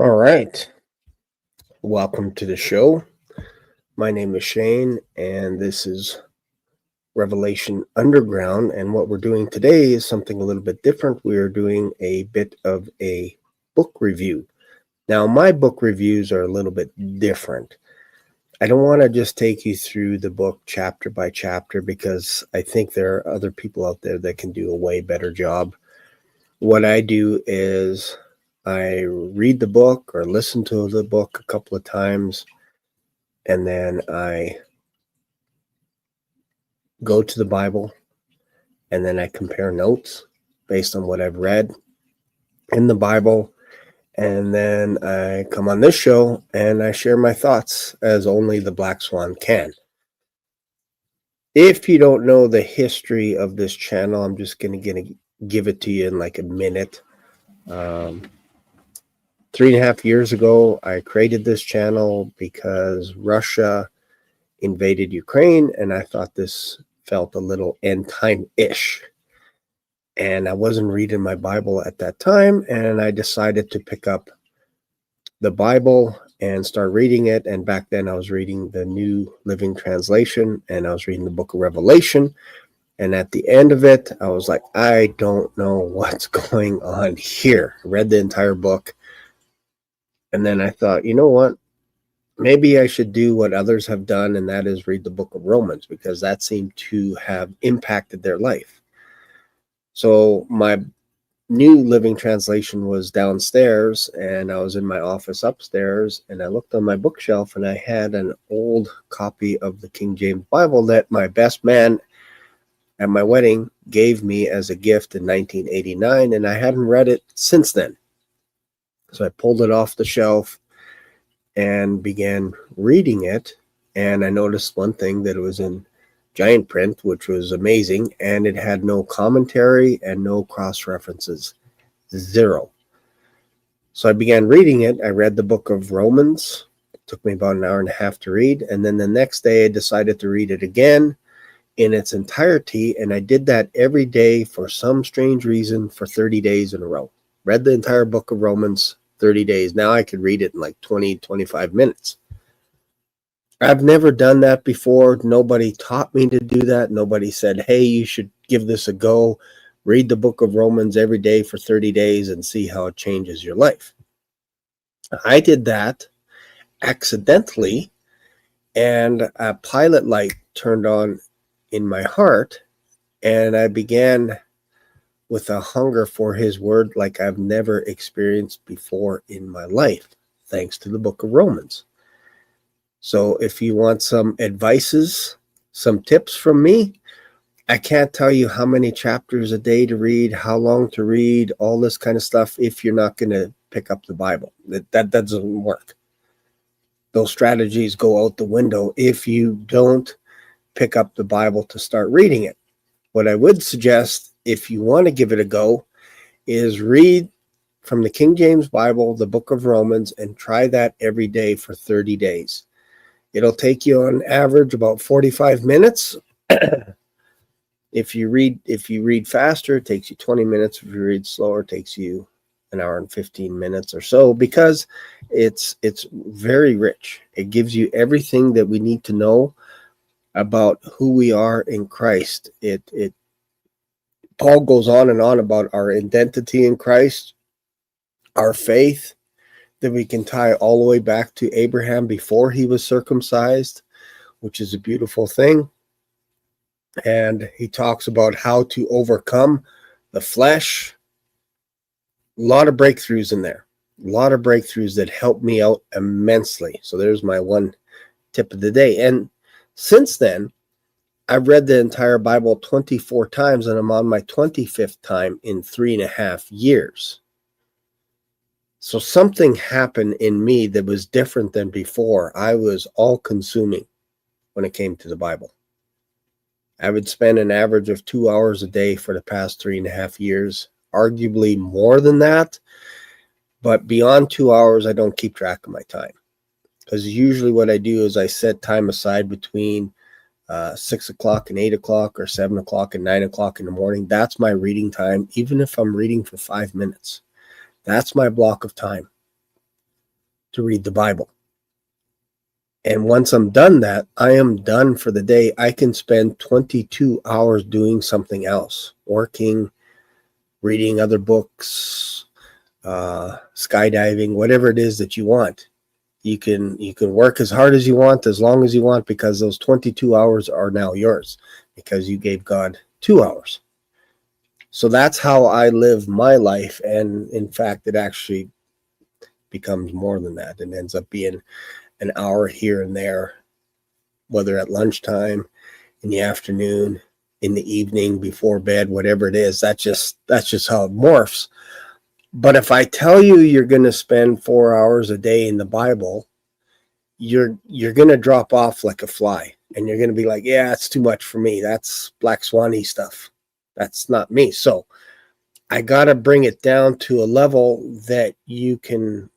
All right. Welcome to the show. My name is Shane, and this is Revelation Underground. And what we're doing today is something a little bit different. We are doing a bit of a book review. Now, my book reviews are a little bit different. I don't want to just take you through the book chapter by chapter because I think there are other people out there that can do a way better job. What I do is I read the book or listen to the book a couple of times, and then I go to the Bible, and then I compare notes based on what I've read in the Bible. And then I come on this show and I share my thoughts as only the Black Swan can. If you don't know the history of this channel, I'm just going to give it to you in like a minute. 3.5 years ago, I created this channel because Russia invaded Ukraine, and I thought this felt a little end time-ish. And I wasn't reading my Bible at that time, and I decided to pick up the Bible and start reading it. And back then I was reading the New Living Translation, and I was reading the book of Revelation. And at the end of it, I was like, I don't know what's going on here. I read the entire book. And then I thought, you know what? Maybe I should do what others have done, and that is read the book of Romans, because that seemed to have impacted their life. So my New Living Translation was downstairs, and I was in my office upstairs, and I looked on my bookshelf, and I had an old copy of the King James Bible that my best man at my wedding gave me as a gift in 1989, and I hadn't read it since then. So I pulled it off the shelf and began reading it, and I noticed one thing, that it was in giant print, which was amazing, and it had no commentary and no cross references. Zero. So I began reading it. I read the book of Romans. It took me about an hour and a half to read, and then the next day I decided to read it again in its entirety, and I did that every day for some strange reason for 30 days in a row. Read the entire book of Romans 30 days. Now I could read it in like 20-25 minutes. I've never done that before. Nobody taught me to do that. Nobody said, hey, you should give this a go. Read the book of Romans every day for 30 days and see how it changes your life. I did that accidentally, and a pilot light turned on in my heart, and I began with a hunger for his word like I've never experienced before in my life, thanks to the book of Romans. So if you want some advices, some tips from me, I can't tell you how many chapters a day to read, how long to read, all this kind of stuff if you're not going to pick up the Bible. That doesn't work. Those strategies go out the window if you don't pick up the Bible to start reading it. What I would suggest, if you want to give it a go, is read from the King James Bible, the book of Romans, and try that every day for 30 days. It'll take you on average about 45 minutes. If you read faster, it takes you 20 minutes. If you read slower, it takes you an hour and 15 minutes or so, because it's very rich. It gives you everything that we need to know about who we are in Christ. Paul goes on and on about our identity in Christ, our faith, that we can tie all the way back to Abraham before he was circumcised, which is a beautiful thing. And he talks about how to overcome the flesh. A lot of breakthroughs in there. A lot of breakthroughs that helped me out immensely. So there's my one tip of the day. And since then, I've read the entire Bible 24 times, and I'm on my 25th time in 3.5 years. So something happened in me that was different than before. I was all-consuming when it came to the Bible. I would spend an average of 2 hours a day for the past 3.5 years, arguably more than that. But beyond 2 hours, I don't keep track of my time. Because usually what I do is I set time aside between 6 o'clock and 8 o'clock, or 7 o'clock and 9 o'clock in the morning. That's my reading time, even if I'm reading for 5 minutes. That's my block of time. to read the Bible. And once I'm done that, I am done for the day. I can spend 22 hours doing something else, working, reading other books, skydiving, whatever it is that you want. You can work as hard as you want, as long as you want, because those 22 hours are now yours, because you gave God 2 hours. So that's how I live my life. And in fact, it actually becomes more than that. It ends up being an hour here and there, whether at lunchtime, in the afternoon, in the evening, before bed, whatever it is. That's just how it morphs. But if I tell you you're going to spend 4 hours a day in the Bible, you're going to drop off like a fly, and you're going to be like, yeah, it's too much for me. That's Black Swan-y stuff. That's not me. So I got to bring it down to a level that you can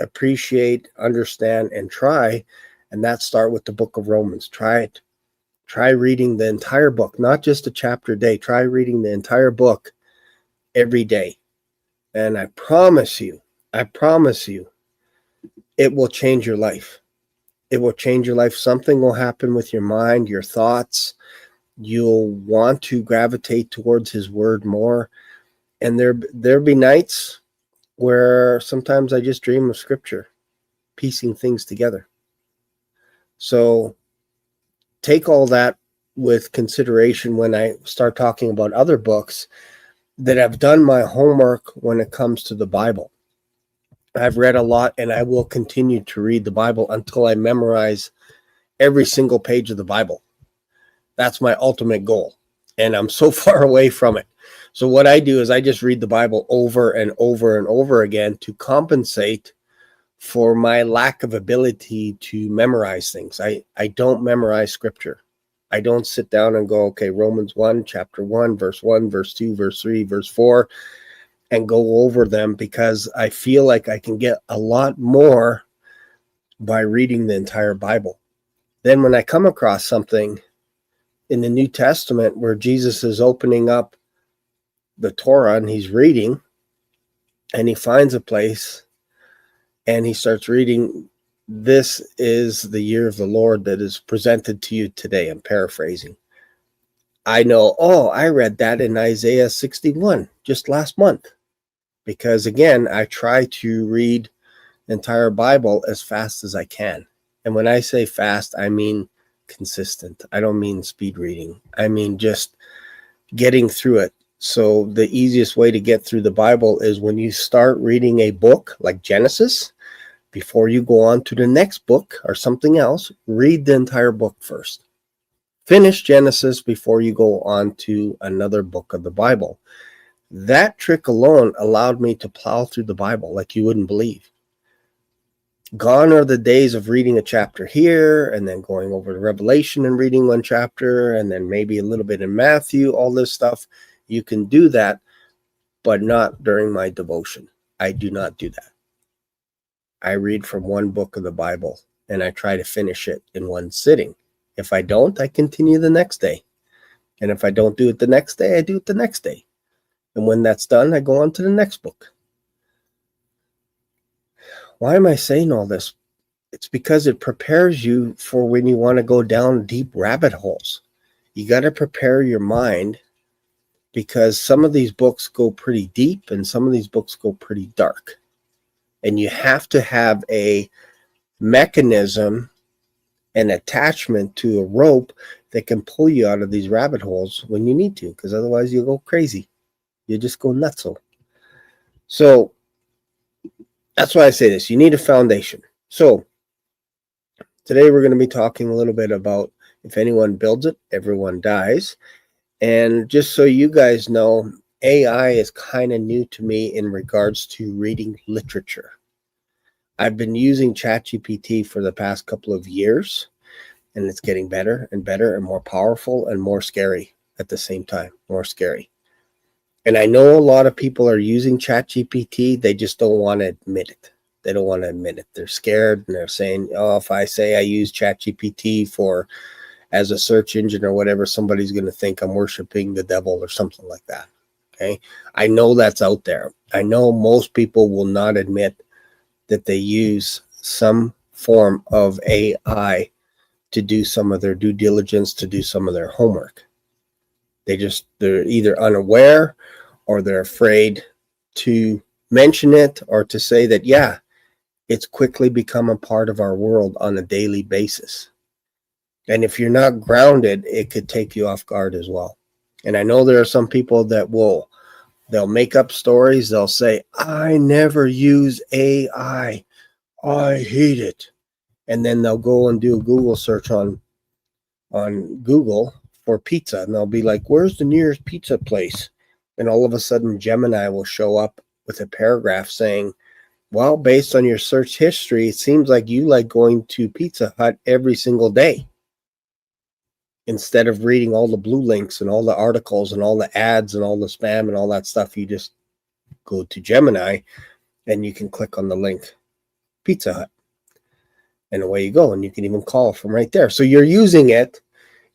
appreciate, understand, and try. And that start with the book of Romans. Try it. Try reading the entire book, not just a chapter a day. Try reading the entire book every day. And I promise you, it will change your life. It will change your life. Something will happen with your mind, your thoughts. You'll want to gravitate towards his word more. And there'll be nights where sometimes I just dream of scripture, piecing things together. So take all that with consideration when I start talking about other books that have done my homework when it comes to the Bible. I've read a lot, and I will continue to read the Bible until I memorize every single page of the Bible. That's my ultimate goal, and I'm so far away from it. So what I do is I just read the Bible over and over and over again to compensate for my lack of ability to memorize things. I don't memorize scripture. I don't sit down and go, okay, Romans 1, chapter 1, verse 1, verse 2, verse 3, verse 4, and go over them, because I feel like I can get a lot more by reading the entire Bible. Then when I come across something in the New Testament where Jesus is opening up the Torah and he's reading, and he finds a place and he starts reading, this is the year of the Lord that is presented to you today. I'm paraphrasing. I know, I read that in Isaiah 61 just last month, because again, I try to read the entire Bible as fast as I can. And when I say fast, I mean consistent. I don't mean speed reading. I mean just getting through it. So the easiest way to get through the Bible is when you start reading a book like Genesis, before you go on to the next book or something else, read the entire book first. Finish Genesis before you go on to another book of the Bible. That trick alone allowed me to plow through the Bible like you wouldn't believe. Gone are the days of reading a chapter here and then going over to Revelation and reading one chapter and then maybe a little bit in Matthew, all this stuff. You can do that, but not during my devotion. I do not do that. I read from one book of the Bible and I try to finish it in one sitting. If I don't, I continue the next day. And if I don't do it the next day, I do it the next day. And when that's done, I go on to the next book. Why am I saying all this? It's because it prepares you for when you want to go down deep rabbit holes. You got to prepare your mind, because some of these books go pretty deep and some of these books go pretty dark. And you have to have a mechanism, an attachment to a rope that can pull you out of these rabbit holes when you need to, because otherwise you'll go crazy. You just go nutso. So that's why I say this. You need a foundation. So today we're going to be talking a little bit about, if anyone builds it, everyone dies. And just so you guys know, AI is kind of new to me in regards to reading literature. I've been using ChatGPT for the past couple of years, and it's getting better and better and more powerful and more scary at the same time, more scary. And I know a lot of people are using ChatGPT. They just don't want to admit it. They don't want to admit it. They're scared, and they're saying, if I say I use ChatGPT as a search engine or whatever, somebody's going to think I'm worshiping the devil or something like that. Okay. I know that's out there. I know most people will not admit that they use some form of AI to do some of their due diligence, to do some of their homework. They're either unaware, or they're afraid to mention it, or to say that, yeah, it's quickly become a part of our world on a daily basis. And if you're not grounded, it could take you off guard as well. And I know there are some people that they'll make up stories. They'll say, I never use AI. I hate it. And then they'll go and do a Google search on Google for pizza. And they'll be like, where's the nearest pizza place? And all of a sudden, Gemini will show up with a paragraph saying, well, based on your search history, it seems like you like going to Pizza Hut every single day. Instead of reading all the blue links and all the articles and all the ads and all the spam and all that stuff, you just go to Gemini and you can click on the link, Pizza Hut. And away you go. And you can even call from right there. So you're using it.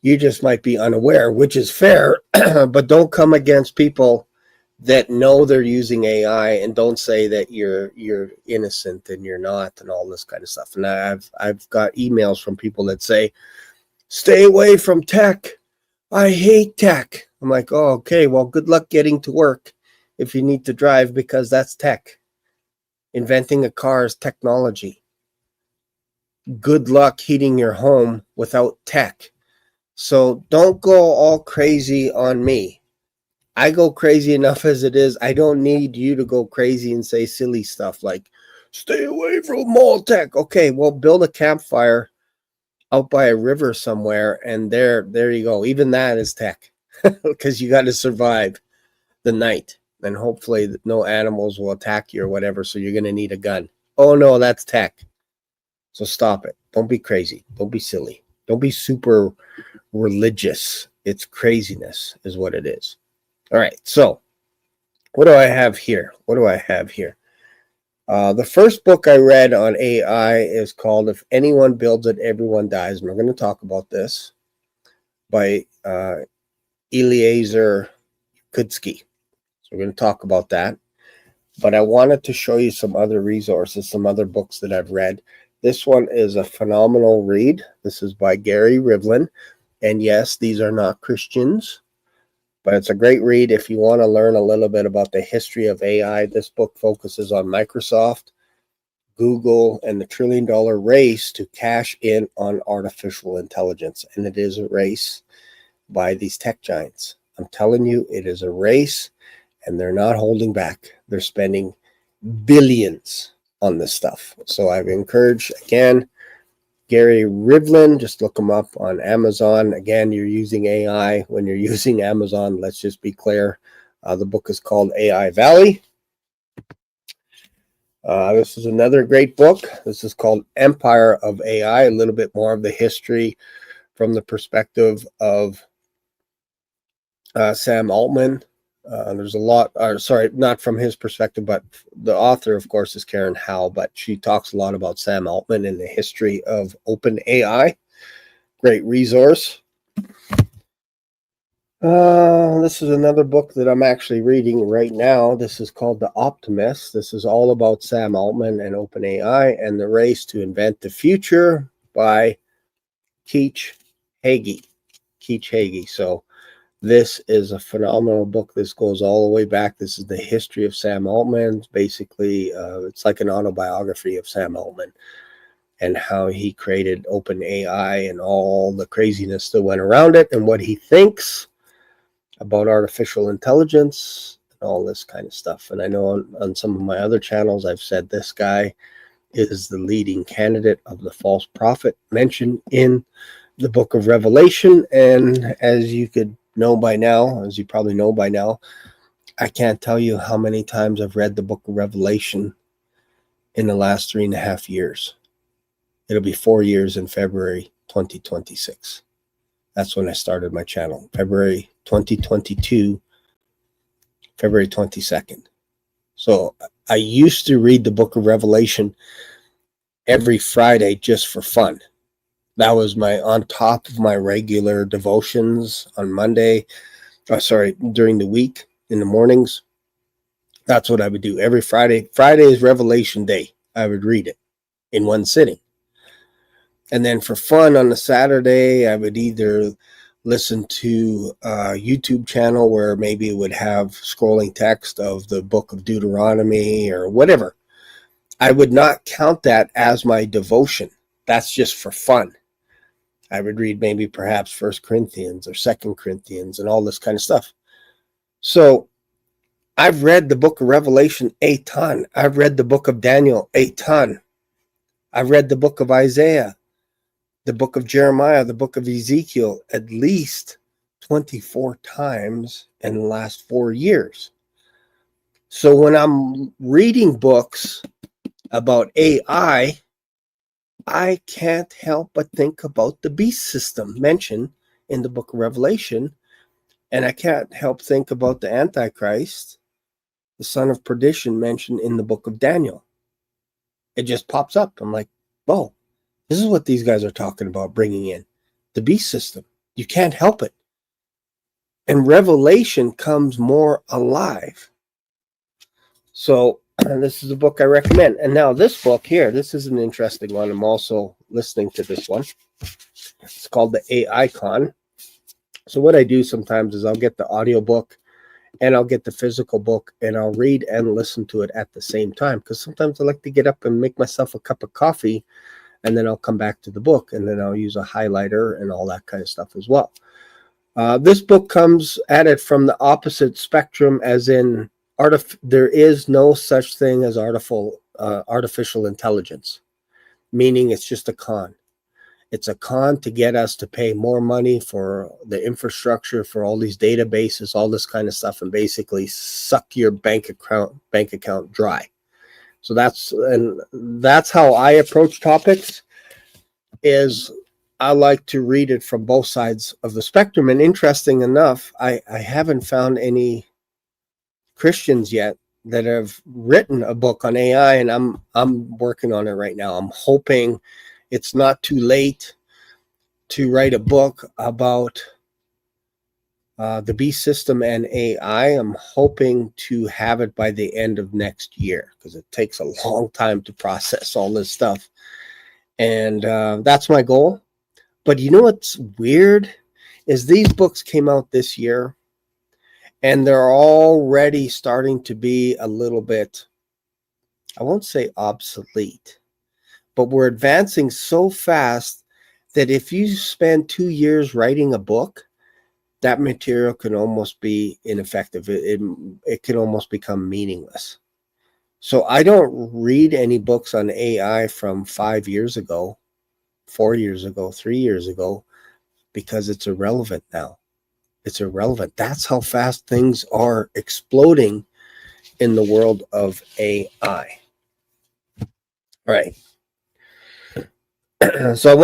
You just might be unaware, which is fair. But don't come against people that know they're using AI, and don't say that you're innocent and you're not, and all this kind of stuff. And I've got emails from people that say, stay away from tech. I hate tech. I'm like, oh, okay, well, good luck getting to work if you need to drive, because that's tech. Inventing a car is technology. Good luck heating your home without tech. So don't go all crazy on me. I go crazy enough as it is. I don't need you to go crazy and say silly stuff like, stay away from mall tech. Okay, well, build a campfire out by a river somewhere, and there you go. Even that is tech, because you got to survive the night, and hopefully no animals will attack you or whatever, so you're going to need a gun. Oh, no, that's tech. So stop it. Don't be crazy. Don't be silly. Don't be super religious. It's craziness is what it is. All right, so what do I have here? The first book I read on AI is called If Anyone Builds It, Everyone Dies. And we're going to talk about this by Eliezer Kudsky. So we're going to talk about that. But I wanted to show you some other resources, some other books that I've read. This one is a phenomenal read. This is by Gary Rivlin. And yes, these are not Christians. But it's a great read if you want to learn a little bit about the history of AI. This book focuses on Microsoft, Google, and the $1 trillion race to cash in on artificial intelligence. And it is a race by these tech giants. I'm telling you, it is a race, and they're not holding back. They're spending billions on this stuff. So I've encouraged, again, Gary Rivlin, just look him up on Amazon. Again, you're using AI when you're using Amazon. Let's just be clear. The book is called AI Valley. This is another great book. This is called Empire of AI, a little bit more of the history from the perspective of Sam Altman. There's a lot, not from his perspective, but the author, of course, is Karen Howe, but she talks a lot about Sam Altman and the history of open AI. Great resource. This is another book that I'm actually reading right now. This is called The Optimist. This is all about Sam Altman and open AI and the race to invent the future by Keach Hagee. So this is a phenomenal book. This goes all the way back. This is the history of Sam Altman. Basically, it's like an autobiography of Sam Altman and how he created OpenAI and all the craziness that went around it and what he thinks about artificial intelligence and all this kind of stuff. And I know on some of my other channels, I've said this guy is the leading candidate of the false prophet mentioned in the book of Revelation. And as you probably know by now, I can't tell you how many times I've read the book of Revelation in the last 3.5 years. It'll be 4 years in February 2026. That's when I started my channel, February 2022, February 22nd. So I used to read the book of Revelation every Friday just for fun. That was on top of my regular devotions on during the week in the mornings. That's what I would do every Friday. Friday is Revelation Day. I would read it in one sitting. And then for fun on the Saturday, I would either listen to a YouTube channel where maybe it would have scrolling text of the book of Deuteronomy or whatever. I would not count that as my devotion. That's just for fun. I would read maybe perhaps 1 Corinthians or 2 Corinthians and all this kind of stuff. So I've read the book of Revelation a ton. I've read the book of Daniel a ton. I've read the book of Isaiah, the book of Jeremiah, the book of Ezekiel at least 24 times in the last 4 years. So when I'm reading books about AI, I can't help but think about the beast system mentioned in the book of Revelation. And I can't help think about the Antichrist, the son of perdition mentioned in the book of Daniel. It just pops up. I'm like, whoa, this is what these guys are talking about bringing in. The beast system. You can't help it. And Revelation comes more alive. So this is a book I recommend. And now this book here, this is an interesting one. I'm also listening to this one. It's called the AI Con. So what I do sometimes is I'll get the audio book and I'll get the physical book and I'll read and listen to it at the same time. Because sometimes I like to get up and make myself a cup of coffee and then I'll come back to the book and then I'll use a highlighter and all that kind of stuff as well. This book comes at it from the opposite spectrum, as in there is no such thing as artificial intelligence, meaning it's just a con. It's a con to get us to pay more money for the infrastructure, for all these databases, all this kind of stuff, and basically suck your bank account dry. So that's how I approach topics. Is I like to read it from both sides of the spectrum. And interesting enough, I haven't found any Christians yet that have written a book on AI, and I'm working on it right now. I'm hoping it's not too late to write a book about the beast system and AI. I'm hoping to have it by the end of next year because it takes a long time to process all this stuff. And that's my goal. But you know what's weird is these books came out this year and they're already starting to be a little bit, I won't say obsolete, but we're advancing so fast that if you spend 2 years writing a book, that material can almost be ineffective. It can almost become meaningless. So I don't read any books on AI from 5 years ago, 4 years ago, 3 years ago, because it's irrelevant now. It's irrelevant. That's how fast things are exploding in the world of AI. All right. So I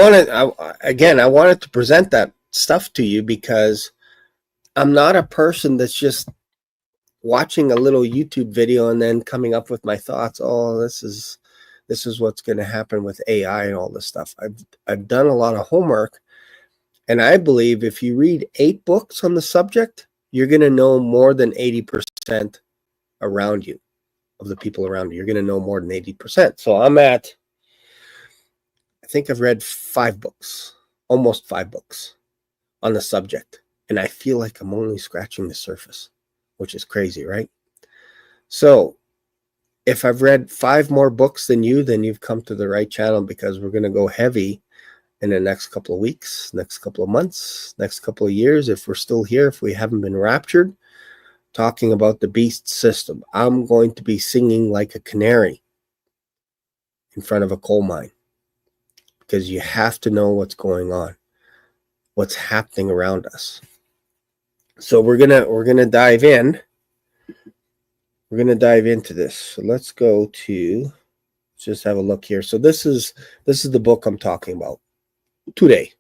wanted to present that stuff to you because I'm not a person that's just watching a little YouTube video and then coming up with my thoughts. Oh, this is what's going to happen with AI and all this stuff. I've done a lot of homework, and I believe if you read 8 books on the subject, you're going to know more than 80% around you, of the people around you. You're going to know more than 80%. So I think I've read 5 books, almost 5 books on the subject. And I feel like I'm only scratching the surface, which is crazy, right? So if I've read 5 more books than you, then you've come to the right channel, because we're going to go heavy in the next couple of weeks, next couple of months, next couple of years, if we're still here, if we haven't been raptured, talking about the beast system. I'm going to be singing like a canary in front of a coal mine, because you have to know what's going on, what's happening around us. So we're gonna dive in. We're gonna dive into this. So let's just have a look here. So this is the book I'm talking about today.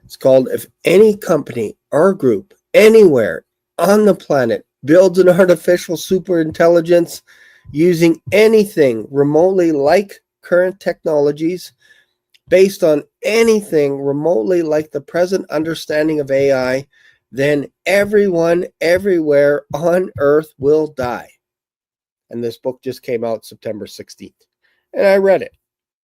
It's called "If Any Company or Group Anywhere on the Planet Builds an Artificial Superintelligence using anything remotely like current technologies, based on anything remotely like the present understanding of AI, then everyone everywhere on Earth will die." And this book just came out September 16th. And I read it.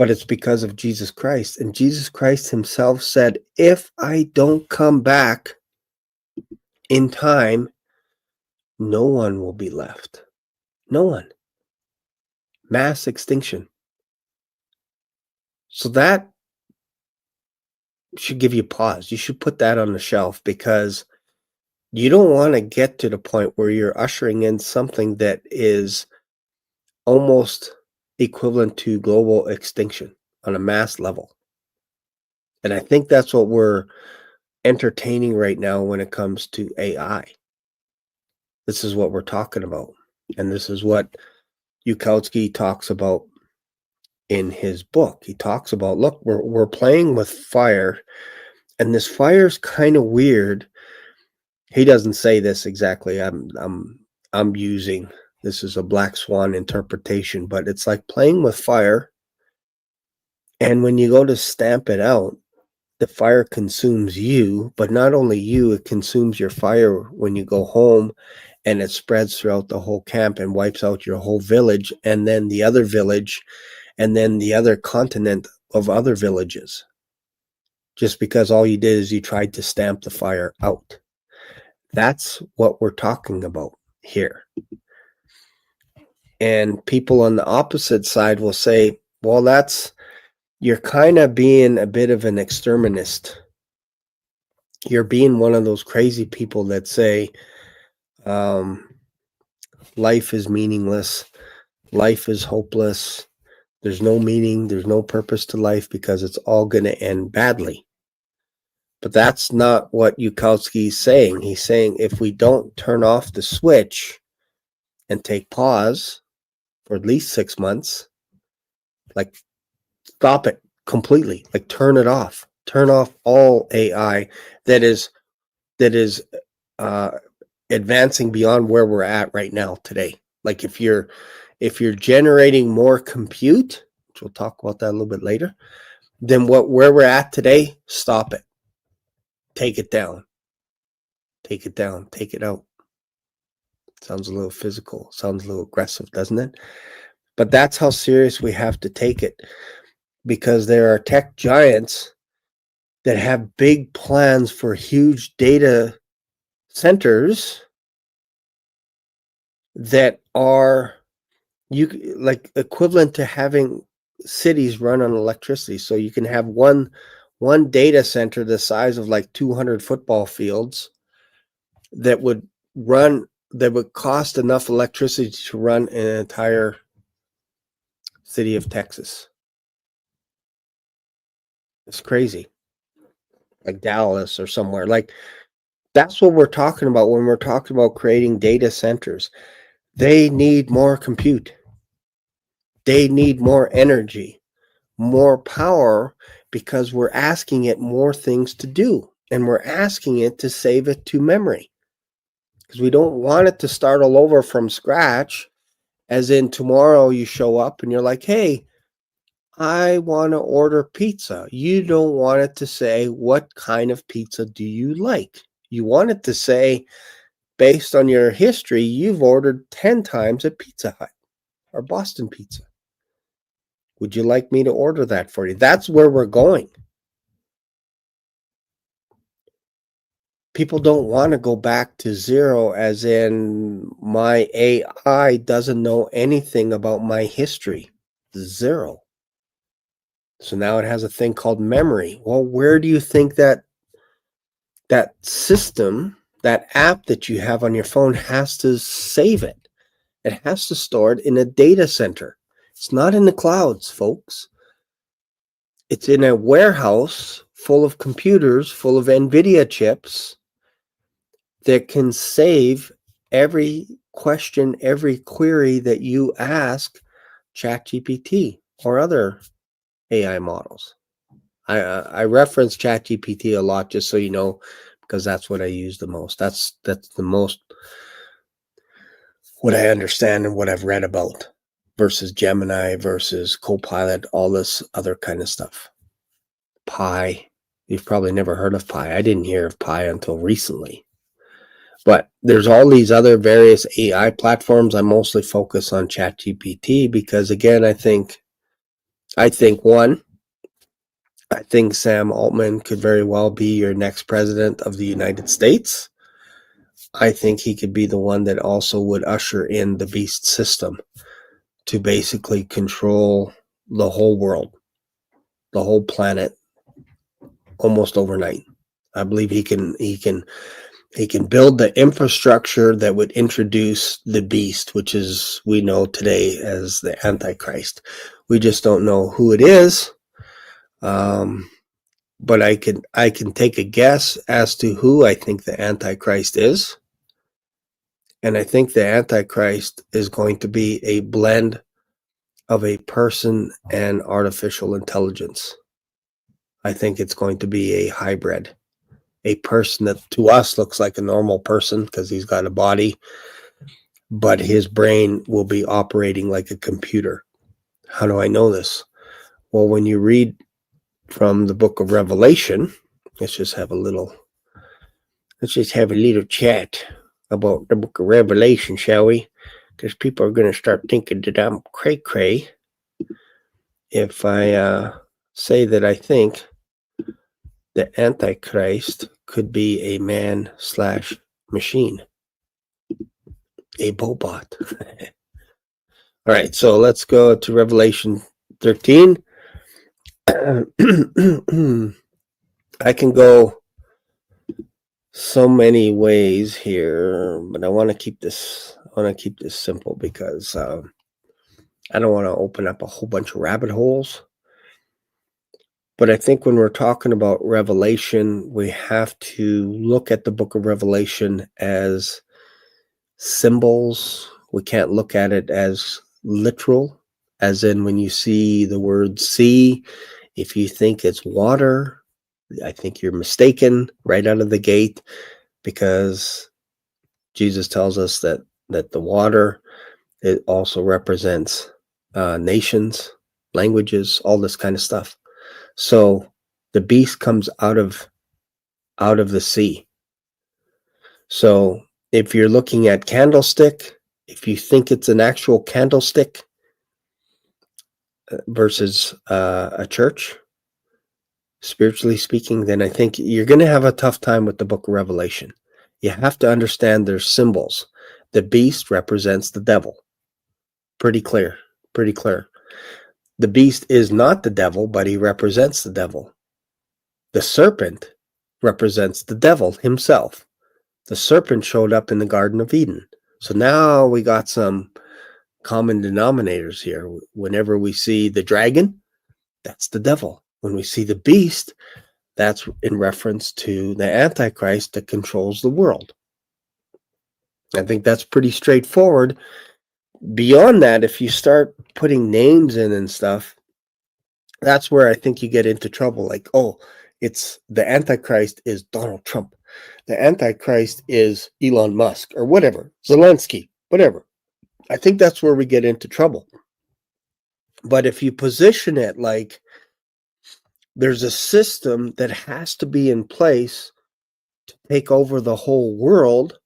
but it's because of Jesus Christ. And Jesus Christ himself said, if I don't come back in time, no one will be left. No one. Mass extinction. So that should give you pause. You should put that on the shelf, because you don't want to get to the point where you're ushering in something that is almost equivalent to global extinction on a mass level. And I think that's what we're entertaining right now when it comes to AI. This is what we're talking about. And this is what Yukowski talks about in his book. He talks about, look, we're playing with fire, and this fire's kind of weird. He doesn't say this exactly. I'm using, this is a Black Swan interpretation, but it's like playing with fire. And when you go to stamp it out, the fire consumes you, but not only you, it consumes your fire when you go home, and it spreads throughout the whole camp and wipes out your whole village, and then the other village, and then the other continent of other villages. Just because all you did is you tried to stamp the fire out. That's what we're talking about here. And people on the opposite side will say, well, you're kind of being a bit of an exterminist. You're being one of those crazy people that say, life is meaningless. Life is hopeless. There's no meaning. There's no purpose to life because it's all going to end badly. But that's not what Yukowski's saying. He's saying if we don't turn off the switch and take pause for at least 6 months, like stop it completely, like turn it off. Turn off all AI that is advancing beyond where we're at right now today. Like if you're generating more compute, which we'll talk about that a little bit later, then where we're at today, stop it. Take it down. Take it down. Take it out. Sounds a little physical. Sounds a little aggressive, doesn't it? But that's how serious we have to take it, because there are tech giants that have big plans for huge data centers that are like equivalent to having cities run on electricity. So you can have one data center the size of like 200 football fields that would cost enough electricity to run an entire city of Texas. It's crazy. Like Dallas or somewhere. Like that's what we're talking about when we're talking about creating data centers. They need more compute. They need more energy, more power, because we're asking it more things to do, and we're asking it to save it to memory, because we don't want it to start all over from scratch, as in tomorrow you show up and you're like, hey, I want to order pizza. You don't want it to say, what kind of pizza do you like? You want it to say, based on your history, you've ordered 10 times at Pizza Hut or Boston Pizza. Would you like me to order that for you? That's where we're going. People don't want to go back to zero, as in my AI doesn't know anything about my history. Zero. So now it has a thing called memory. Well, where do you think that system, that app that you have on your phone has to save it? It has to store it in a data center. It's not in the clouds, folks. It's in a warehouse full of computers, full of NVIDIA chips that can save every question, every query that you ask ChatGPT or other AI models. I reference ChatGPT a lot, just so you know, because that's what I use the most. That's the most what I understand and what I've read about, versus Gemini, versus Copilot, all this other kind of stuff. Pi. You've probably never heard of Pi. I didn't hear of Pi until recently. But there's all these other various AI platforms. I mostly focus on ChatGPT because, again, I think I think Sam Altman could very well be your next president of the United States. I think he could be the one that also would usher in the beast system to basically control the whole world, the whole planet, almost overnight. I believe he can build the infrastructure that would introduce the beast, which is we know today as the Antichrist. We just don't know who it is. But I can take a guess as to who I think the Antichrist is. And I think the Antichrist is going to be a blend of a person and artificial intelligence. I think it's going to be a hybrid, a person that to us looks like a normal person because he's got a body, but his brain will be operating like a computer. How do I know this? Well, when you read from the book of Revelation, let's just have a little chat about the book of Revelation, shall we? Because people are going to start thinking that I'm cray-cray if I say that I think the Antichrist could be a man/machine, a bobot. All right, so let's go to Revelation 13. I can go so many ways here, but I want to keep this simple because I don't want to open up a whole bunch of rabbit holes. But I think when we're talking about Revelation, we have to look at the book of Revelation as symbols. We can't look at it as literal, as in when you see the word sea, if you think it's water, I think you're mistaken right out of the gate, because Jesus tells us that the water, it also represents nations, languages, all this kind of stuff. So the beast comes out of the sea. So if you're looking at candlestick, if you think it's an actual candlestick versus a church, spiritually speaking, then I think you're going to have a tough time with the book of Revelation. You have to understand there's symbols. The beast represents the devil. Pretty clear. The beast is not the devil, but he represents the devil. The serpent represents the devil himself. The serpent showed up in the Garden of Eden. So now we got some common denominators here. Whenever we see the dragon, that's the devil. When we see the beast, that's in reference to the Antichrist that controls the world. I think that's pretty straightforward. Beyond that, if you start putting names in and stuff, that's where I think you get into trouble. Like, oh, it's the Antichrist is Donald Trump. The Antichrist is Elon Musk or whatever, Zelensky, whatever. I think that's where we get into trouble. But if you position it like there's a system that has to be in place to take over the whole world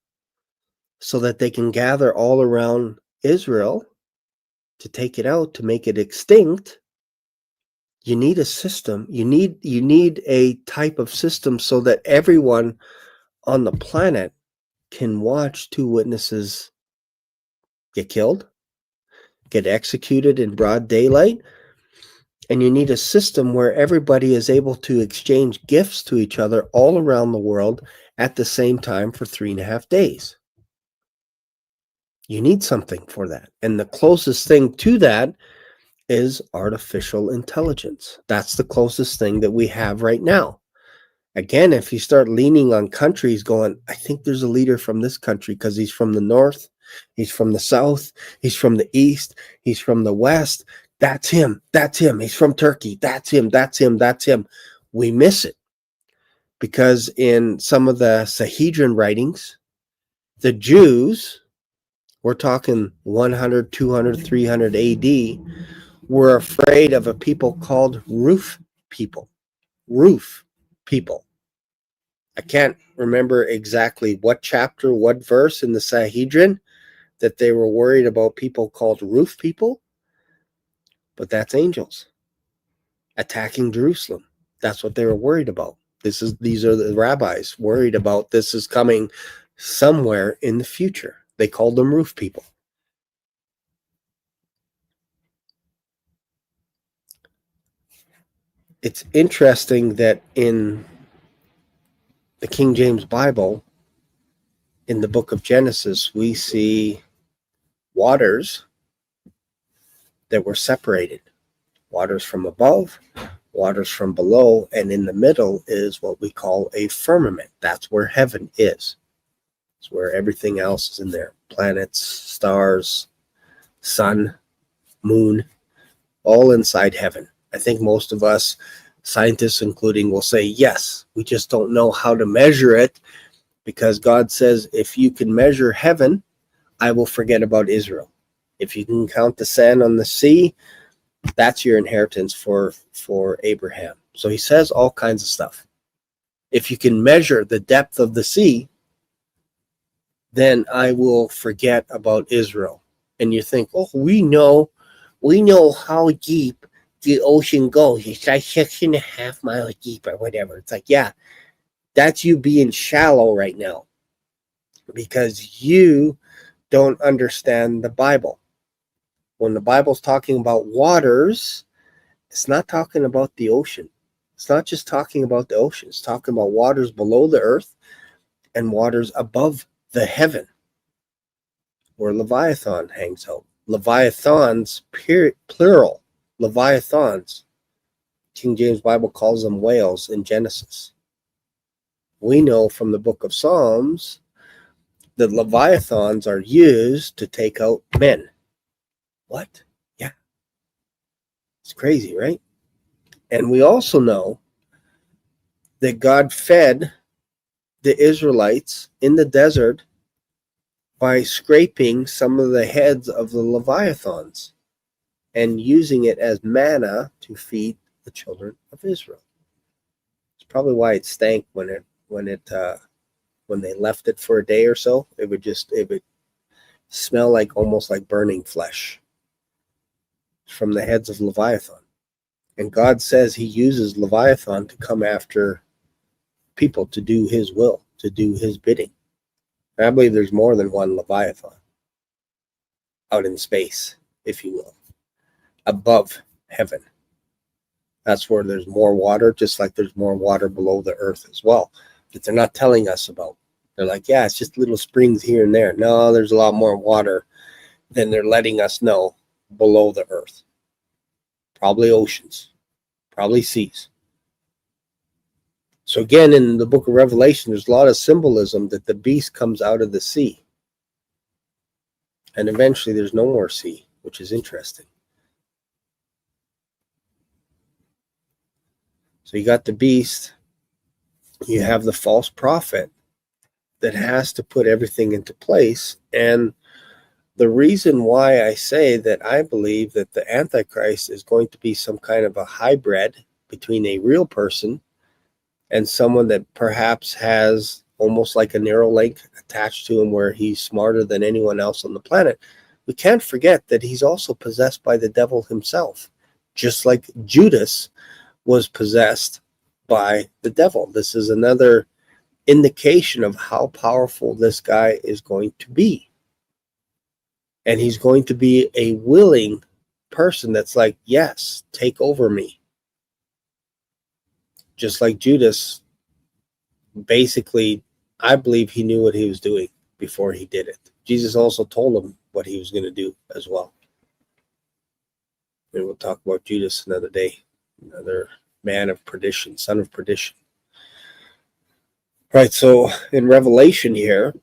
so that they can gather all around Israel to take it out, to make it extinct, you need a system. You need a type of system so that everyone on the planet can watch two witnesses get killed, get executed in broad daylight. And you need a system where everybody is able to exchange gifts to each other all around the world at the same time for 3.5 days. You need something for that. And the closest thing to that is artificial intelligence. That's the closest thing that we have right now. Again, if you start leaning on countries going, I think there's a leader from this country because he's from the north, he's from the south, he's from the east, he's from the west. That's him. He's from Turkey. That's him. We miss it because in some of the Sanhedrin writings, the Jews, we're talking 100, 200, 300 AD, were afraid of a people called roof people. I can't remember exactly what chapter, what verse in the Sanhedrin that they were worried about people called roof people, but that's angels. attacking Jerusalem. That's what they were worried about. These are the rabbis worried about this is coming somewhere in the future. They called them roof people. It's interesting that in the King James Bible, in the book of Genesis, we see waters that were separated. Waters from above, waters from below, and in the middle is what we call a firmament. That's where heaven is. It's where everything else is in there. Planets, stars, sun, moon, all inside heaven. I think most of us, scientists including, will say, yes, we just don't know how to measure it, because God says, if you can measure heaven, I will forget about Israel. If you can count the sand on the sea, that's your inheritance for Abraham. So he says all kinds of stuff. If you can measure the depth of the sea, then I will forget about Israel. And you think, oh, we know how deep the ocean goes. It's like 6.5 miles deep or whatever. It's like, yeah, that's you being shallow right now, because you don't understand the Bible. When the Bible's talking about waters, it's not talking about the ocean. It's not just talking about the ocean. It's talking about waters below the earth and waters above the heaven, where Leviathan hangs out. Leviathans, plural. Leviathans. King James Bible calls them whales in Genesis. We know from the book of Psalms that Leviathans are used to take out men. What? Yeah. It's crazy, right? And we also know that God fed the Israelites in the desert by scraping some of the heads of the Leviathans and using it as manna to feed the children of Israel. It's probably why it stank when they left it for a day or so. It would smell like almost like burning flesh from the heads of Leviathan. And God says he uses Leviathan to come after people, to do his will, to do his bidding. And I believe there's more than one Leviathan out in space, if you will, above heaven. That's where there's more water, just like there's more water below the earth as well, that they're not telling us about. They're like, yeah, it's just little springs here and there. No, there's a lot more water than they're letting us know below the earth. Probably oceans, probably seas. So again, in the book of Revelation, there's a lot of symbolism that the beast comes out of the sea. And eventually there's no more sea, which is interesting. So you got the beast, you have the false prophet that has to put everything into place. And the reason why I say that I believe that the Antichrist is going to be some kind of a hybrid between a real person and someone that perhaps has almost like a Neuralink attached to him, where he's smarter than anyone else on the planet. We can't forget that he's also possessed by the devil himself, just like Judas was possessed by the devil. This is another indication of how powerful this guy is going to be. And he's going to be a willing person that's like, yes, take over me. Just like Judas, basically, I believe he knew what he was doing before he did it. Jesus also told him what he was going to do as well. And we'll talk about Judas another day, another man of perdition, son of perdition. Right, so in Revelation here,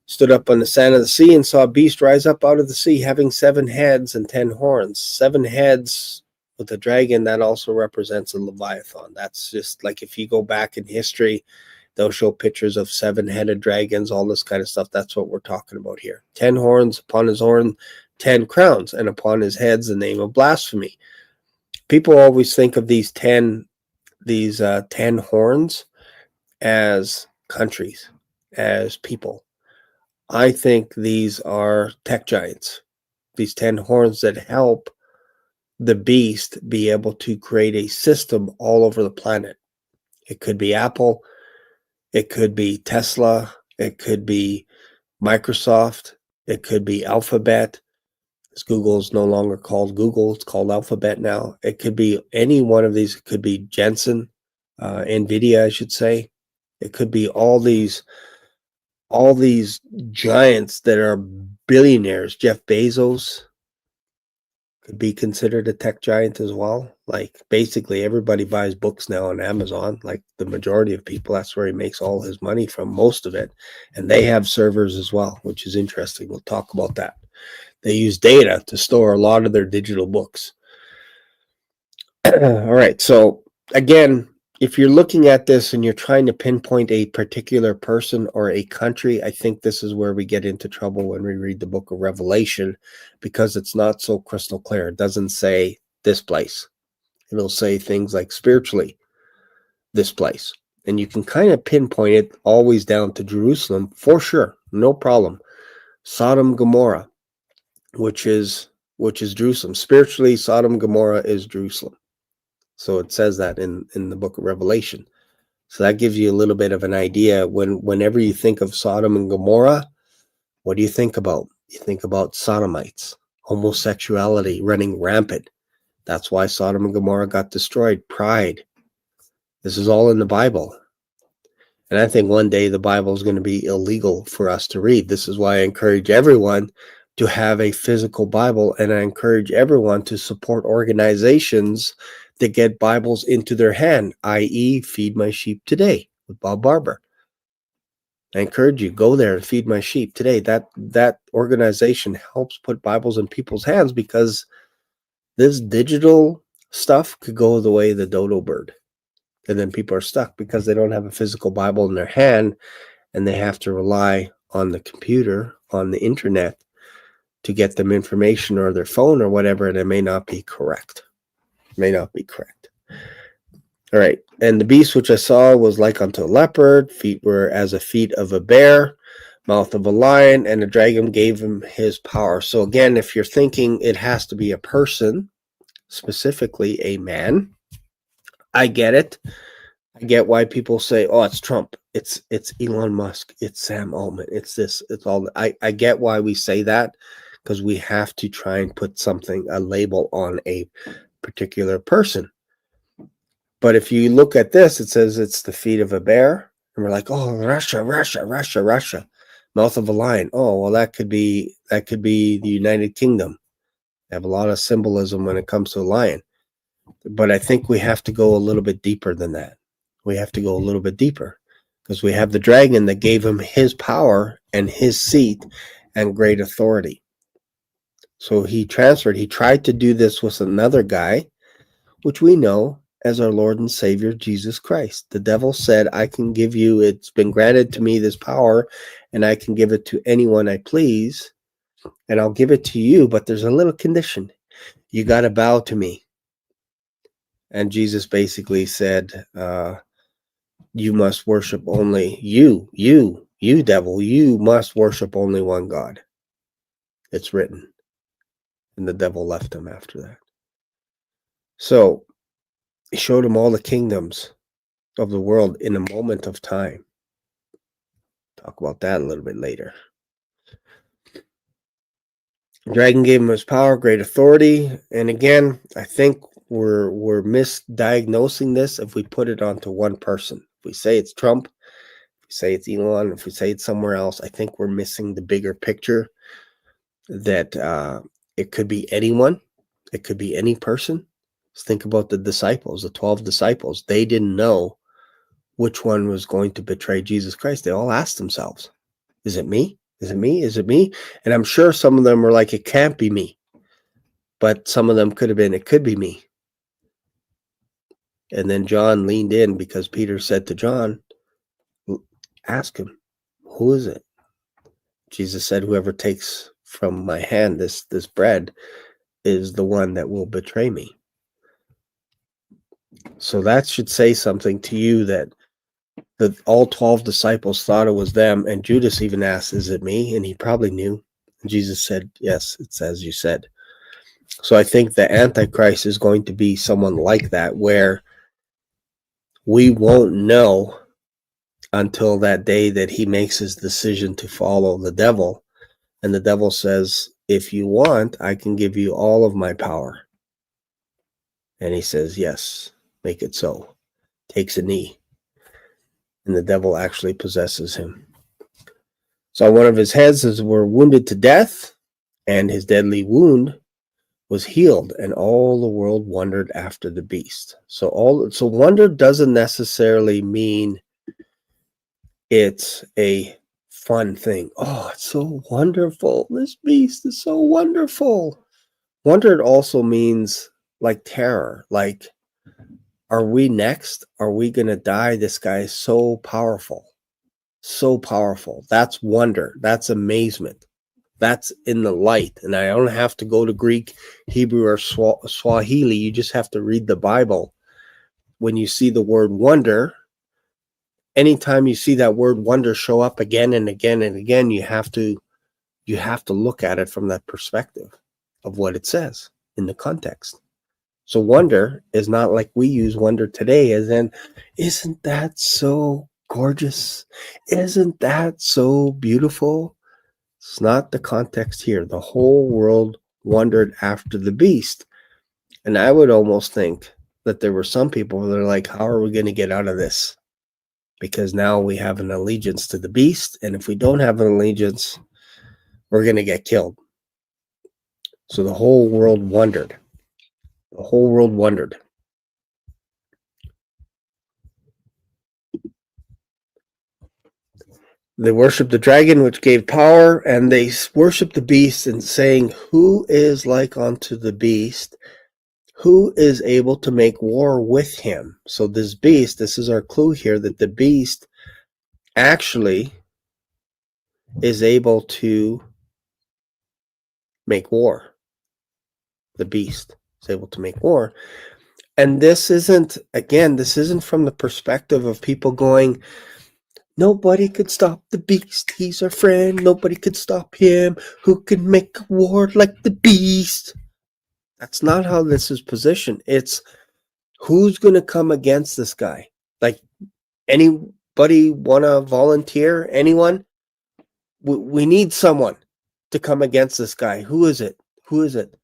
stood up on the sand of the sea and saw a beast rise up out of the sea, having 7 heads and 10 horns. 7 heads with the dragon, that also represents a Leviathan. That's just like, if you go back in history, they'll show pictures of 7-headed dragons, all this kind of stuff. That's what we're talking about here. 10 horns, upon his horn 10 crowns, and upon his heads the name of blasphemy. People always think of these 10 horns as countries, as people. I think these are tech giants, these 10 horns that help the beast be able to create a system all over the planet. It could be Apple, it could be Tesla, it could be Microsoft, it could be Alphabet. Google is no longer called Google, it's called Alphabet now. It could be any one of these. It could be Jensen, NVIDIA, I should say. It could be all these giants that are billionaires. Jeff Bezos could be considered a tech giant as well. Like basically everybody buys books now on Amazon, like the majority of people. That's where he makes all his money from, most of it. And they have servers as well, which is interesting. We'll talk about that. They use data to store a lot of their digital books. All right. So again, if you're looking at this and you're trying to pinpoint a particular person or a country, I think this is where we get into trouble when we read the book of Revelation, because it's not so crystal clear. It doesn't say this place. It'll say things like spiritually, this place. And you can kind of pinpoint it always down to Jerusalem for sure. No problem. Sodom, Gomorrah, which is Jerusalem. Spiritually, Sodom, Gomorrah is Jerusalem. So it says that in the book of Revelation. So that gives you a little bit of an idea. Whenever you think of Sodom and Gomorrah, what do you think about? You think about sodomites, homosexuality running rampant. That's why Sodom and Gomorrah got destroyed. Pride. This is all in the Bible. And I think one day the Bible is going to be illegal for us to read. This is why I encourage everyone to have a physical Bible, and I encourage everyone to support organizations that get Bibles into their hand, i.e. Feed My Sheep Today with Bob Barber. I encourage you, go there and Feed My Sheep Today. That organization helps put Bibles in people's hands, because this digital stuff could go the way of the dodo bird. And then people are stuck because they don't have a physical Bible in their hand, and they have to rely on the computer, on the internet, to get them information, or their phone or whatever, and it may not be correct. May not be correct. All right. And the beast which I saw was like unto a leopard, feet were as the feet of a bear, mouth of a lion, and the dragon gave him his power. So again, if you're thinking it has to be a person, specifically a man, I get it. I get why people say, oh, it's Trump, it's Elon Musk, it's Sam Altman, it's this, it's all. I get why we say that, because we have to try and put a label on a particular person. But if you look at this, it says it's the feet of a bear, and we're like, oh, Russia, mouth of a lion. Oh, well, that could be the United Kingdom. They have a lot of symbolism when it comes to a lion. But I think we have to go a little bit deeper than that. We have to go a little bit deeper, because we have the dragon that gave him his power and his seat and great authority. So he tried to do this with another guy, which we know as our Lord and Savior, Jesus Christ. The devil said, I can give you, it's been granted to me this power, and I can give it to anyone I please, and I'll give it to you, but there's a little condition. You got to bow to me. And Jesus basically said, you must worship only you, devil, you must worship only one God. It's written. And the devil left him after that. So he showed him all the kingdoms of the world in a moment of time. Talk about that a little bit later. The dragon gave him his power, great authority. And again, I think we're misdiagnosing this if we put it onto one person. If we say it's Trump, if we say it's Elon, if we say it's somewhere else, I think we're missing the bigger picture, that it could be anyone. It could be any person. Just think about the disciples, the 12 disciples. They didn't know which one was going to betray Jesus Christ. They all asked themselves, is it me? Is it me? Is it me? And I'm sure some of them were like, it can't be me. But some of them could have been, it could be me. And then John leaned in, because Peter said to John, ask him, who is it? Jesus said, whoever takes from my hand this bread is the one that will betray me. So that should say something to you, that all 12 disciples thought it was them, and Judas even asked, is it me? And he probably knew. And Jesus said, yes, it's as you said. So I think the Antichrist is going to be someone like that, where we won't know until that day that he makes his decision to follow the devil. And the devil says, if you want, I can give you all of my power. And he says, yes, make it so. Takes a knee. And the devil actually possesses him. So one of his heads were wounded to death, and his deadly wound was healed, and all the world wondered after the beast. So wonder doesn't necessarily mean it's a fun thing. Oh, it's so wonderful. This beast is so wonderful. Wonder also means like terror. Like, are we next? Are we going to die? This guy is so powerful. So powerful. That's wonder. That's amazement. That's in the light. And I don't have to go to Greek, Hebrew, or Swahili. You just have to read the Bible. When you see the word wonder, anytime you see that word wonder show up again and again and again, you have to look at it from that perspective of what it says in the context. So wonder is not like we use wonder today, as in, isn't that so gorgeous? Isn't that so beautiful? It's not the context here. The whole world wondered after the beast. And I would almost think that there were some people that are like, how are we going to get out of this? Because now we have an allegiance to the beast. And if we don't have an allegiance, we're going to get killed. So the whole world wondered. The whole world wondered. They worshiped the dragon, which gave power, and they worshiped the beast, and saying, who is like unto the beast? Who is able to make war with him? So this beast, this is our clue here, that the beast actually is able to make war. The beast is able to make war. And this isn't from the perspective of people going, nobody could stop the beast. He's our friend. Nobody could stop him. Who can make war like the beast? That's not how this is positioned. It's who's going to come against this guy? Like, anybody want to volunteer? Anyone? We need someone to come against this guy. Who is it? Who is it?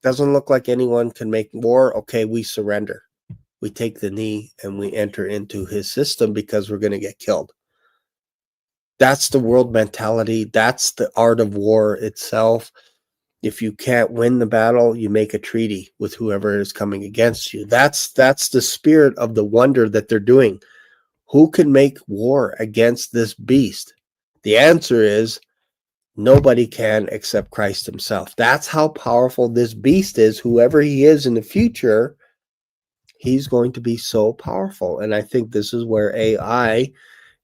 Doesn't look like anyone can make war. Okay, we surrender. We take the knee and we enter into his system because we're going to get killed. That's the world mentality. That's the art of war itself. If you can't win the battle, you make a treaty with whoever is coming against you. That's the spirit of the wonder that they're doing. Who can make war against this beast? The answer is nobody can except Christ himself. That's how powerful this beast is. Whoever he is in the future, he's going to be so powerful. And I think this is where AI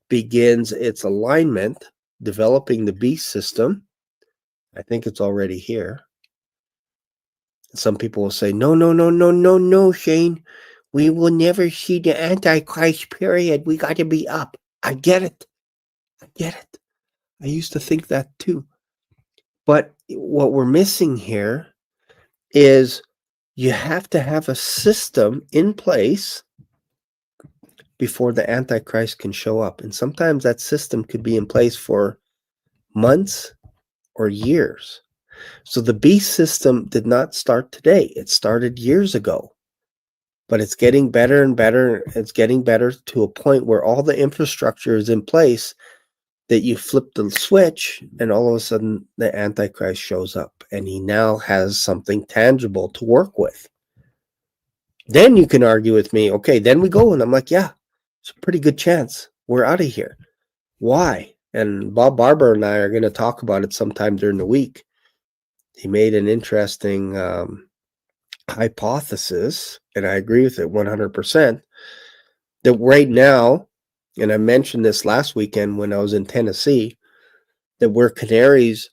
begins its alignment, developing the beast system. I think it's already here. Some people will say, no, Shane. We will never see the Antichrist, period. We got to be up. I get it. I used to think that too. But what we're missing here is you have to have a system in place before the Antichrist can show up. And sometimes that system could be in place for months or years. So the beast system did not start today. It started years ago. But it's getting better and better. It's getting better to a point where all the infrastructure is in place that you flip the switch and all of a sudden the Antichrist shows up and he now has something tangible to work with. Then you can argue with me, okay, then we go. And I'm like, yeah, it's a pretty good chance we're out of here. Why? And Bob Barber and I are going to talk about it sometime during the week. He made an interesting hypothesis, and I agree with it 100%, that right now, and I mentioned this last weekend when I was in Tennessee, that we're canaries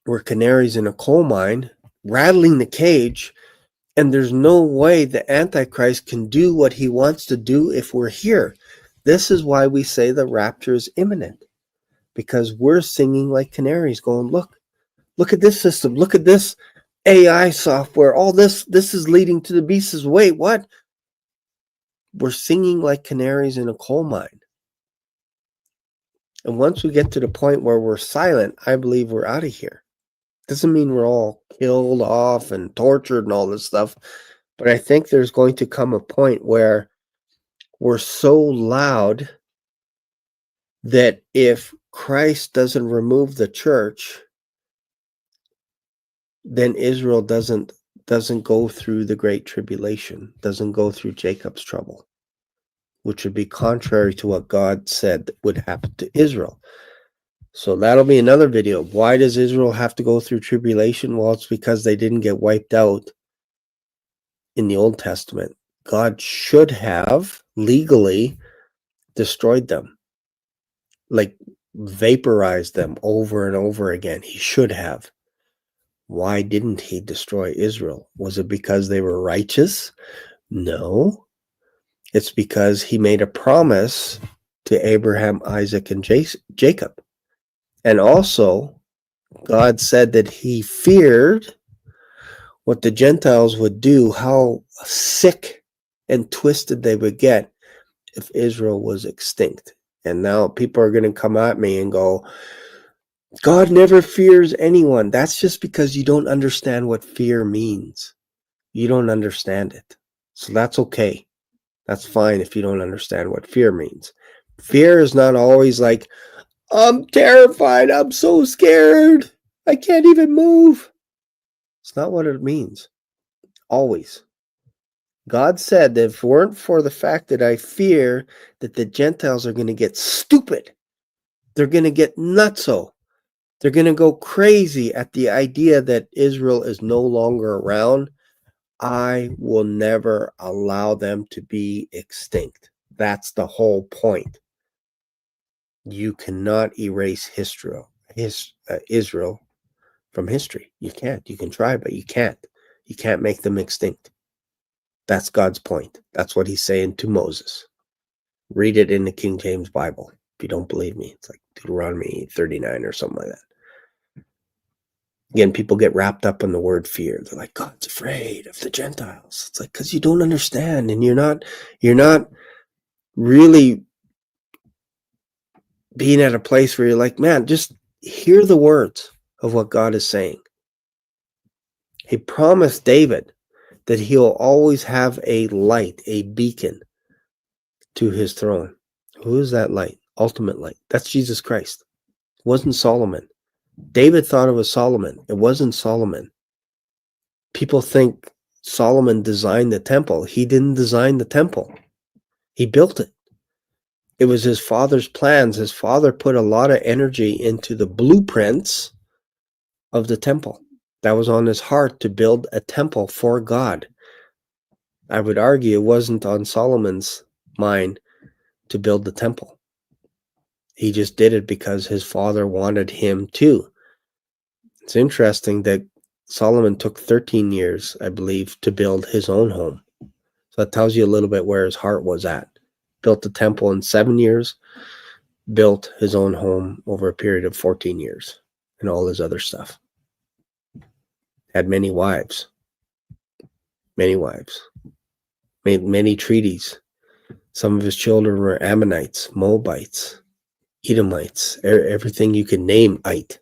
in a coal mine, rattling the cage, and there's no way the Antichrist can do what he wants to do if we're here. This is why we say the rapture is imminent, because we're singing like canaries going, look at this system. Look at this. AI software, all this is leading to the beast. Says, wait, what? We're singing like canaries in a coal mine. And once we get to the point where we're silent, I believe we're out of here. Doesn't mean we're all killed off and tortured and all this stuff, but I think there's going to come a point where we're so loud that if Christ doesn't remove the church, then Israel doesn't go through the great tribulation, doesn't go through Jacob's trouble, which would be contrary to what God said would happen to Israel. So that'll be another video. Why does Israel have to go through tribulation? Well, it's because they didn't get wiped out in the Old Testament. God should have legally destroyed them, like vaporized them over and over again. He should have. Why didn't he destroy Israel? Was it because they were righteous? No. It's because he made a promise to Abraham, Isaac, and Jacob. And also, God said that he feared what the Gentiles would do, how sick and twisted they would get if Israel was extinct. And now people are going to come at me and go, God never fears anyone. That's just because you don't understand what fear means. You don't understand it. So that's okay. That's fine if you don't understand what fear means. Fear is not always like, I'm terrified. I'm so scared. I can't even move. It's not what it means. Always. God said that if it weren't for the fact that I fear that the Gentiles are going to get stupid, they're going to get nutso, they're going to go crazy at the idea that Israel is no longer around, I will never allow them to be extinct. That's the whole point. You cannot erase Israel from history. You can't. You can try, but you can't. You can't make them extinct. That's God's point. That's what he's saying to Moses. Read it in the King James Bible. If you don't believe me, it's like Deuteronomy 39 or something like that. Again, people get wrapped up in the word fear. They're like, God's afraid of the Gentiles. It's like, because you don't understand, and you're not really being at a place where you're like, man, just hear the words of what God is saying. He promised David that he'll always have a light, a beacon to his throne. Who is that light? Ultimate light. That's Jesus Christ. It wasn't Solomon. David thought it was Solomon. It wasn't Solomon. People think Solomon designed the temple. He didn't design the temple. He built it. It was his father's plans. His father put a lot of energy into the blueprints of the temple. That was on his heart, to build a temple for God. I would argue it wasn't on Solomon's mind to build the temple. He just did it because his father wanted him to. It's interesting that Solomon took 13 years, I believe, to build his own home. So that tells you a little bit where his heart was at. Built the temple in 7 years, built his own home over a period of 14 years, and all his other stuff. Had many wives, made many treaties. Some of his children were Ammonites, Moabites, Edomites, everything you could name ite.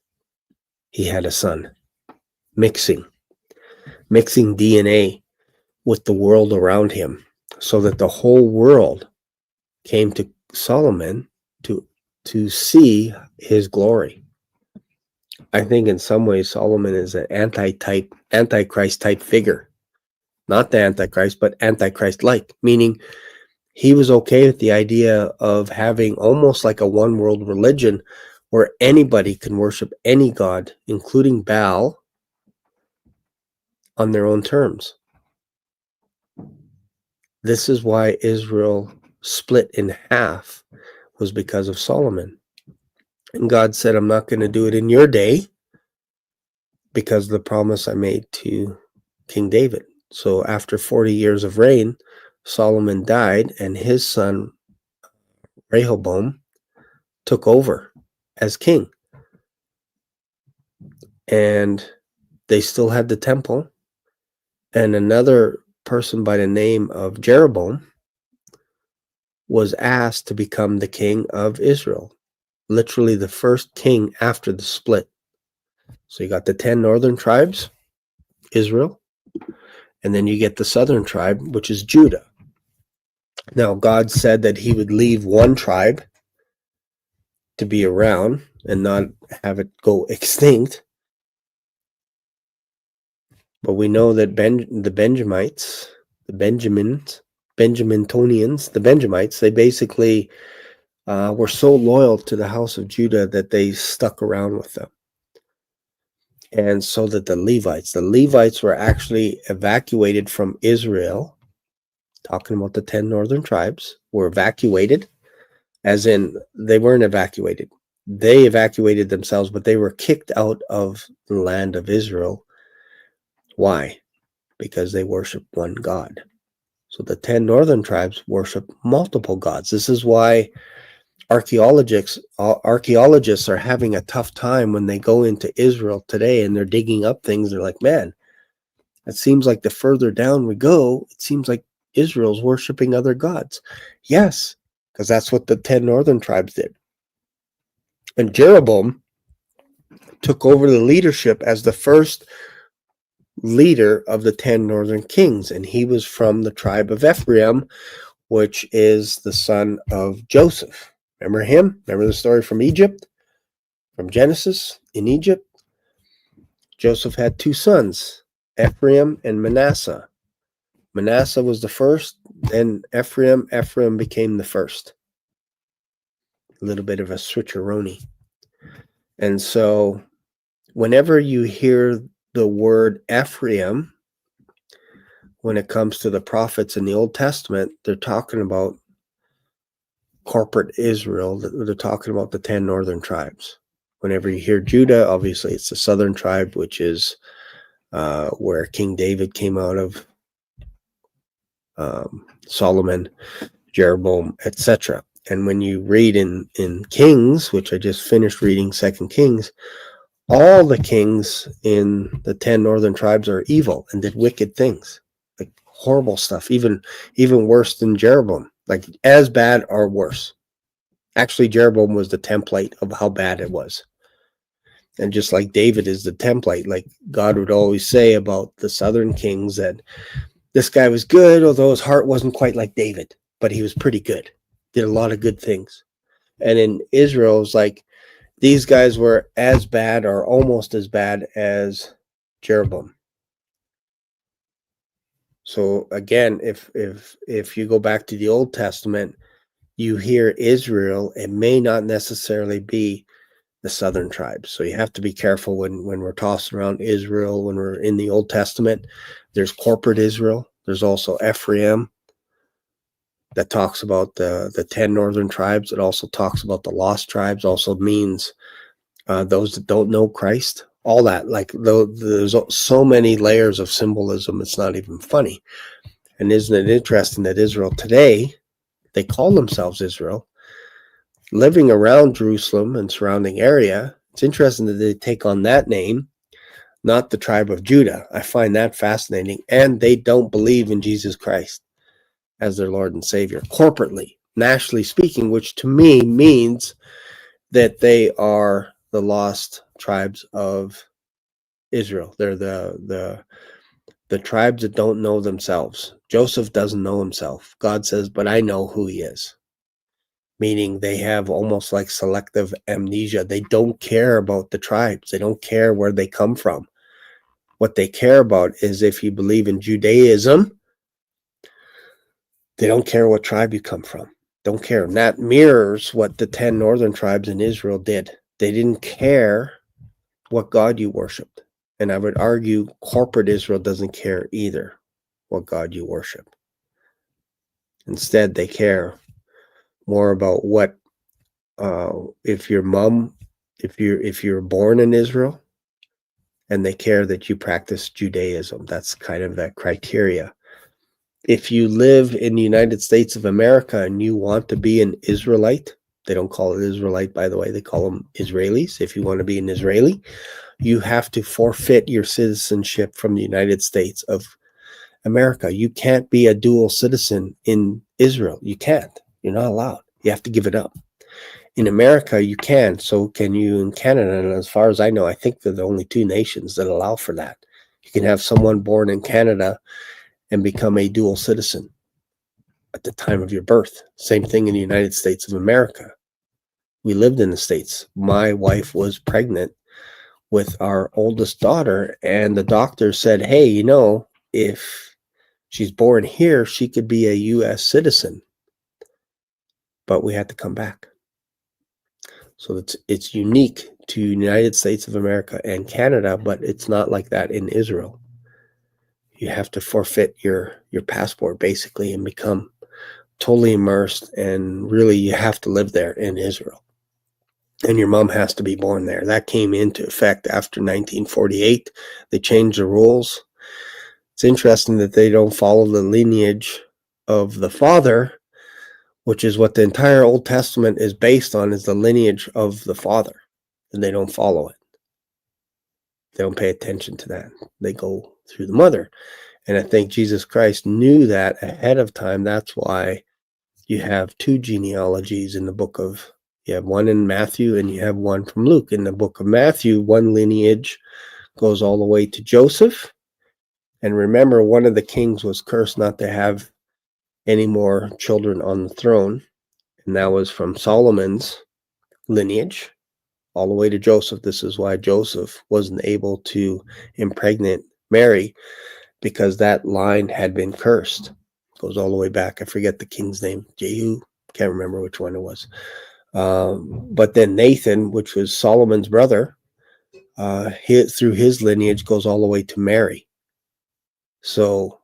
He had a son. Mixing DNA with the world around him, so that the whole world came to Solomon to see his glory. I think in some ways Solomon is an Antichrist type figure. Not the Antichrist, but Antichrist-like, meaning he was okay with the idea of having almost like a one world religion where anybody can worship any god, including Baal, on their own terms. This is why Israel split in half, was because of Solomon. And God said, I'm not going to do it in your day because of the promise I made to King David. So after 40 years of reign, Solomon died, and his son Rehoboam took over as king. And they still had the temple. And another person by the name of Jeroboam was asked to become the king of Israel, literally the first king after the split. So you got the 10 northern tribes, Israel, and then you get the southern tribe, which is Judah. Now, God said that he would leave one tribe to be around and not have it go extinct. But we know that the Benjamites, the Benjaminonians, the Benjamites, they basically were so loyal to the house of Judah that they stuck around with them. And so that the Levites were actually evacuated from Israel, talking about the 10 northern tribes, were evacuated, as in they weren't evacuated. They evacuated themselves, but they were kicked out of the land of Israel. Why? Because they worship one God. So the 10 northern tribes worship multiple gods. This is why archaeologists are having a tough time when they go into Israel today and they're digging up things. They're like, man, it seems like the further down we go, it seems like Israel's worshiping other gods. Yes, because that's what the 10 northern tribes did. And Jeroboam took over the leadership as the first leader of the 10 northern kings, and he was from the tribe of Ephraim, which is the son of Joseph. Remember him? Remember the story from Egypt? From Genesis in Egypt? Joseph had two sons, Ephraim and Manasseh. Manasseh was the first, then Ephraim became the first. A little bit of a switcheroni. And so whenever you hear the word Ephraim, when it comes to the prophets in the Old Testament, they're talking about corporate Israel. They're talking about the 10 northern tribes. Whenever you hear Judah, obviously it's the southern tribe, which is where King David came out of, Solomon, Jeroboam, etc. And when you read in Kings, which I just finished reading 2 Kings, all the kings in the 10 northern tribes are evil and did wicked things, like horrible stuff, even worse than Jeroboam, like as bad or worse. Actually, Jeroboam was the template of how bad it was. And just like David is the template, like God would always say about the southern kings that this guy was good, although his heart wasn't quite like David, but he was pretty good, did a lot of good things. And in Israel, it's like these guys were as bad or almost as bad as Jeroboam. So again, if you go back to the Old Testament, you hear Israel, it may not necessarily be the southern tribes. So you have to be careful when we're tossing around Israel, when we're in the Old Testament. There's corporate Israel. There's also Ephraim that talks about the 10 northern tribes. It also talks about the lost tribes, also means those that don't know Christ. All that, like there's so many layers of symbolism, it's not even funny. And isn't it interesting that Israel today, they call themselves Israel, living around Jerusalem and surrounding area. It's interesting that they take on that name, not the tribe of Judah. I find that fascinating. And they don't believe in Jesus Christ as their Lord and Savior, corporately, nationally speaking, which to me means that they are the lost tribes of Israel. They're the tribes that don't know themselves. Joseph doesn't know himself. God says, but I know who he is. Meaning they have almost like selective amnesia. They don't care about the tribes. They don't care where they come from. What they care about is if you believe in Judaism, they don't care what tribe you come from. Don't care. And that mirrors what the 10 northern tribes in Israel did. They didn't care what God you worshiped. And I would argue corporate Israel doesn't care either what God you worship. Instead, they care more about what if you're born in Israel, and they care that you practice Judaism. That's kind of that criteria. If you live in the United States of America and you want to be an Israelite, They don't call it Israelite, by the way. They call them Israelis. If you want to be an Israeli, you have to forfeit your citizenship from the United States of America. You can't be a dual citizen in Israel. You can't. You're not allowed. You have to give it up. In America, you can. So can you in Canada. And as far as I know, I think they're the only two nations that allow for that. You can have someone born in Canada and become a dual citizen at the time of your birth. Same thing in the United States of America. We lived in the States. My wife was pregnant with our oldest daughter, and the doctor said, hey, you know, if she's born here, she could be a U.S. citizen. But we had to come back. So it's unique to United States of America and Canada, but it's not like that in Israel. You have to forfeit your passport, basically, and become totally immersed, and really you have to live there in Israel. And your mom has to be born there. That came into effect after 1948. They changed the rules. It's interesting that they don't follow the lineage of the father, which is what the entire Old Testament is based on, is the lineage of the father. And they don't follow it. They don't pay attention to that. They go through the mother. And I think Jesus Christ knew that ahead of time. That's why you have two genealogies in the book of, you have one in Matthew and you have one from Luke. In the book of Matthew, one lineage goes all the way to Joseph. And remember, one of the kings was cursed not to have any more children on the throne. And that was from Solomon's lineage all the way to Joseph. This is why Joseph wasn't able to impregnate Mary, because that line had been cursed. It goes all the way back. I forget the king's name. Jehu. Can't remember which one it was. But then Nathan, which was Solomon's brother, through his lineage goes all the way to Mary. So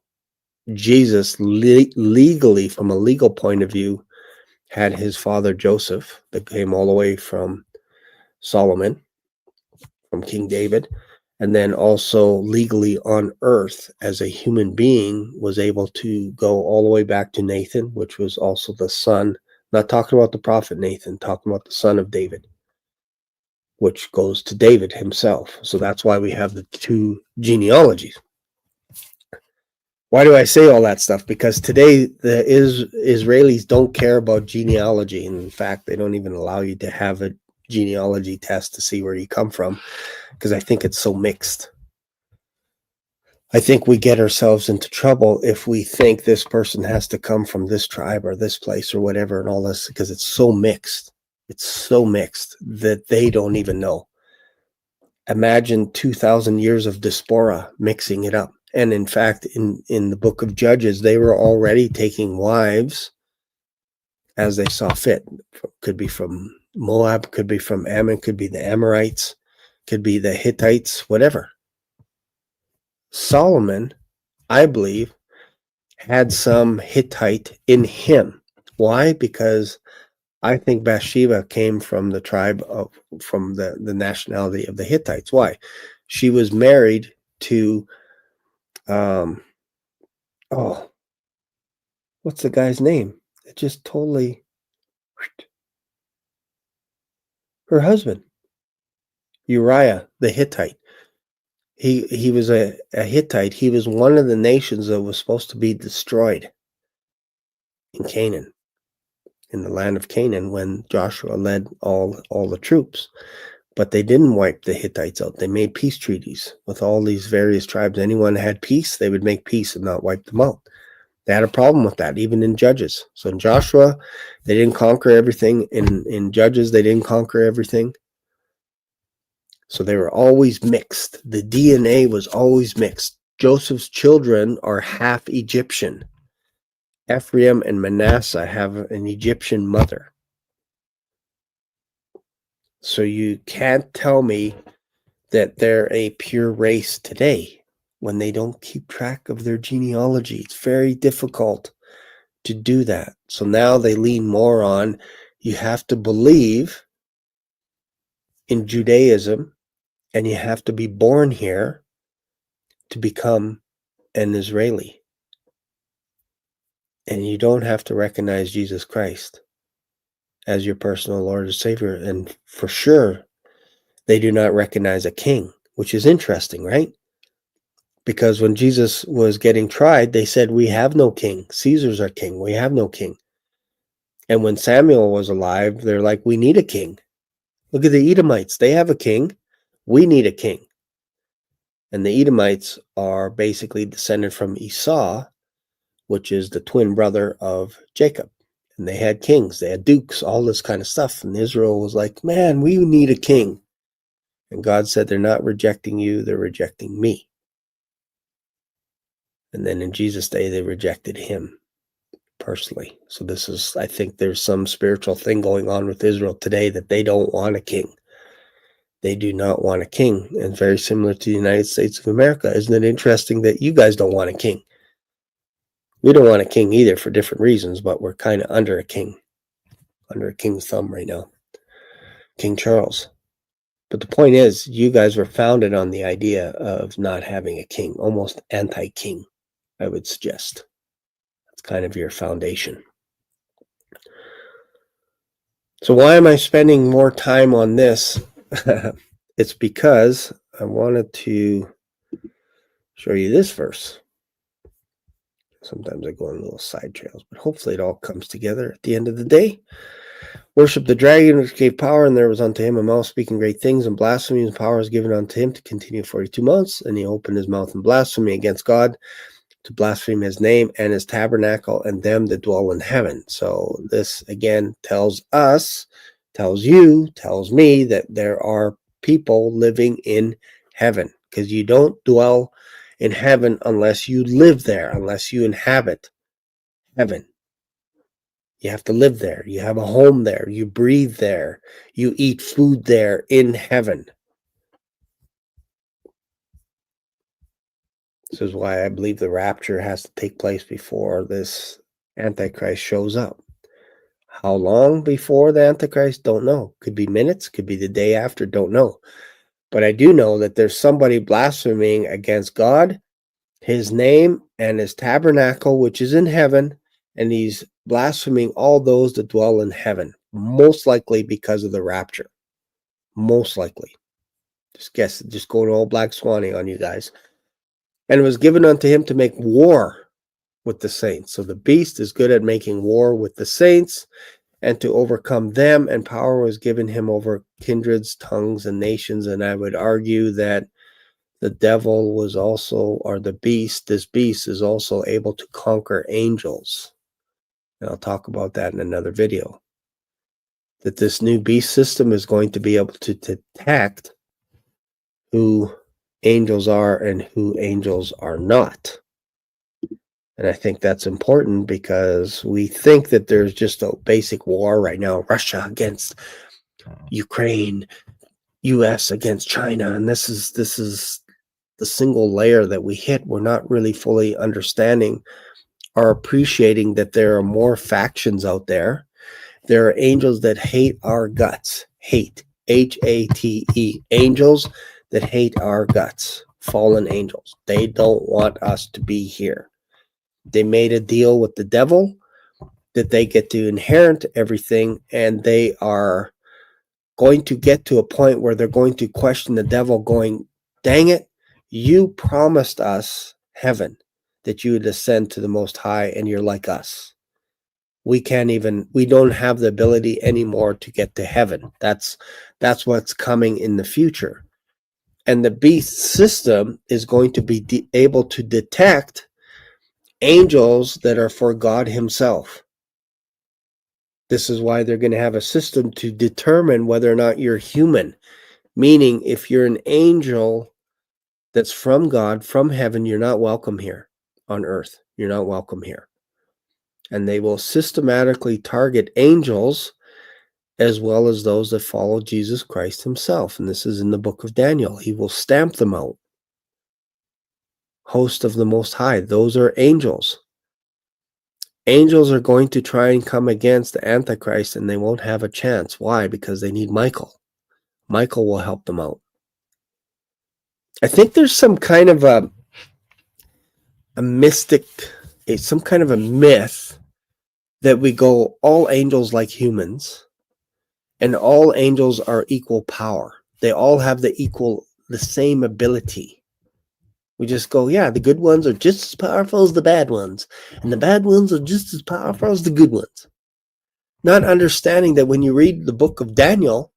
Jesus legally, from a legal point of view, had his father Joseph that came all the way from Solomon, from King David, and then also legally on earth as a human being was able to go all the way back to Nathan, which was also the son, not talking about the prophet Nathan, talking about the son of David, which goes to David himself. So that's why we have the two genealogies. Why do I say all that stuff? Because today the Israelis don't care about genealogy. In fact, they don't even allow you to have a genealogy test to see where you come from, because I think it's so mixed. I think we get ourselves into trouble if we think this person has to come from this tribe or this place or whatever and all this, because it's so mixed. It's so mixed that they don't even know. Imagine 2,000 years of diaspora mixing it up. And in fact, in the book of Judges, they were already taking wives as they saw fit. Could be from Moab, could be from Ammon, could be the Amorites, could be the Hittites, whatever. Solomon, I believe, had some Hittite in him. Why? Because I think Bathsheba came from the tribe of, from the nationality of the Hittites. Why? She was married to, what's the guy's name? It just totally, her husband, Uriah the Hittite. He was a Hittite. He was one of the nations that was supposed to be destroyed in Canaan, in the land of Canaan, when Joshua led all the troops. But they didn't wipe the Hittites out. They made peace treaties with all these various tribes. Anyone had peace, they would make peace and not wipe them out. They had a problem with that, even in Judges. So in Joshua, they didn't conquer everything. In Judges, they didn't conquer everything. So they were always mixed. The DNA was always mixed. Joseph's children are half Egyptian. Ephraim and Manasseh have an Egyptian mother. So you can't tell me that they're a pure race today when they don't keep track of their genealogy. It's very difficult to do that. So now they lean more on, you have to believe in Judaism and you have to be born here to become an Israeli. And you don't have to recognize Jesus Christ. as your personal Lord and Savior. And for sure, they do not recognize a king, which is interesting, right? Because when Jesus was getting tried, they said, we have no king. Caesar's our king. We have no king. And when Samuel was alive, they're like, we need a king. Look at the Edomites. They have a king. We need a king. And the Edomites are basically descended from Esau, which is the twin brother of Jacob. And they had kings. They had dukes, all this kind of stuff. And Israel was like, man, we need a king. And God said, they're not rejecting you. They're rejecting me. And then in Jesus' day, they rejected him personally. So this is, I think there's some spiritual thing going on with Israel today that they don't want a king. They do not want a king. And very similar to the United States of America. Isn't it interesting that you guys don't want a king? We don't want a king either for different reasons, but we're kind of under a king, under a king's thumb right now. King Charles. But the point is, you guys were founded on the idea of not having a king, almost anti-king, I would suggest. That's kind of your foundation. So why am I spending more time on this? It's because I wanted to show you this verse. Sometimes I go on little side trails, but hopefully it all comes together at the end of the day. Worship the dragon, which gave power, and there was unto him a mouth speaking great things, and blasphemy and power was given unto him to continue 42 months. And he opened his mouth in blasphemy against God, to blaspheme his name and his tabernacle and them that dwell in heaven. So this again tells us, tells you, tells me that there are people living in heaven, because you don't dwell in heaven unless you live there, unless you inhabit heaven. You have to live there. You have a home there. You breathe there. You eat food there in heaven. This is why I believe the rapture has to take place before this Antichrist shows up. How long before the Antichrist? Don't know. Could be minutes. Could be the day after. Don't know. But I do know that there's somebody blaspheming against God, his name, and his tabernacle, which is in heaven. And he's blaspheming all those that dwell in heaven, most likely because of the rapture. Most likely. Just guess, just going all black swanning on you guys. And it was given unto him to make war with the saints. So the beast is good at making war with the saints and to overcome them. And power was given him over kindreds, tongues, and nations. And I would argue that the devil was also, or the beast, this beast is also able to conquer angels. And I'll talk about that in another video. That this new beast system is going to be able to detect who angels are and who angels are not. And I think that's important because we think that there's just a basic war right now, Russia against Ukraine, US against China, and this is the single layer that we hit. We're not really fully understanding or appreciating that there are more factions out there. There are angels that hate our guts. Hate. H-A-T-E. Angels that hate our guts. Fallen angels. They don't want us to be here. They made a deal with the devil that they get to inherit everything, and they are going to get to a point where they're going to question the devil, going, dang it, you promised us heaven, that you would ascend to the Most High, and you're like us. We don't have the ability anymore to get to heaven. That's what's coming in the future. And the beast system is going to be able to detect angels that are for God himself. This is why they're going to have a system to determine whether or not you're human. Meaning, if you're an angel that's from God, from heaven, you're not welcome here on earth. You're not welcome here. And they will systematically target angels as well as those that follow Jesus Christ himself. And this is in the book of Daniel. He will stamp them out. Host of the Most High. Those are angels. Angels are going to try and come against the Antichrist, and they won't have a chance. Why? Because they need Michael. Michael will help them out. I think there's some kind of a mystic, some kind of a myth that we go, all angels like humans. And all angels are equal power. They all have the same ability. We just go, yeah, the good ones are just as powerful as the bad ones, and the bad ones are just as powerful as the good ones. Not understanding that when you read the book of Daniel,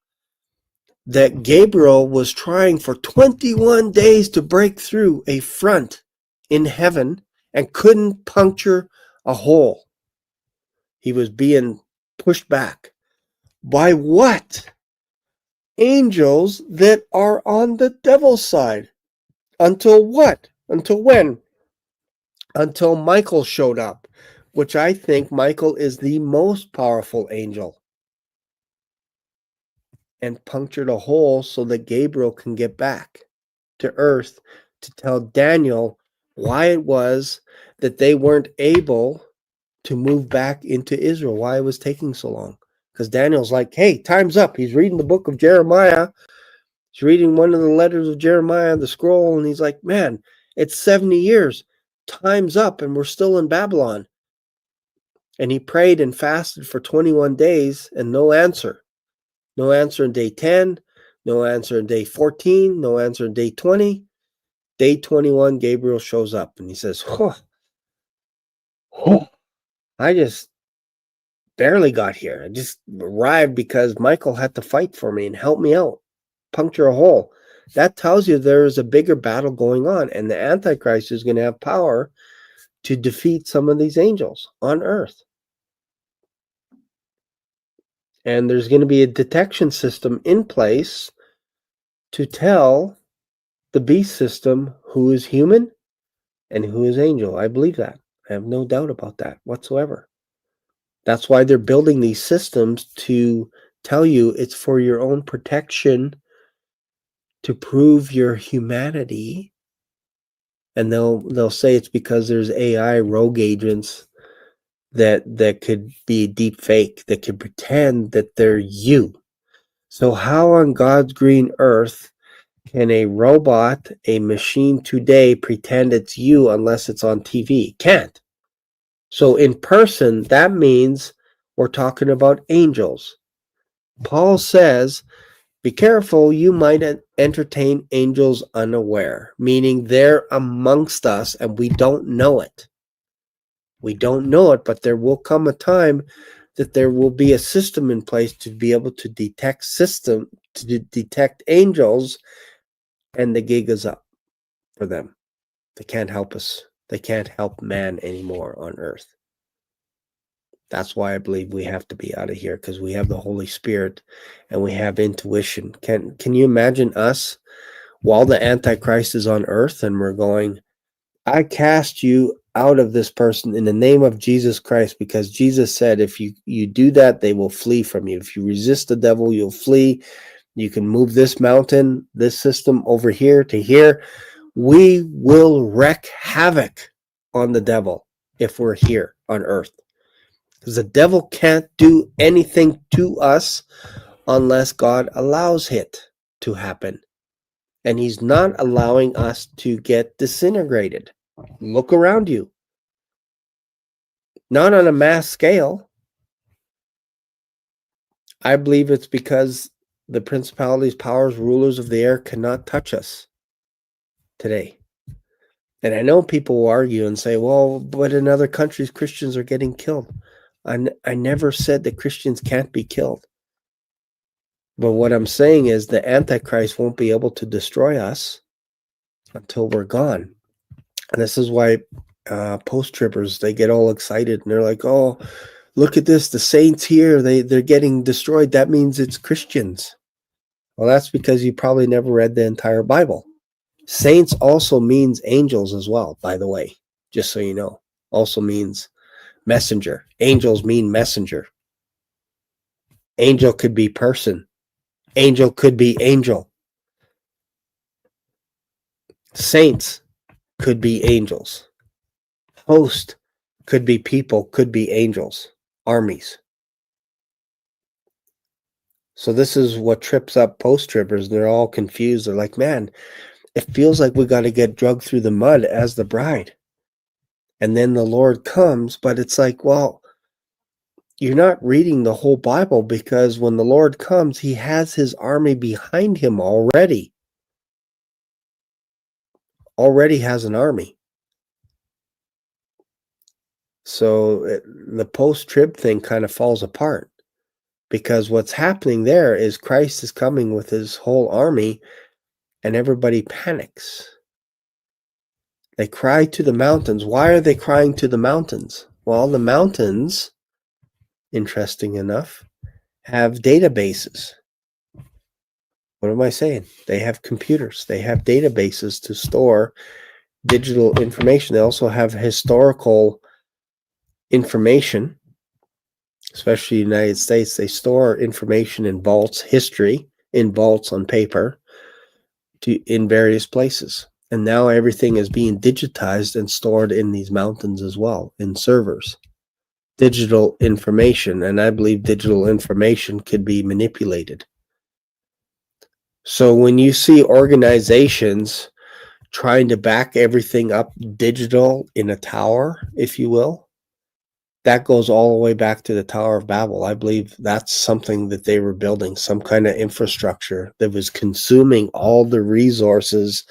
that Gabriel was trying for 21 days to break through a front in heaven and couldn't puncture a hole. He was being pushed back. By what? Angels that are on the devil's side. Until what? Until when? Until Michael showed up, which I think Michael is the most powerful angel, and punctured a hole so that Gabriel can get back to earth to tell Daniel why it was that they weren't able to move back into Israel, why it was taking so long. Because Daniel's like, hey, time's up. He's reading the book of Jeremiah. He's reading one of the letters of Jeremiah, the scroll, and he's like, man, it's 70 years. Time's up, and we're still in Babylon. And he prayed and fasted for 21 days, and no answer. No answer in day 10, no answer in day 14, no answer in day 20. Day 21, Gabriel shows up, and he says, I just barely got here. I just arrived because Michael had to fight for me and help me out, puncture a hole. That tells you there is a bigger battle going on, and the Antichrist is going to have power to defeat some of these angels on earth. And there's going to be a detection system in place to tell the beast system who is human and who is angel. I believe that. I have no doubt about that whatsoever. That's why they're building these systems, to tell you it's for your own protection, to prove your humanity. And they'll say it's because there's AI rogue agents that could be deep fake, that could pretend that they're you. So how on God's green earth can a robot, a machine today, pretend it's you unless it's on TV? Can't. So in person, that means we're talking about angels. Paul says, be careful, you might entertain angels unaware, meaning they're amongst us and we don't know it. We don't know it, but there will come a time that there will be a system in place to be able to detect angels, and the gig is up for them. They can't help us. They can't help man anymore on earth. That's why I believe we have to be out of here, because we have the Holy Spirit and we have intuition. Can you imagine us while the Antichrist is on earth and we're going, I cast you out of this person in the name of Jesus Christ, because Jesus said if you do that, they will flee from you. If you resist the devil, you'll flee. You can move this mountain, this system over here to here. We will wreak havoc on the devil if we're here on earth. Because the devil can't do anything to us unless God allows it to happen. And he's not allowing us to get disintegrated. Look around you. Not on a mass scale. I believe it's because the principalities, powers, rulers of the air cannot touch us today. And I know people will argue and say, well, but in other countries, Christians are getting killed. I never said that Christians can't be killed. But what I'm saying is the Antichrist won't be able to destroy us until we're gone. And this is why post-trippers, they get all excited and they're like, oh, look at this, the saints here, they're getting destroyed. That means it's Christians. Well, that's because you probably never read the entire Bible. Saints also means angels as well, by the way, just so you know. Also means messenger. Angels mean messenger. Angel could be person. Angel could be angel. Saints could be angels. Host could be people, could be angels, armies. So this is what trips up post-trippers. They're all confused. They're like, man, it feels like we got to get drugged through the mud as the bride. And then the Lord comes, but it's like, well, you're not reading the whole Bible, because when the Lord comes, he has his army behind him already. Already has an army. So the post-trib thing kind of falls apart, because what's happening there is Christ is coming with his whole army, and everybody panics. They cry to the mountains. Why are they crying to the mountains? Well, the mountains, interesting enough, have databases. What am I saying? They have computers. They have databases to store digital information. They also have historical information, especially in the United States. They store information in vaults, history in vaults on paper in various places. And now everything is being digitized and stored in these mountains as well, in servers. Digital information, and I believe digital information could be manipulated. So when you see organizations trying to back everything up digital in a tower, if you will, that goes all the way back to the Tower of Babel. I believe that's something that they were building, some kind of infrastructure that was consuming all the resources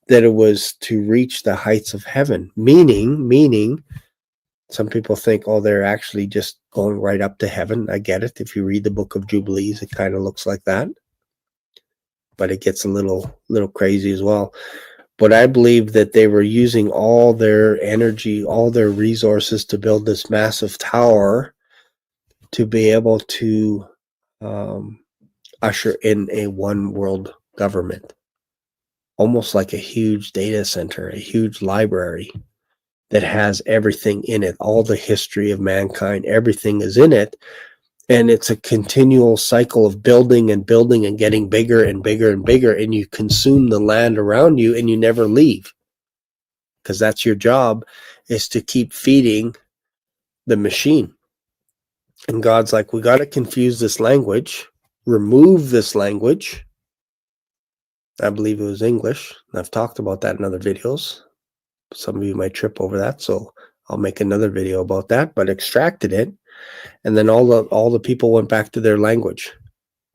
that it was to reach the heights of heaven. Meaning, some people think, oh, they're actually just going right up to heaven. I get it. If you read the book of Jubilees, it kind of looks like that. But it gets a little crazy as well. But I believe that they were using all their energy, all their resources to build this massive tower to be able to usher in a one world government. Almost like a huge data center, a huge library that has everything in it, all the history of mankind, everything is in it. And it's a continual cycle of building and building and getting bigger and bigger and bigger. And you consume the land around you and you never leave. Because that's your job, is to keep feeding the machine. And God's like, we got to confuse this language, remove this language. I believe it was English. And I've talked about that in other videos. Some of you might trip over that, so I'll make another video about that, but extracted it. And then all the people went back to their language,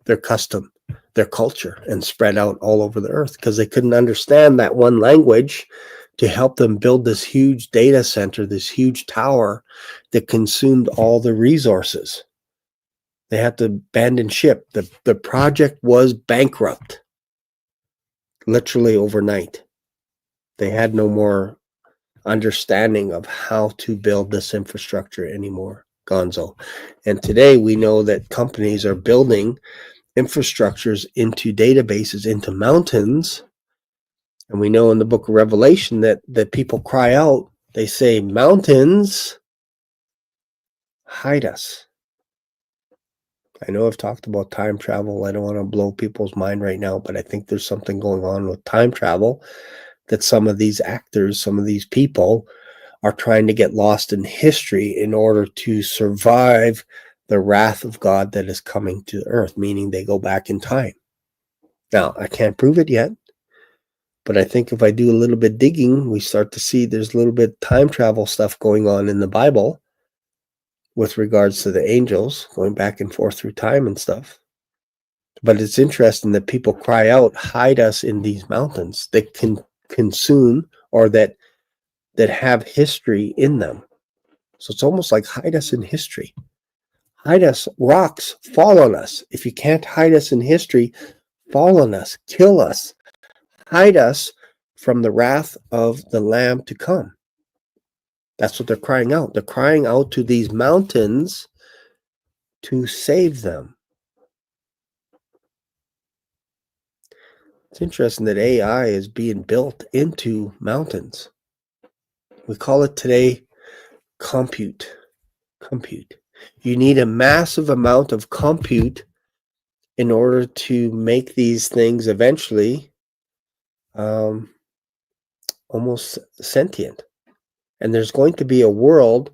their custom, their culture, and spread out all over the earth, because they couldn't understand that one language to help them build this huge data center, this huge tower that consumed all the resources. They had to abandon ship. The project was bankrupt, literally overnight. They had no more understanding of how to build this infrastructure anymore. Gonzo. And today we know that companies are building infrastructures into databases, into mountains. And we know in the book of Revelation that people cry out, they say, mountains, hide us. I know I've talked about time travel. I don't want to blow people's mind right now, but I think there's something going on with time travel, that some of these actors, some of these people are trying to get lost in history in order to survive the wrath of God that is coming to the earth, meaning they go back in time. Now, I can't prove it yet, but I think if I do a little bit digging, we start to see there's a little bit time travel stuff going on in the Bible with regards to the angels going back and forth through time and stuff. But it's interesting that people cry out, hide us in these mountains that can consume, or that have history in them. So it's almost like hide us in history. Hide us, rocks, fall on us. If you can't hide us in history, fall on us, kill us, hide us from the wrath of the Lamb to come. That's what they're crying out. They're crying out to these mountains to save them. It's interesting that AI is being built into mountains. We call it today compute. You need a massive amount of compute in order to make these things eventually almost sentient. And there's going to be a world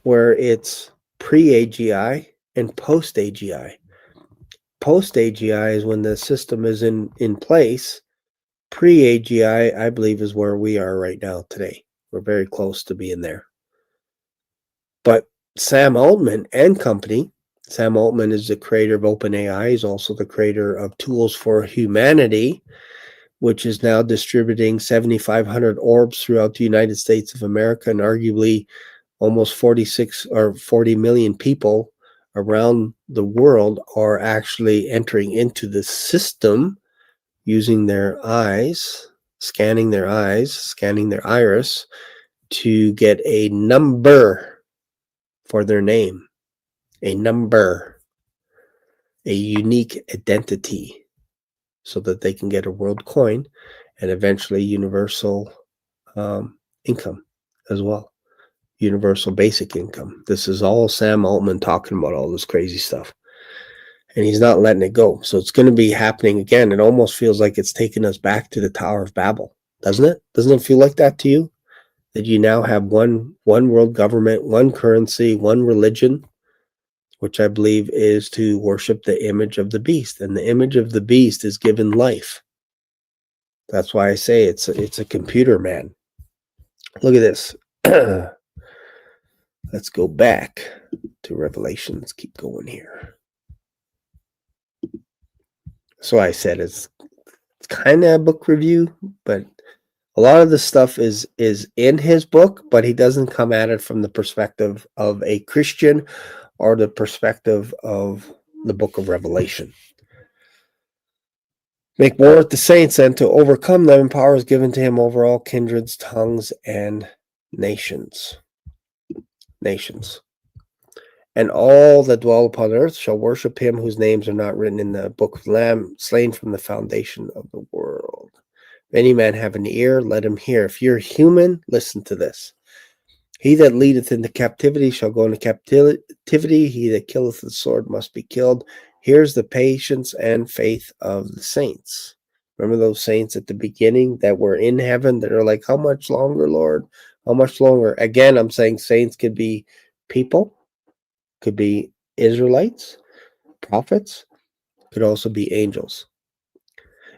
where it's pre-AGI and post-AGI. Post-AGI is when the system is in place. Pre-AGI, I believe, is where we are right now today. We're very close to being there. But Sam Altman and company. Sam Altman is the creator of OpenAI. He's also the creator of Tools for Humanity, which is now distributing 7,500 orbs throughout the United States of America, and arguably almost 46 or 40 million people around the world are actually entering into the system using their eyes, scanning their iris to get a number for their name, a number, a unique identity, so that they can get a world coin and eventually universal income as well. Universal basic income. This is all Sam Altman talking about, all this crazy stuff. And he's not letting it go. So it's going to be happening again. It almost feels like it's taking us back to the Tower of Babel, doesn't it? Doesn't it feel like that to you? That you now have one world government, one currency, one religion, which I believe is to worship the image of the beast. And the image of the beast is given life. That's why I say it's a computer, man. Look at this. Let's go back to Revelation. Let's keep going here. So I said it's kind of a book review, but a lot of the stuff is in his book, but he doesn't come at it from the perspective of a Christian or the perspective of the book of Revelation. Make war with the saints, and to overcome them, power is given to him over all kindreds, tongues, and nations. And all that dwell upon earth shall worship him whose names are not written in the book of the Lamb, slain from the foundation of the world. If any man have an ear, let him hear. If you're human, listen to this. He that leadeth into captivity shall go into captivity. He that killeth the sword must be killed. Here's the patience and faith of the saints. Remember those saints at the beginning that were in heaven that are like, how much longer, Lord? How much longer? Again, I'm saying saints could be people, could be Israelites, prophets, could also be angels.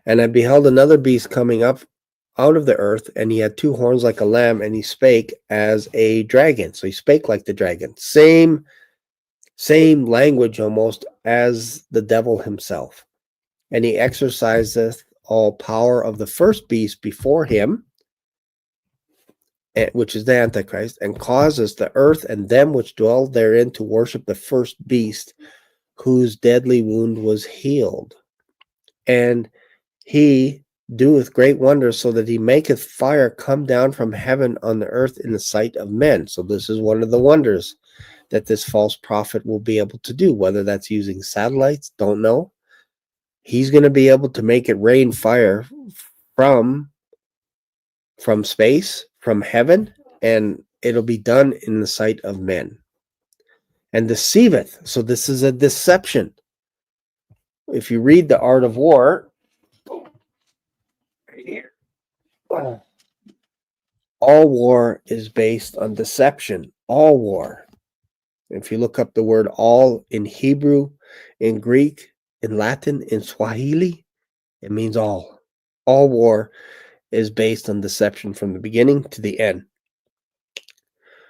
And I beheld another beast coming up out of the earth, and he had two horns like a lamb, and he spake as a dragon. So he spake like the dragon. Same language almost as the devil himself. And he exerciseth all power of the first beast before him, which is the Antichrist, and causes the earth and them which dwell therein to worship the first beast, whose deadly wound was healed. And he doeth great wonders, so that he maketh fire come down from heaven on the earth in the sight of men. So this is one of the wonders that this false prophet will be able to do. Whether that's using satellites, don't know. He's going to be able to make it rain fire from space, from heaven, and it'll be done in the sight of men. And deceiveth. So this is a deception. If you read The Art of War, right here, all war is based on deception. All war. If you look up the word all in Hebrew, in Greek, in Latin, in Swahili, it means all. All war is based on deception from the beginning to the end.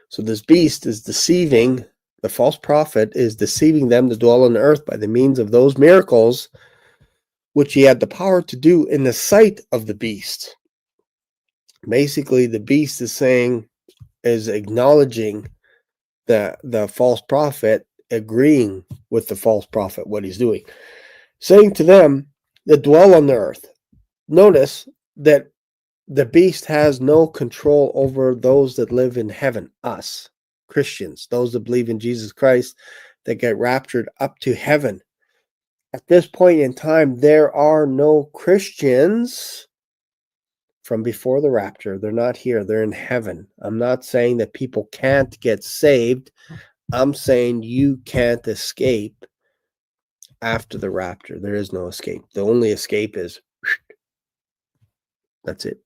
So this beast is deceiving, the false prophet is deceiving them to dwell on the earth by the means of those miracles which he had the power to do in the sight of the beast. Basically, the beast is acknowledging the false prophet, agreeing with the false prophet, what he's doing, saying to them that dwell on the earth. Notice that the beast has no control over those that live in heaven, us, Christians, those that believe in Jesus Christ, that get raptured up to heaven. At this point in time, there are no Christians from before the rapture. They're not here. They're in heaven. I'm not saying that people can't get saved. I'm saying you can't escape after the rapture. There is no escape. The only escape is that's it.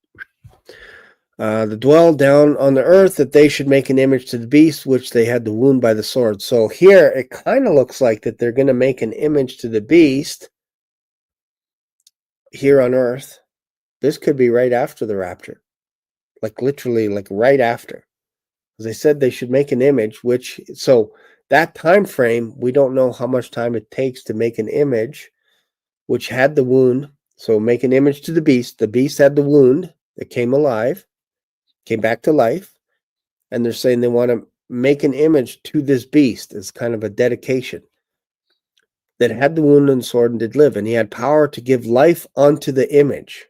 The dwell down on the earth, that they should make an image to the beast, which they had to wound by the sword. So here it kind of looks like that they're going to make an image to the beast here on earth. This could be right after the rapture, like literally, like right after. They said they should make an image, so that time frame, we don't know how much time it takes to make an image, which had the wound. So make an image to the beast. The beast had the wound that came alive, came back to life. And they're saying they want to make an image to this beast as kind of a dedication, that had the wound and sword and did live. And he had power to give life unto the image.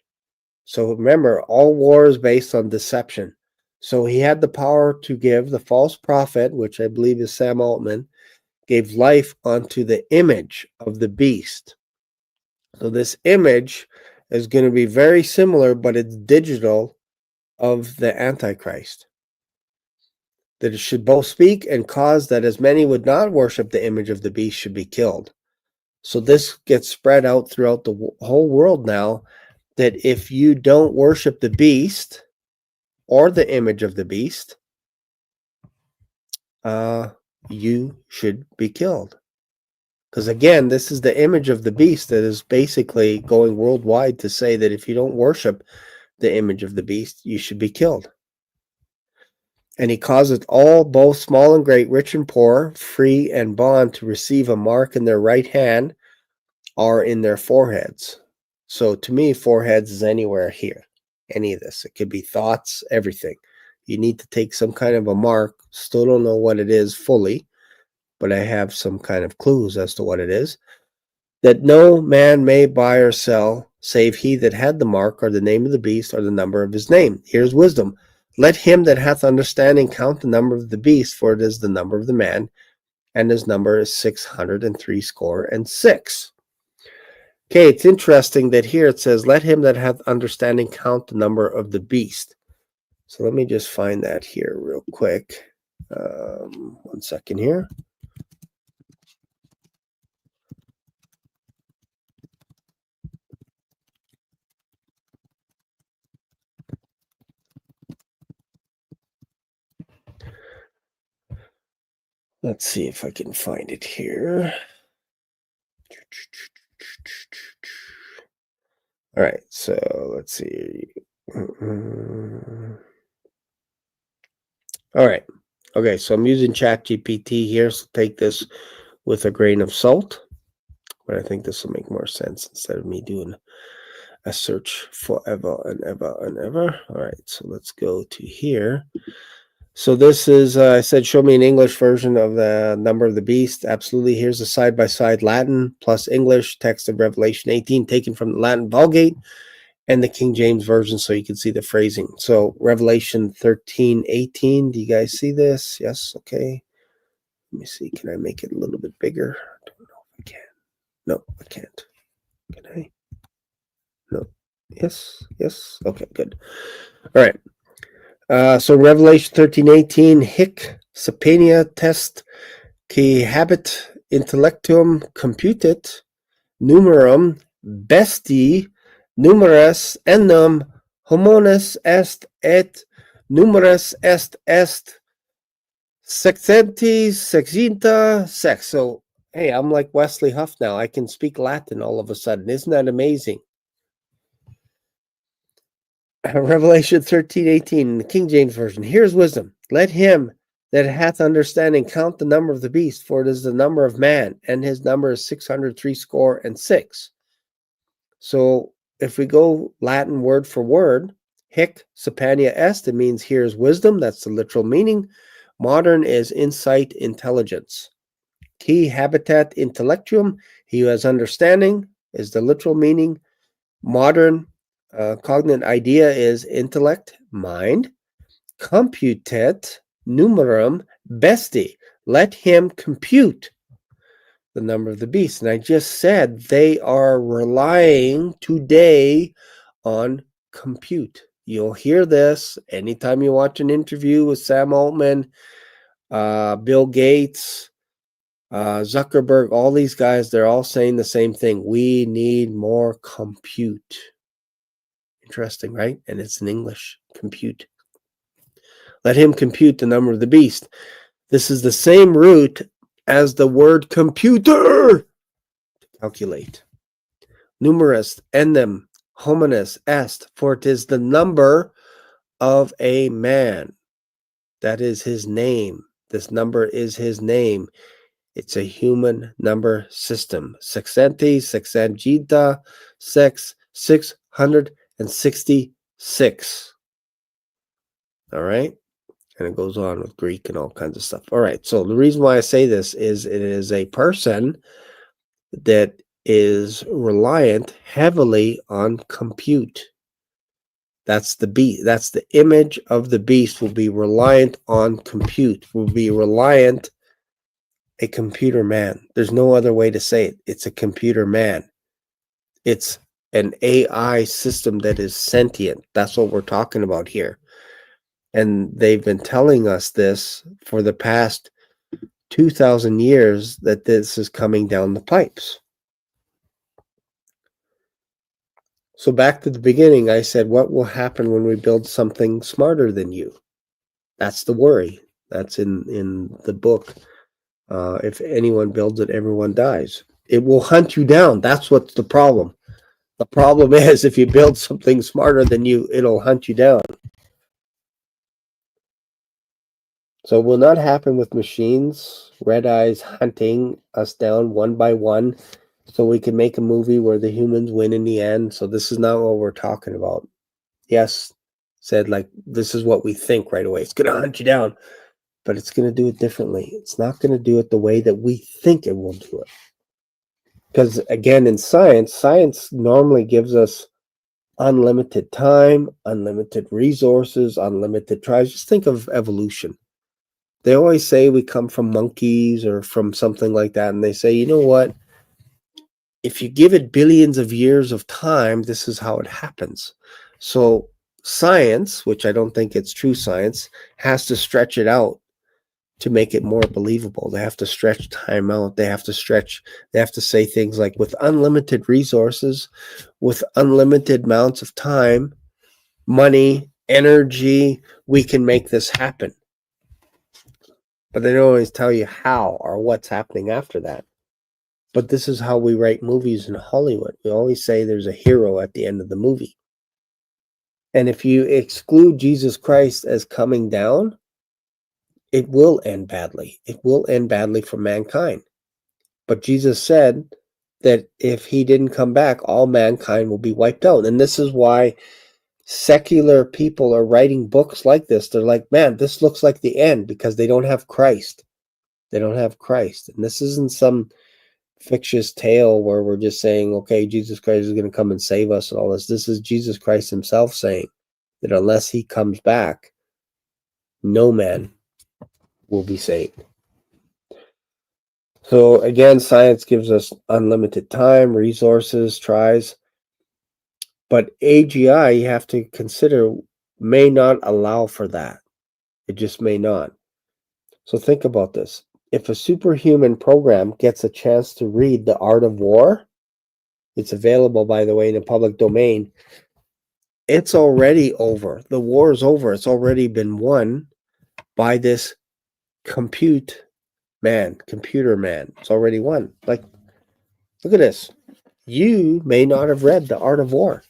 So remember, all war is based on deception. So he had the power to give the false prophet, which I believe is Sam Altman, gave life unto the image of the beast. So this image is going to be very similar, but it's digital, of the Antichrist. That it should both speak and cause that as many would not worship the image of the beast should be killed. So this gets spread out throughout the whole world now, that if you don't worship the beast or the image of the beast, you should be killed. Because again, this is the image of the beast that is basically going worldwide to say that if you don't worship the image of the beast, you should be killed. And he causeth all, both small and great, rich and poor, free and bond, to receive a mark in their right hand or in their foreheads. So to me, foreheads is anywhere here. Any of this. It could be thoughts, everything. You need to take some kind of a mark. Still don't know what it is fully, but I have some kind of clues as to what it is. That no man may buy or sell, save he that had the mark, or the name of the beast, or the number of his name. Here's wisdom. Let him that hath understanding count the number of the beast, for it is the number of the man, and his number is 666. Okay, it's interesting that here it says, let him that hath understanding count the number of the beast. So let me just find that here real quick. 1 second here. Let's see if I can find it here. All right, so let's see. All right. Okay, so I'm using ChatGPT here, so take this with a grain of salt. But I think this will make more sense instead of me doing a search forever and ever and ever. All right, so let's go to here. So this is, I said, show me an English version of the number of the beast. Absolutely. Here's a side-by-side Latin plus English text of Revelation 18, taken from the Latin Vulgate and the King James Version, so you can see the phrasing. So Revelation 13:18. Do you guys see this? Yes. Okay. Let me see. Can I make it a little bit bigger? I don't know if I can. No, I can't. Can I? No. Yes. Yes. Okay, good. All right. So Revelation 13:18, hic sapenia test qui habet intellectum computit numerum besti numerus enum homonis est et numerus est sexta sex. So, hey, I'm like Wesley Huff now. I can speak Latin all of a sudden. Isn't that amazing? Revelation 13:18, the King James Version. Here's wisdom. Let him that hath understanding count the number of the beast, for it is the number of man, and his number is 666. So if we go Latin word for word, hic sapania est, it means here's wisdom. That's the literal meaning. Modern is insight, intelligence. Qui habitat intellectuum, he who has understanding, is the literal meaning. Modern cognate idea is intellect, mind. Computet numerum besti. Let him compute the number of the beast. And I just said they are relying today on compute. You'll hear this anytime you watch an interview with Sam Altman, Bill Gates, Zuckerberg, all these guys, they're all saying the same thing. We need more compute. Interesting, right? And it's in English, compute. Let him compute the number of the beast. This is the same root as the word computer. Calculate. Numerus enum hominis est, for it is the number of a man. That is his name. This number is his name. It's a human number system. Sexenti, sexagita, 666. All right. And it goes on with Greek and all kinds of stuff. All right. So the reason why I say this is it is a person that is reliant heavily on compute. That's the beast. That's the image of the beast will be reliant on compute, will be reliant a computer man. There's no other way to say it. It's a computer man. It's an AI system that is sentient. That's what we're talking about here. And they've been telling us this for the past 2,000 years that this is coming down the pipes. So back to the beginning, I said, what will happen when we build something smarter than you? That's the worry. That's in the book. If anyone builds it, everyone dies. It will hunt you down. That's what's the problem. The problem is if you build something smarter than you, it'll hunt you down. So it will not happen with machines, red eyes hunting us down one by one so we can make a movie where the humans win in the end. So this is not what we're talking about. Yes, said like this is what we think right away. It's going to hunt you down, but it's going to do it differently. It's not going to do it the way that we think it will do it. Because again, in science normally gives us unlimited time, unlimited resources, unlimited tries. Just think of evolution. They always say we come from monkeys or from something like that. And they say, you know what? If you give it billions of years of time, this is how it happens. So science, which I don't think it's true science, has to stretch it out to make it more believable. They have to stretch time out. They have to say things like with unlimited resources, with unlimited amounts of time, money, energy, we can make this happen. But they don't always tell you how or what's happening after that. But this is how we write movies in Hollywood. We always say there's a hero at the end of the movie. And if you exclude Jesus Christ as coming down, it will end badly. It will end badly for mankind. But Jesus said that if he didn't come back, all mankind will be wiped out. And this is why secular people are writing books like this. They're like, man, this looks like the end because they don't have Christ. They don't have Christ. And this isn't some fictitious tale where we're just saying, okay, Jesus Christ is going to come and save us and all this. This is Jesus Christ himself saying that unless he comes back, no man will be saved. So again, science gives us unlimited time, resources, tries. But AGI, you have to consider, may not allow for that. It just may not. So think about this. If a superhuman program gets a chance to read The Art of War, it's available, by the way, in the public domain, it's already over. The war is over. It's already been won by this computer man. It's already won. Like, look at this. You may not have read The Art of War.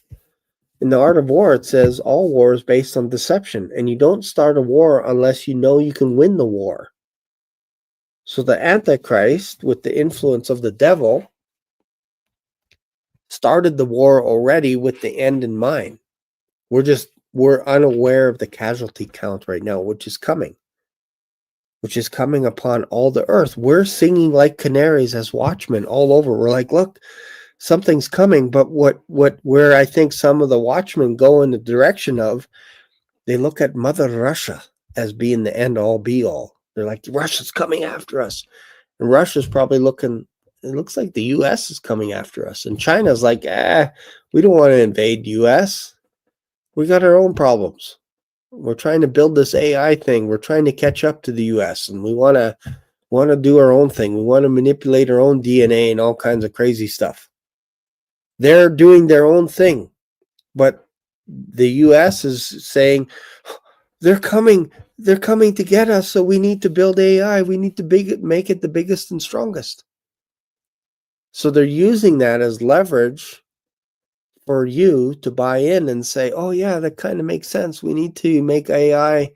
In The Art of War, it says all war is based on deception, and you don't start a war unless you know you can win the war. So the Antichrist, with the influence of the devil, started the war already with the end in mind. We're unaware of the casualty count right now, which is coming upon all the earth. We're singing like canaries as watchmen all over. We're like, look, something's coming. But where I think some of the watchmen go in the direction of, they look at Mother Russia as being the end all be all. They're like, Russia's coming after us. And Russia's probably looking, it looks like the U.S. is coming after us. And China's like, we don't want to invade U.S. We got our own problems. We're trying to build this AI thing. We're trying to catch up to the U.S. and we want to do our own thing. We want to manipulate our own DNA and all kinds of crazy stuff. They're doing their own thing, but the U.S. is saying they're coming to get us. So we need to build AI. We need to make it the biggest and strongest. So they're using that as leverage for you to buy in and say, oh yeah, that kind of makes sense. We need to make AI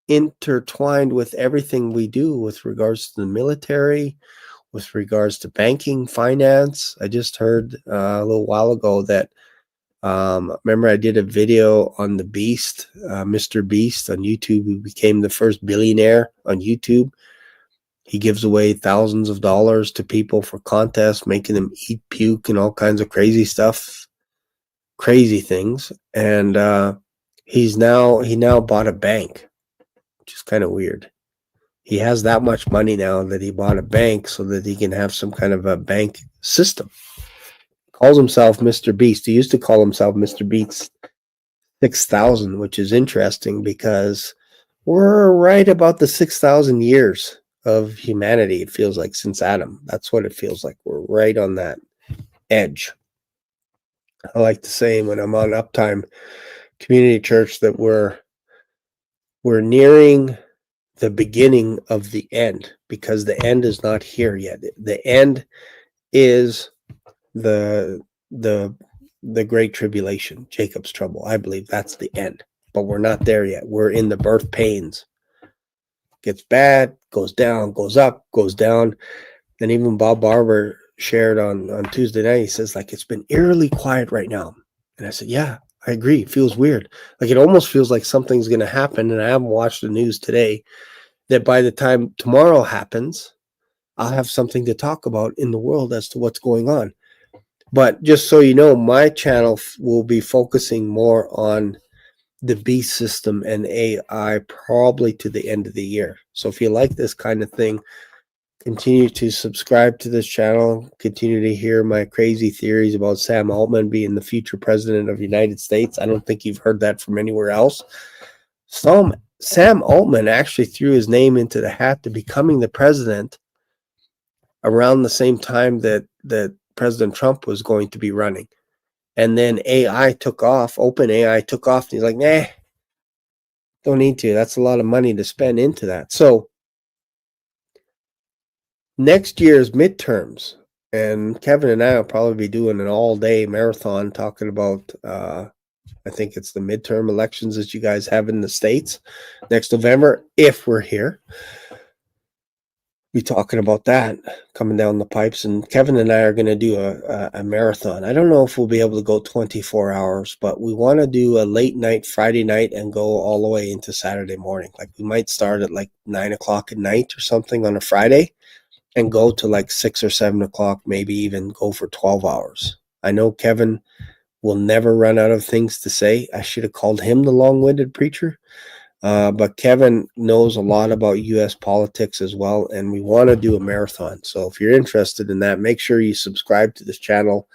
intertwined with everything we do with regards to the military, with regards to banking, finance. I just heard a little while ago that remember I did a video on the Beast, Mr. Beast on YouTube, who became the first billionaire on YouTube. He gives away thousands of dollars to people for contests, making them eat puke and all kinds of crazy stuff, crazy things. And he now bought a bank, which is kind of weird. He has that much money now that he bought a bank so that he can have some kind of a bank system. Calls himself Mr. Beast. He used to call himself Mr. Beast 6,000, which is interesting because we're right about the 6,000 years of humanity, it feels like, since Adam. That's what it feels like. We're right on that edge. I like to say when I'm on Uptime Community Church that we're nearing the beginning of the end, because the end is not here yet. The end is the great tribulation, Jacob's trouble. I believe that's the end, but we're not there yet. We're in the birth pains. Gets bad, goes down, goes up, goes down. And even Bob Barber shared on Tuesday night, he says, like, it's been eerily quiet right now. And I said, yeah, I agree. It feels weird. Like, it almost feels like something's going to happen. And I haven't watched the news today, that by the time tomorrow happens, I'll have something to talk about in the world as to what's going on. But just so you know, my channel will be focusing more on the beast system and AI probably to the end of the year. So if you like this kind of thing, continue to subscribe to this channel. Altman to hear my crazy theories about Sam Altman being the future president of the United States. I don't think you've heard that from anywhere else. Sam Altman actually threw his name into the hat to becoming the president around the same time that President Trump was going to be running. And then AI took off, OpenAI took off, and he's like, nah, don't need to. That's a lot of money to spend into that. So next year's midterms, and Kevin and I will probably be doing an all-day marathon talking about, I think it's the midterm elections that you guys have in the States next November, if we're here. Be talking about that coming down the pipes, and Kevin and I are going to do a marathon. I don't know if we'll be able to go 24 hours, but we want to do a late night Friday night and go all the way into Saturday morning. Like, we might start at like 9 o'clock at night or something on a Friday and go to like 6 or 7 o'clock, maybe even go for 12 hours. I know Kevin will never run out of things to say. I should have called him the long-winded preacher. But Kevin knows a lot about U.S. politics as well, and we want to do a marathon. So if you're interested in that, make sure you subscribe to this channel.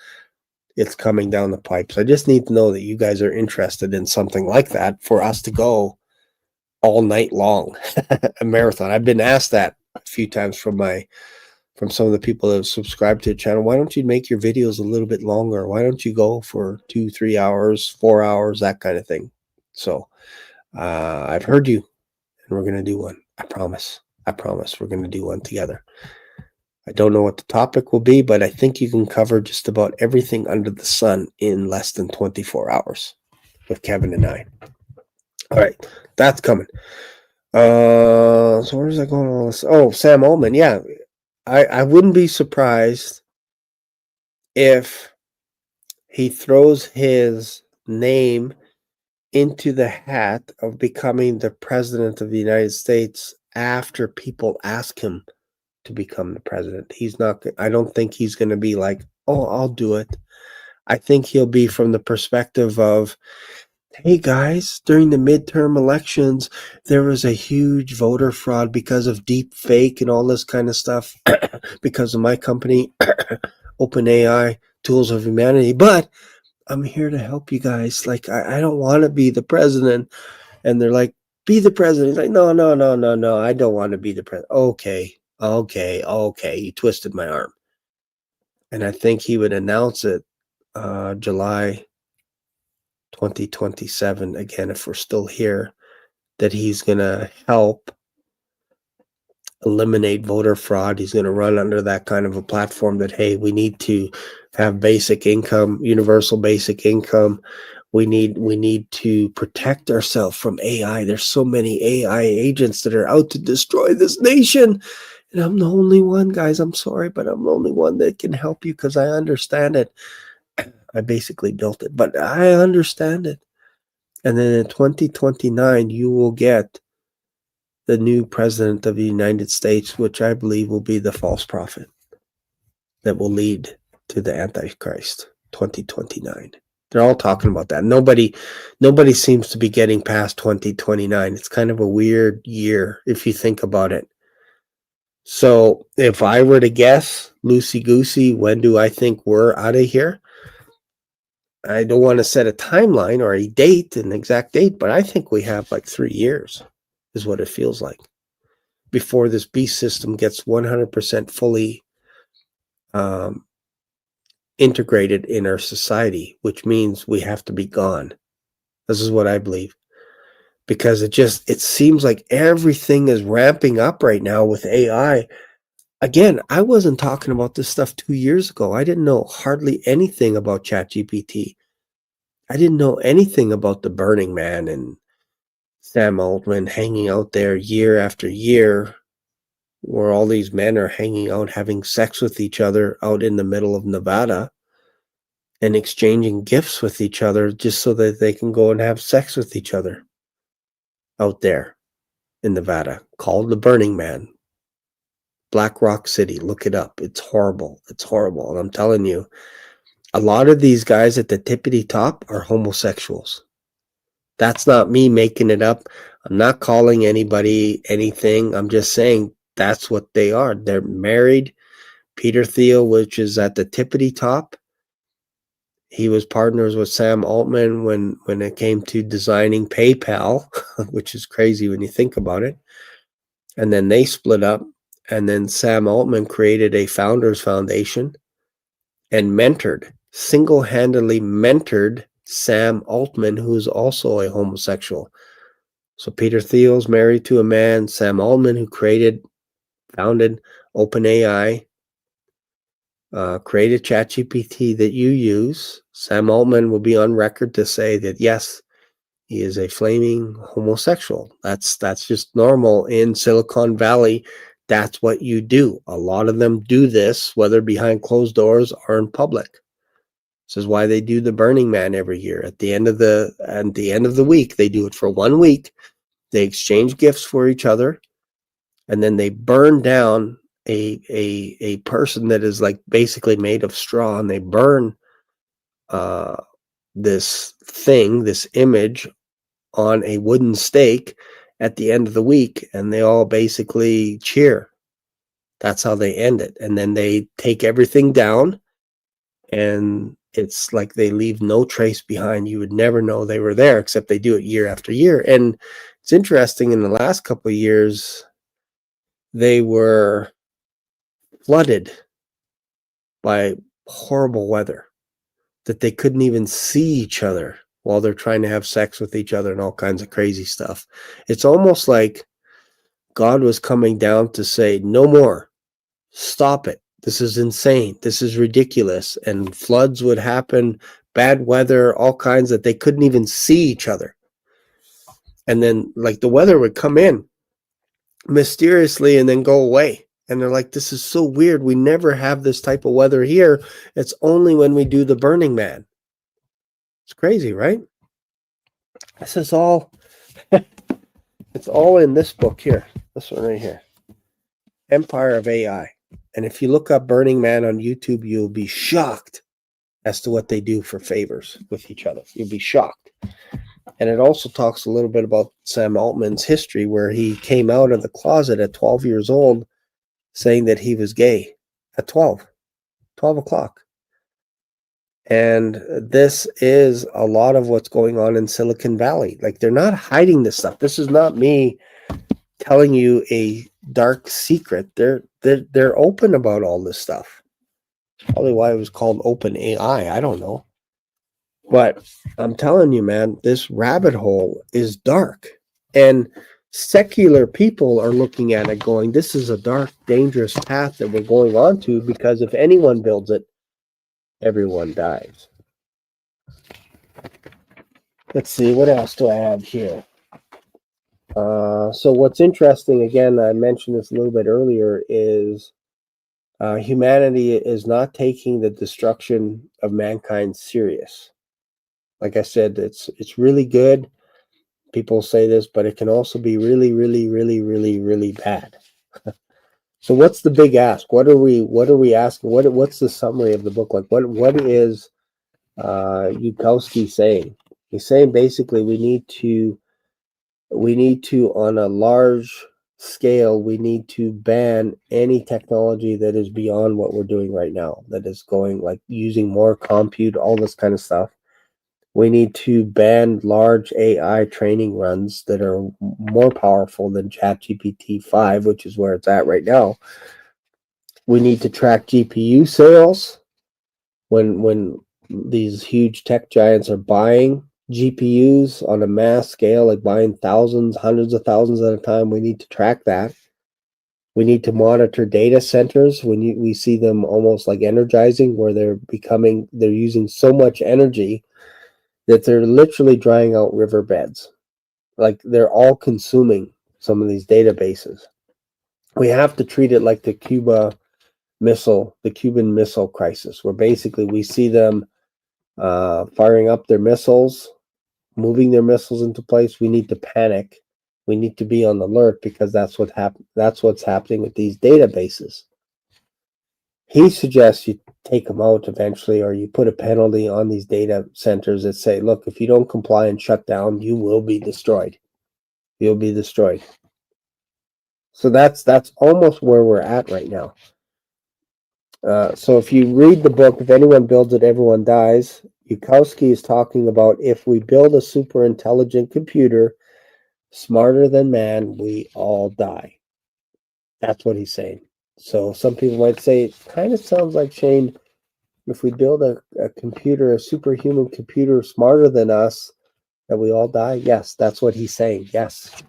It's coming down the pipes. I just need to know that you guys are interested in something like that for us to go all night long, a marathon. I've been asked that a few times from some of the people that have subscribed to the channel. Why don't you make your videos a little bit longer? Why don't you go for 2, 3 hours, 4 hours, that kind of thing? So I've heard you, and we're going to do one. I promise we're going to do one together. I don't know what the topic will be, but I think you can cover just about everything under the sun in less than 24 hours with Kevin and I. All right, that's coming. So where's that going? Oh, Sam Altman. Yeah, I wouldn't be surprised if he throws his name into the hat of becoming the president of the United States after people ask him to become the president. I don't think he's going to be like, oh, I'll do it. I think he'll be from the perspective of, hey guys, during the midterm elections, there was a huge voter fraud because of deep fake and all this kind of stuff because of my company, OpenAI, Tools of Humanity. But I'm here to help you guys. Like, I don't want to be the president. And they're like, be the president. He's like, no, I don't want to be the president. Okay. You twisted my arm. And I think he would announce it July 2027, again, if we're still here, that he's going to help eliminate voter fraud. He's going to run under that kind of a platform that, hey, we need to have basic income, universal basic income. We need to protect ourselves from AI. There's so many AI agents that are out to destroy this nation. And I'm the only one, guys. I'm sorry, but I'm the only one that can help you because I understand it. I basically built it, but I understand it. And then in 2029, you will get the new president of the United States, which I believe will be the false prophet that will lead to the Antichrist. 2029. They're all talking about that. Nobody seems to be getting past 2029. It's kind of a weird year if you think about it. So if I were to guess, loosey-goosey, when do I think we're out of here? I don't want to set a timeline or a date, an exact date, but I think we have like 3 years is what it feels like before this beast system gets 100% fully integrated in our society, which means we have to be gone. This is what I believe. Because it seems like everything is ramping up right now with AI. Again, I wasn't talking about this stuff 2 years ago. I didn't know hardly anything about ChatGPT. I didn't know anything about the Burning Man and Sam Altman hanging out there year after year, where all these men are hanging out, having sex with each other out in the middle of Nevada and exchanging gifts with each other just so that they can go and have sex with each other out there in Nevada, called the Burning Man. Black Rock City, look it up. It's horrible. It's horrible. And I'm telling you, a lot of these guys at the tippity top are homosexuals. That's not me making it up. I'm not calling anybody anything. I'm just saying that's what they are. They're married. Peter Thiel, which is at the tippity top, he was partners with Sam Altman when it came to designing PayPal, which is crazy when you think about it. And then they split up. And then Sam Altman created a founders foundation and single-handedly mentored Sam Altman, who's also a homosexual. So Peter Thiel's married to a man, Sam Altman, who founded OpenAI, created ChatGPT that you use. Sam Altman will be on record to say that, yes, he is a flaming homosexual. That's just normal in Silicon Valley. That's what you do. A lot of them do this, whether behind closed doors or in public. This is why they do the Burning Man every year. At the end of the week, they do it for 1 week. They exchange gifts for each other, and then they burn down a person that is like basically made of straw, and they burn this image on a wooden stake at the end of the week, and they all basically cheer. That's how they end it. And then they take everything down, and it's like they leave no trace behind. You would never know they were there, except they do it year after year. And it's interesting, in the last couple of years, they were flooded by horrible weather that they couldn't even see each other while they're trying to have sex with each other and all kinds of crazy stuff. It's almost like God was coming down to say, no more. Stop it. This is insane. This is ridiculous. And floods would happen, bad weather, all kinds that they couldn't even see each other. And then like the weather would come in mysteriously and then go away. And they're like, this is so weird. We never have this type of weather here. It's only when we do the Burning Man. It's crazy, right? This is all, it's all in this book here. This one right here. Empire of AI. And if you look up Burning Man on YouTube, you'll be shocked as to what they do for favors with each other. You'll be shocked. And it also talks a little bit about Sam Altman's history, where he came out of the closet at 12 years old saying that he was gay at 12 o'clock. And this is a lot of what's going on in Silicon Valley. Like, they're not hiding this stuff. This is not me telling you a dark secret. They're open about all this stuff. Probably why it was called Open AI. I don't know. But I'm telling you, man, this rabbit hole is dark. And secular people are looking at it going, this is a dark, dangerous path that we're going on to, because if anyone builds it, everyone dies. Let's see, what else do I have here? So what's interesting, again, I mentioned this a little bit earlier, is humanity is not taking the destruction of mankind serious. Like I said, it's really good. People say this, but it can also be really, really, really, really, really bad. So what's the big ask? What are we asking? What's the summary of the book? Like what is Yudkowsky saying? He's saying basically we need to on a large scale, we need to ban any technology that is beyond what we're doing right now, that is going like using more compute, all this kind of stuff. We need to ban large AI training runs that are more powerful than ChatGPT 5, which is where it's at right now. We need to track GPU sales when these huge tech giants are buying GPUs on a mass scale, like buying thousands, hundreds of thousands at a time. We need to track that. We need to monitor data centers when we see them almost like energizing, where they're using so much energy that they're literally drying out riverbeds. Like they're all consuming some of these databases. We have to treat it like the Cuban Missile Crisis, where basically we see them firing up their missiles, moving their missiles into place. We need to panic. We need to be on alert because that's what's happening with these databases. He suggests you take them out eventually, or you put a penalty on these data centers that say, look, if you don't comply and shut down, you will be destroyed. You'll be destroyed. So that's almost where we're at right now. So if you read the book, If Anyone Builds It, Everyone Dies, Yudkowsky is talking about if we build a super intelligent computer smarter than man, we all die. That's what he's saying. So some people might say it kind of sounds like, Shane, if we build a computer, a superhuman computer smarter than us, that we all die. Yes, that's what he's saying. Yes.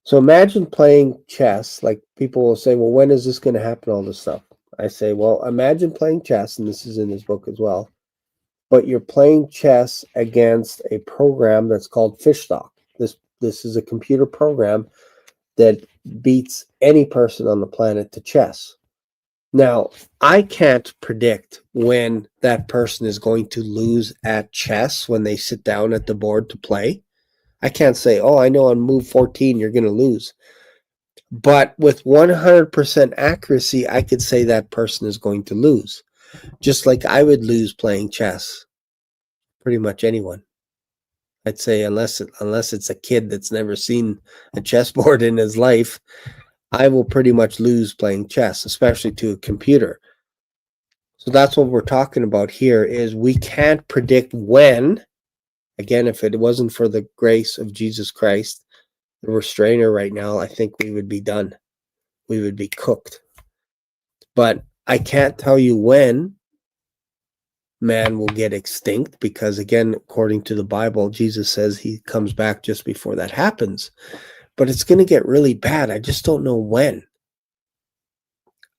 So imagine playing chess. Like people will say, well, when is this going to happen? All this stuff. I say, well, imagine playing chess, and this is in his book as well, but you're playing chess against a program that's called Fishstock. This is a computer program that beats any person on the planet to chess. Now, I can't predict when that person is going to lose at chess when they sit down at the board to play. I can't say, oh, I know on move 14 you're going to lose. But with 100% accuracy, I could say that person is going to lose. Just like I would lose playing chess. Pretty much anyone. I'd say unless it's a kid that's never seen a chessboard in his life, I will pretty much lose playing chess, especially to a computer. So that's what we're talking about here is we can't predict when. Again, if it wasn't for the grace of Jesus Christ, the restrainer right now, I think we would be done. We would be cooked. But I can't tell you when man will get extinct because, again, according to the Bible, Jesus says he comes back just before that happens. But it's going to get really bad. I just don't know when.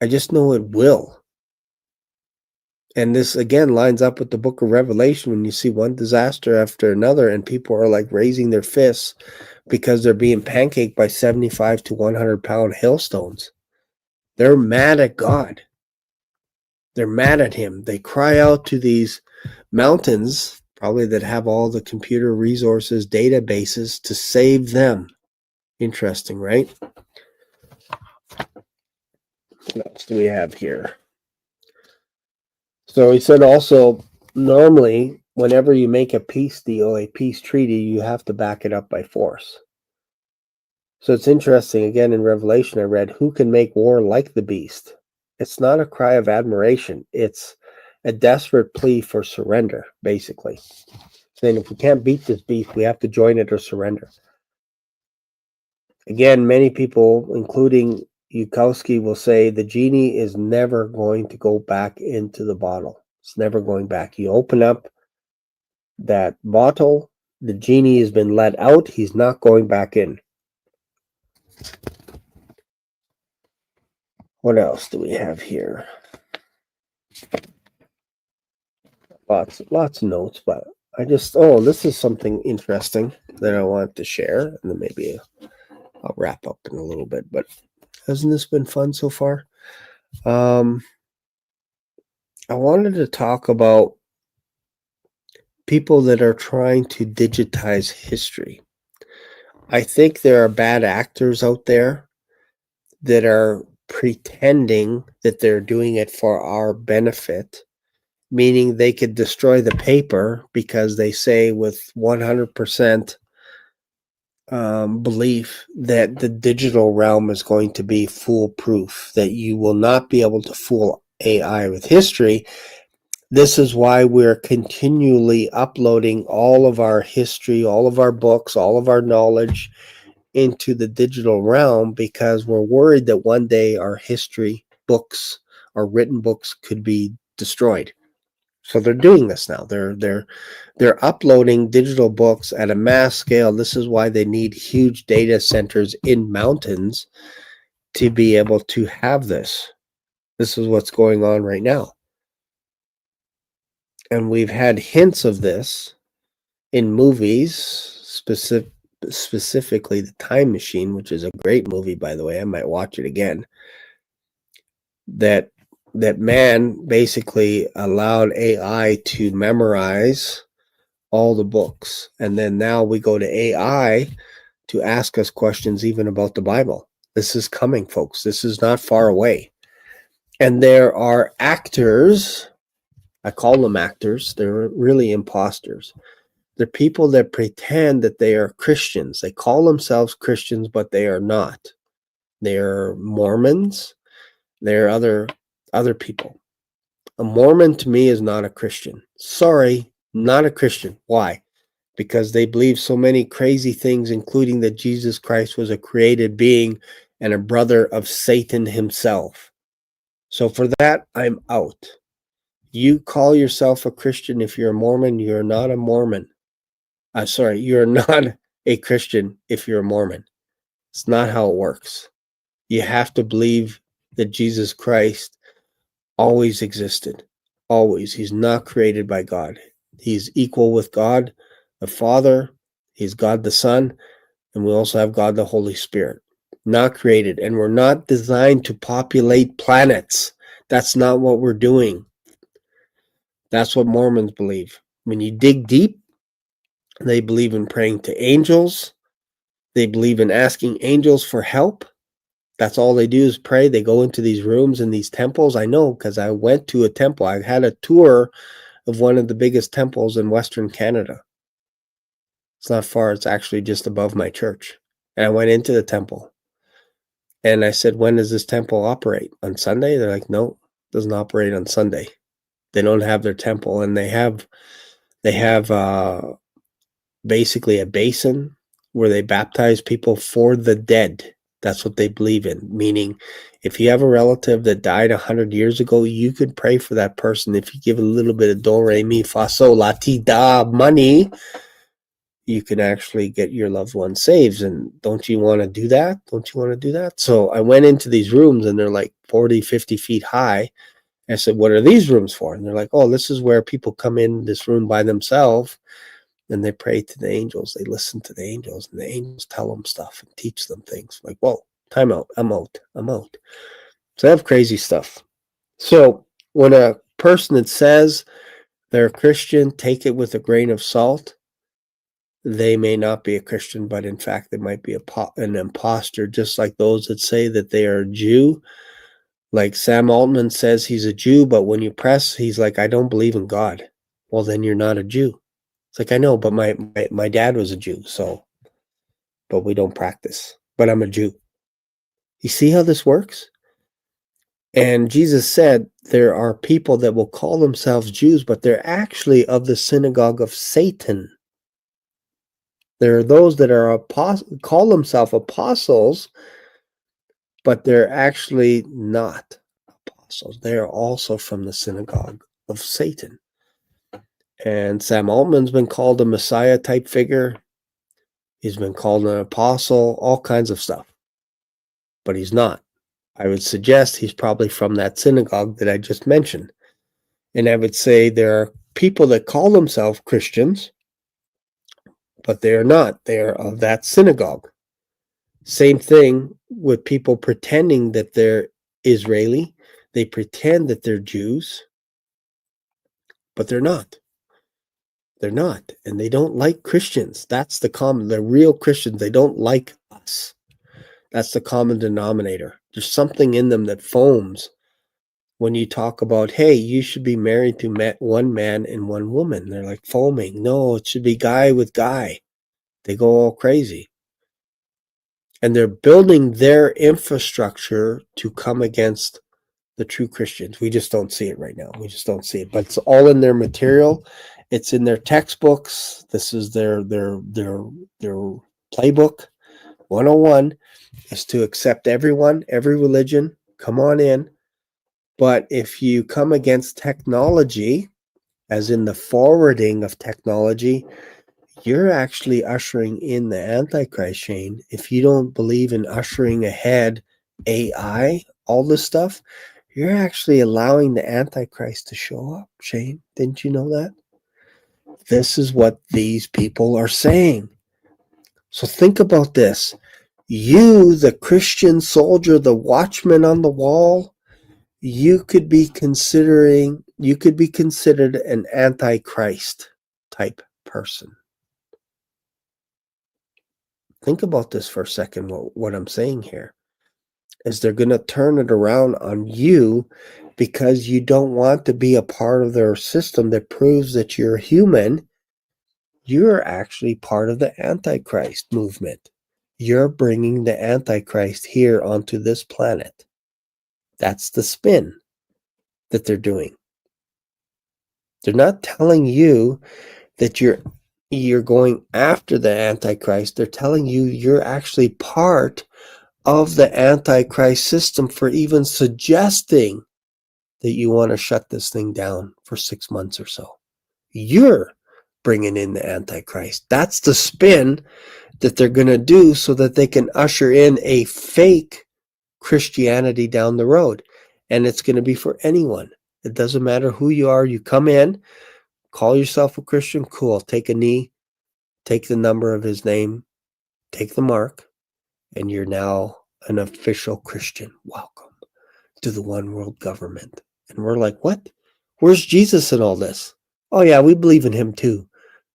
I just know it will. And this, again, lines up with the book of Revelation when you see one disaster after another and people are like raising their fists because they're being pancaked by 75 to 100-pound hailstones. They're mad at God. They're mad at him. They cry out to these mountains, probably that have all the computer resources, databases, to save them. Interesting, right? What else do we have here? So he said also, normally, whenever you make a peace deal, a peace treaty, you have to back it up by force. So it's interesting, again, in Revelation, I read, who can make war like the beast? It's not a cry of admiration. It's a desperate plea for surrender, basically. Saying if we can't beat this beast, we have to join it or surrender. Again, many people, including Yudkowsky, will say the genie is never going to go back into the bottle. It's never going back. You open up that bottle, the genie has been let out. He's not going back in. What else do we have here? Lots of notes, but this is something interesting that I want to share, and then maybe I'll wrap up in a little bit. But hasn't this been fun so far? I wanted to talk about people that are trying to digitize history. I think there are bad actors out there that are pretending that they're doing it for our benefit, meaning they could destroy the paper because they say with 100% belief that the digital realm is going to be foolproof, that you will not be able to fool AI with history. This is why we're continually uploading all of our history, all of our books, all of our knowledge into the digital realm, because we're worried that one day our history books, our written books, could be destroyed. So they're doing this now. They're uploading digital books at a mass scale. This is why they need huge data centers in mountains to be able to have this. This is what's going on right now. And we've had hints of this in movies, specifically The Time Machine, which is a great movie, by the way. I might watch it again. That man basically allowed AI to memorize all the books. And then now we go to AI to ask us questions even about the Bible. This is coming, folks. This is not far away. And there are actors, I call them actors, they're really imposters. They're people that pretend that they are Christians. They call themselves Christians, but they are not. They're Mormons. They're other people. A Mormon to me is not a Christian. Sorry, not a Christian. Why? Because they believe so many crazy things, including that Jesus Christ was a created being and a brother of Satan himself. So for that, I'm out. You call yourself a Christian if you're a Mormon. You're not a Mormon. You're not a Christian if you're a Mormon. It's not how it works. You have to believe that Jesus Christ always existed. Always. He's not created by God. He's equal with God the Father. He's God the Son. And we also have God the Holy Spirit. Not created. And we're not designed to populate planets. That's not what we're doing. That's what Mormons believe. When you dig deep, they believe in praying to angels. They believe in asking angels for help. That's all they do is pray. They go into these rooms in these temples. I know because I went to a temple. I had a tour of one of the biggest temples in Western Canada. It's not far. It's actually just above my church. And I went into the temple. And I said, when does this temple operate? On Sunday? They're like, no, it doesn't operate on Sunday. They don't have their temple. And they have basically a basin where they baptize people for the dead. That's what they believe in, meaning if you have a relative that died 100 years ago, you could pray for that person. If you give a little bit of do, re, mi, fa, sol, la, ti, da money, you can actually get your loved one saved. And don't you want to do that? Don't you want to do that? So I went into these rooms and they're like 40, 50 feet high. I said, what are these rooms for? And they're like, oh, this is where people come in this room by themselves and they pray to the angels. They listen to the angels, and the angels tell them stuff and teach them things. Like, whoa, time out. I'm out. So they have crazy stuff. So when a person that says they're a Christian, take it with a grain of salt. They may not be a Christian, but in fact, they might be an imposter, just like those that say that they are a Jew. Like Sam Altman says he's a Jew, but when you press, he's like, I don't believe in God. Well, then you're not a Jew. It's like, I know, but my dad was a Jew, but we don't practice. But I'm a Jew. You see how this works? And Jesus said there are people that will call themselves Jews, but they're actually of the synagogue of Satan. There are those that are call themselves apostles, but they're actually not apostles. They are also from the synagogue of Satan. And Sam Altman's been called a Messiah type figure. He's been called an apostle, all kinds of stuff. But he's not. I would suggest he's probably from that synagogue that I just mentioned. And I would say there are people that call themselves Christians, but they are not. They are of that synagogue. Same thing with people pretending that they're Israeli. They pretend that they're Jews, but they're not. They're not. And they don't like Christians. That's the real Christians. They don't like us. That's the common denominator. There's something in them that foams when you talk about, hey, you should be married to one man and one woman. They're like foaming. No, it should be guy with guy. They go all crazy. And they're building their infrastructure to come against the true Christians. We just don't see it right now. We just don't see it. But it's all in their material. It's in their textbooks. This is their playbook. 101 is to accept everyone, every religion. Come on in. But if you come against technology, as in the forwarding of technology, you're actually ushering in the Antichrist, Shane. If you don't believe in ushering ahead AI, all this stuff, you're actually allowing the Antichrist to show up, Shane. Didn't you know that? This is what these people are saying. So think about this. You, the Christian soldier, the watchman on the wall, you could be considered an Antichrist type person. Think about this for a second. What I'm saying here is they're going to turn it around on you because you don't want to be a part of their system that proves that you're human. You're actually part of the Antichrist movement. You're bringing the Antichrist here onto this planet. That's the spin that they're doing. They're not telling you that you're going after the Antichrist. They're telling you you're actually part of the Antichrist system for even suggesting that you want to shut this thing down for 6 months or so. You're bringing in the Antichrist. That's the spin that they're going to do so that they can usher in a fake Christianity down the road. And it's going to be for anyone. It doesn't matter who you are. You come in, call yourself a Christian, cool. Take a knee, take the number of his name, take the mark, and you're now an official Christian. Welcome to the one world government. And we're like, what? Where's Jesus in all this? Oh yeah, we believe in him too.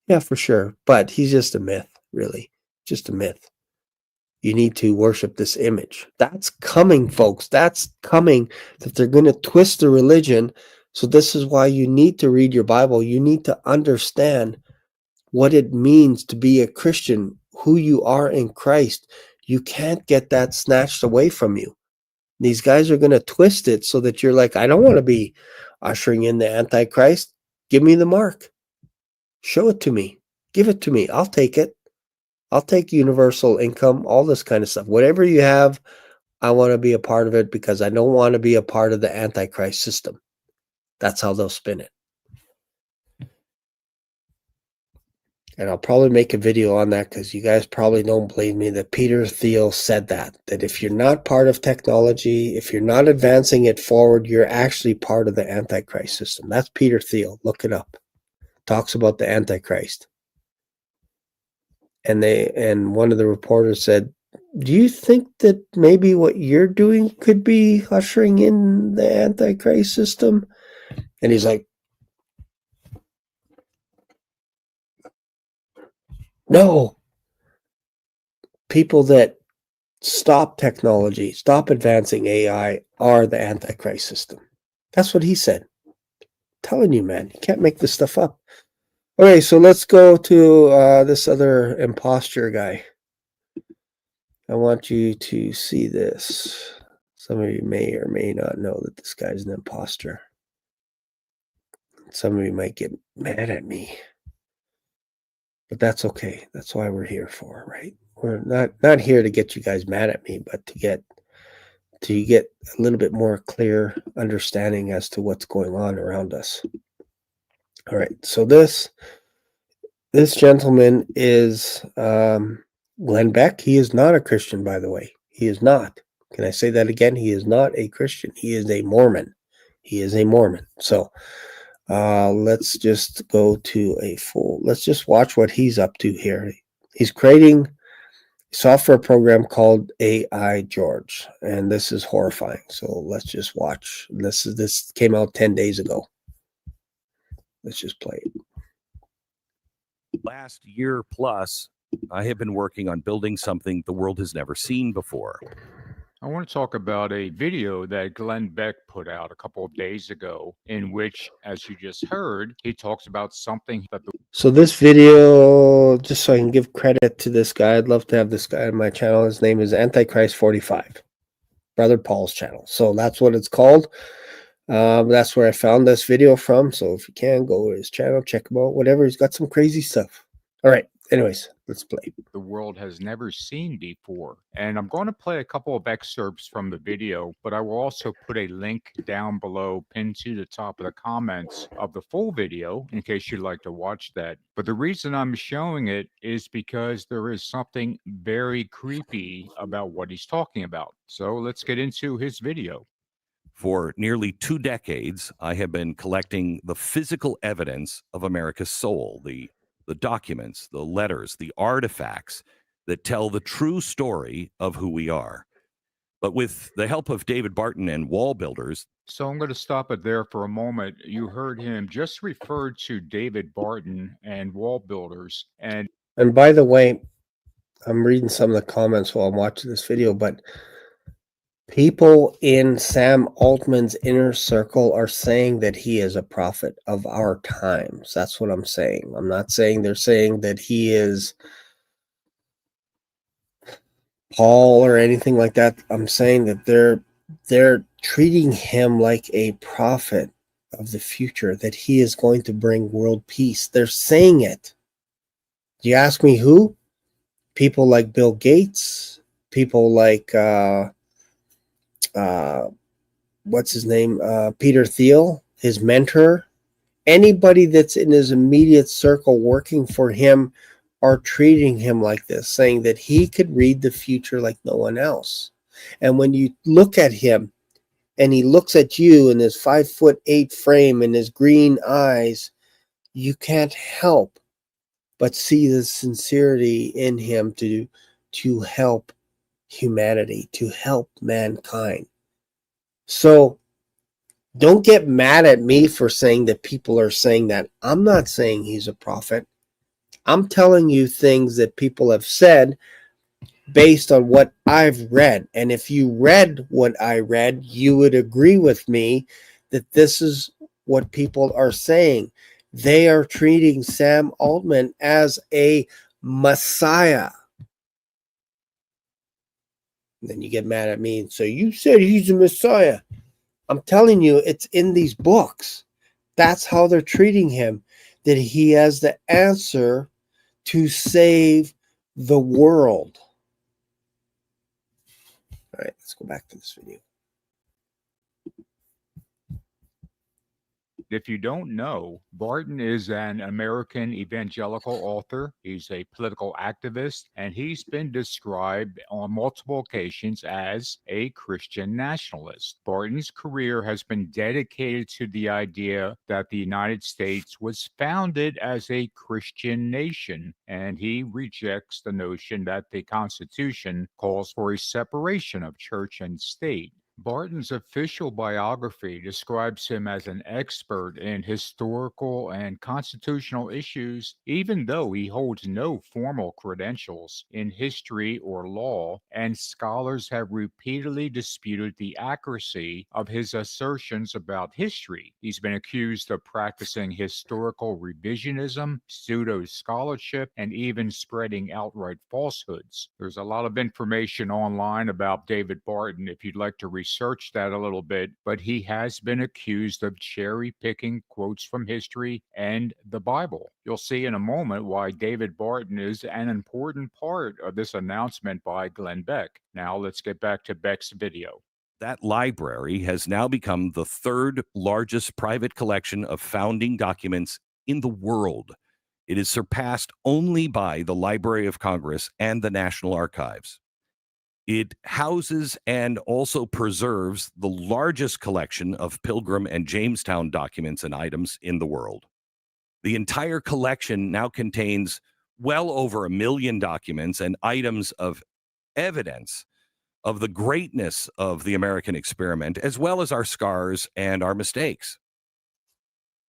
Yeah, for sure. But he's just a myth, really. Just a myth. You need to worship this image. That's coming, folks. That's coming, that they're going to twist the religion. So this is why you need to read your Bible. You need to understand what it means to be a Christian, who you are in Christ. You can't get that snatched away from you. These guys are going to twist it so that you're like, I don't want to be ushering in the Antichrist. Give me the mark. Show it to me. Give it to me. I'll take it. I'll take universal income, all this kind of stuff. Whatever you have, I want to be a part of it because I don't want to be a part of the Antichrist system. That's how they'll spin it. And I'll probably make a video on that because you guys probably don't believe me that Peter Thiel said that if you're not part of technology, if you're not advancing it forward, you're actually part of the Antichrist system. That's Peter Thiel. Look it up. Talks about the Antichrist. And one of the reporters said, do you think that maybe what you're doing could be ushering in the Antichrist system? And he's like, no. People that stop technology, stop advancing AI are the Antichrist system. That's what he said. I'm telling you, man, you can't make this stuff up. Okay, so let's go to this other imposter guy. I want you to see this. Some of you may or may not know that this guy's an imposter. Some of you might get mad at me. But that's okay. That's why we're here for, right? We're not here to get you guys mad at me, but to get a little bit more clear understanding as to what's going on around us. All right, so this gentleman is Glenn Beck. He is not a Christian, by the way. He is not. Can I say that again? He is not a Christian. He is a Mormon. He is a Mormon. So Let's just go to let's just watch what he's up to here. He's creating a software program called AI George, and this is horrifying. So let's just watch. This came out 10 days ago. Let's just play it. Last year plus, I have been working on building something the world has never seen before. I want to talk about a video that Glenn Beck put out a couple of days ago, in which, as you just heard, he talks about something that So this video, just so I can give credit to this guy, I'd love to have this guy on my channel. His name is Antichrist45, Brother Paul's channel. So that's what it's called. That's where I found this video from. So if you can, go to his channel, check him out, whatever. He's got some crazy stuff. All right. Anyways, let's play. the world has never seen before. And I'm going to play a couple of excerpts from the video, but I will also put a link down below pinned to the top of the comments of the full video in case you'd like to watch that. But the reason I'm showing it is because there is something very creepy about what he's talking about. So let's get into his video. For nearly 2 decades, I have been collecting the physical evidence of America's soul, the documents, the letters, the artifacts that tell the true story of who we are. But with the help of David Barton and wall builders. So I'm going to stop it there for a moment. You heard him just refer to David Barton and wall builders. And by the way, I'm reading some of the comments while I'm watching this video, but people in Sam Altman's inner circle are saying that he is a prophet of our times. That's what I'm saying. I'm not saying they're saying that he is Paul or anything like that. I'm saying that they're treating him like a prophet of the future, that he is going to bring world peace. They're saying it. Do you ask me who? People like Bill Gates, people like what's his name? Peter Thiel, his mentor. Anybody that's in his immediate circle working for him are treating him like this, saying that he could read the future like no one else. And when you look at him and he looks at you in his 5'8" frame and his green eyes, you can't help but see the sincerity in him to help humanity, to help mankind. So don't get mad at me for saying that people are saying that. I'm not saying he's a prophet. I'm telling you things that people have said based on what I've read. And if you read what I read, you would agree with me that this is what people are saying. They are treating Sam Altman as a Messiah. And then you get mad at me and say, you said he's a Messiah. I'm telling you, it's in these books. That's how they're treating him, that he has the answer to save the world. All right, let's go back to this video. if you don't know, Barton is an American evangelical author. He's a political activist, and he's been described on multiple occasions as a Christian nationalist. Barton's career has been dedicated to the idea that the United States was founded as a Christian nation, and he rejects the notion that the Constitution calls for a separation of church and state. Barton's official biography describes him as an expert in historical and constitutional issues, even though he holds no formal credentials in history or law, and scholars have repeatedly disputed the accuracy of his assertions about history. He's been accused of practicing historical revisionism, pseudo-scholarship, and even spreading outright falsehoods. There's a lot of information online about David Barton if you'd like to research that a little bit, but he has been accused of cherry-picking quotes from history and the Bible. You'll see in a moment why David Barton is an important part of this announcement by Glenn Beck. Now let's get back to Beck's video. That library has now become the third largest private collection of founding documents in the world. It is surpassed only by the Library of Congress and the National Archives. It houses and also preserves the largest collection of Pilgrim and Jamestown documents and items in the world. The entire collection now contains well over 1 million documents and items of evidence of the greatness of the American experiment, as well as our scars and our mistakes.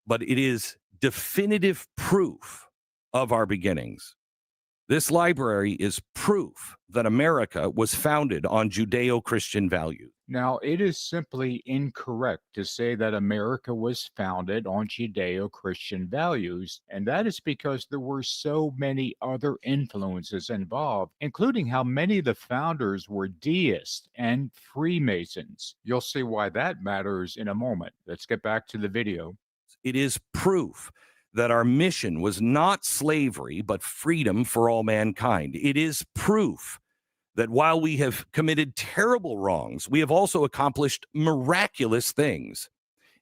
But it is definitive proof of our beginnings. This library is proof that America was founded on Judeo-Christian values. Now, it is simply incorrect to say that America was founded on Judeo Christian values, and that is because there were so many other influences involved, including how many of the founders were deists and Freemasons. You'll see why that matters in a moment. Let's get back to the video. It is proof that our mission was not slavery, but freedom for all mankind. It is proof that while we have committed terrible wrongs, we have also accomplished miraculous things.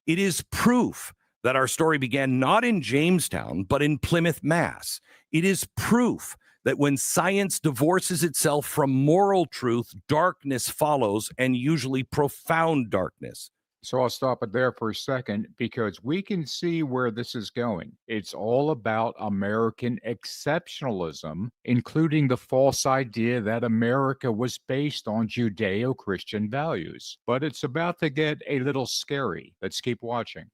It is proof that our story began not in Jamestown, but in Plymouth, Mass. It is proof that when science divorces itself from moral truth, darkness follows, and usually profound darkness. So I'll stop it there for a second because we can see where this is going. It's all about American exceptionalism, including the false idea that America was based on Judeo Christian values. But it's about to get a little scary. Let's keep watching.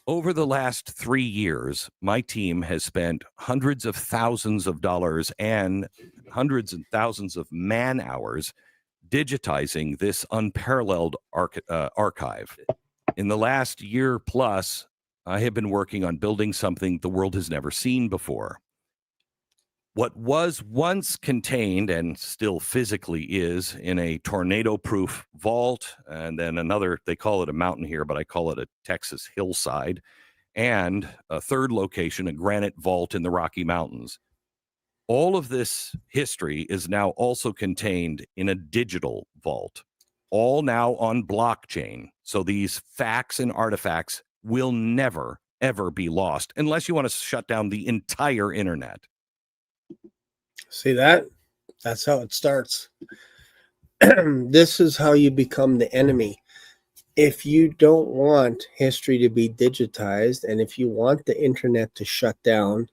Over the last 3 years, my team has spent hundreds of thousands of dollars and hundreds and thousands of man hours digitizing this unparalleled archive. In the last year plus, I have been working on building something the world has never seen before. What was once contained and still physically is in a tornado-proof vault, and then another, they call it a mountain here, but I call it a Texas hillside, and a third location, a granite vault in the Rocky Mountains. All of this history is now also contained in a digital vault, all now on blockchain. So these facts and artifacts will never, ever be lost unless you want to shut down the entire internet. See that? That's how it starts. This is how you become the enemy. If you don't want history to be digitized, and if you want the internet to shut down,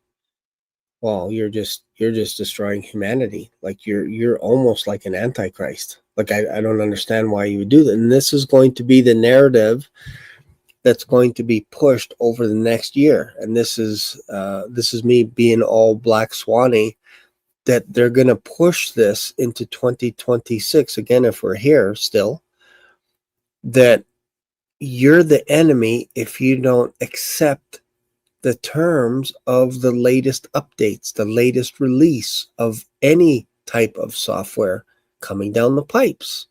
well, you're just destroying humanity. Like you're almost like an antichrist. Like I don't understand why you would do that. And this is going to be the narrative that's going to be pushed over the next year. And this is me being all black swanny, that they're going to push this into 2026 again, if we're here still, that you're the enemy if you don't accept the terms of the latest updates, the latest release of any type of software coming down the pipes.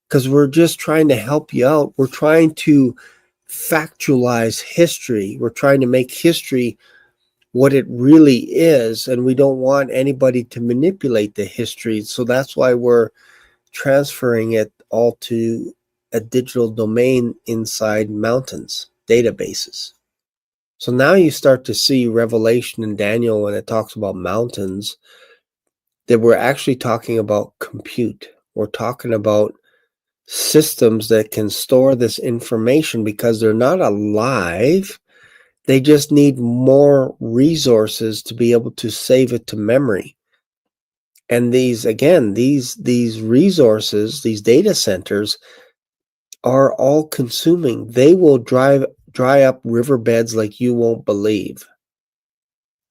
Because we're just trying to help you out. We're trying to factualize history. We're trying to make history what it really is, and we don't want anybody to manipulate the history. So that's why we're transferring it all to a digital domain inside mountains, databases. So now you start to see Revelation and Daniel when it talks about mountains, that we're actually talking about compute. We're talking about systems that can store this information because they're not alive. They just need more resources to be able to save it to memory. And these resources, these data centers are all consuming. They will dry up riverbeds like you won't believe.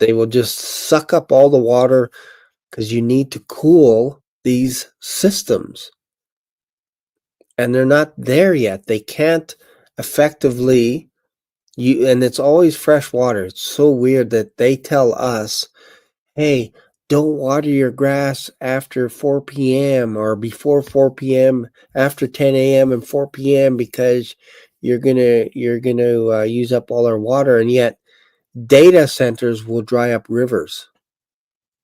They will just suck up all the water because you need to cool these systems. And they're not there yet. They can't effectively, and it's always fresh water. It's so weird that they tell us, hey, don't water your grass after 4 p.m. or before 4 p.m., after 10 a.m. and 4 p.m. because you're gonna use up all our water. And yet data centers will dry up rivers.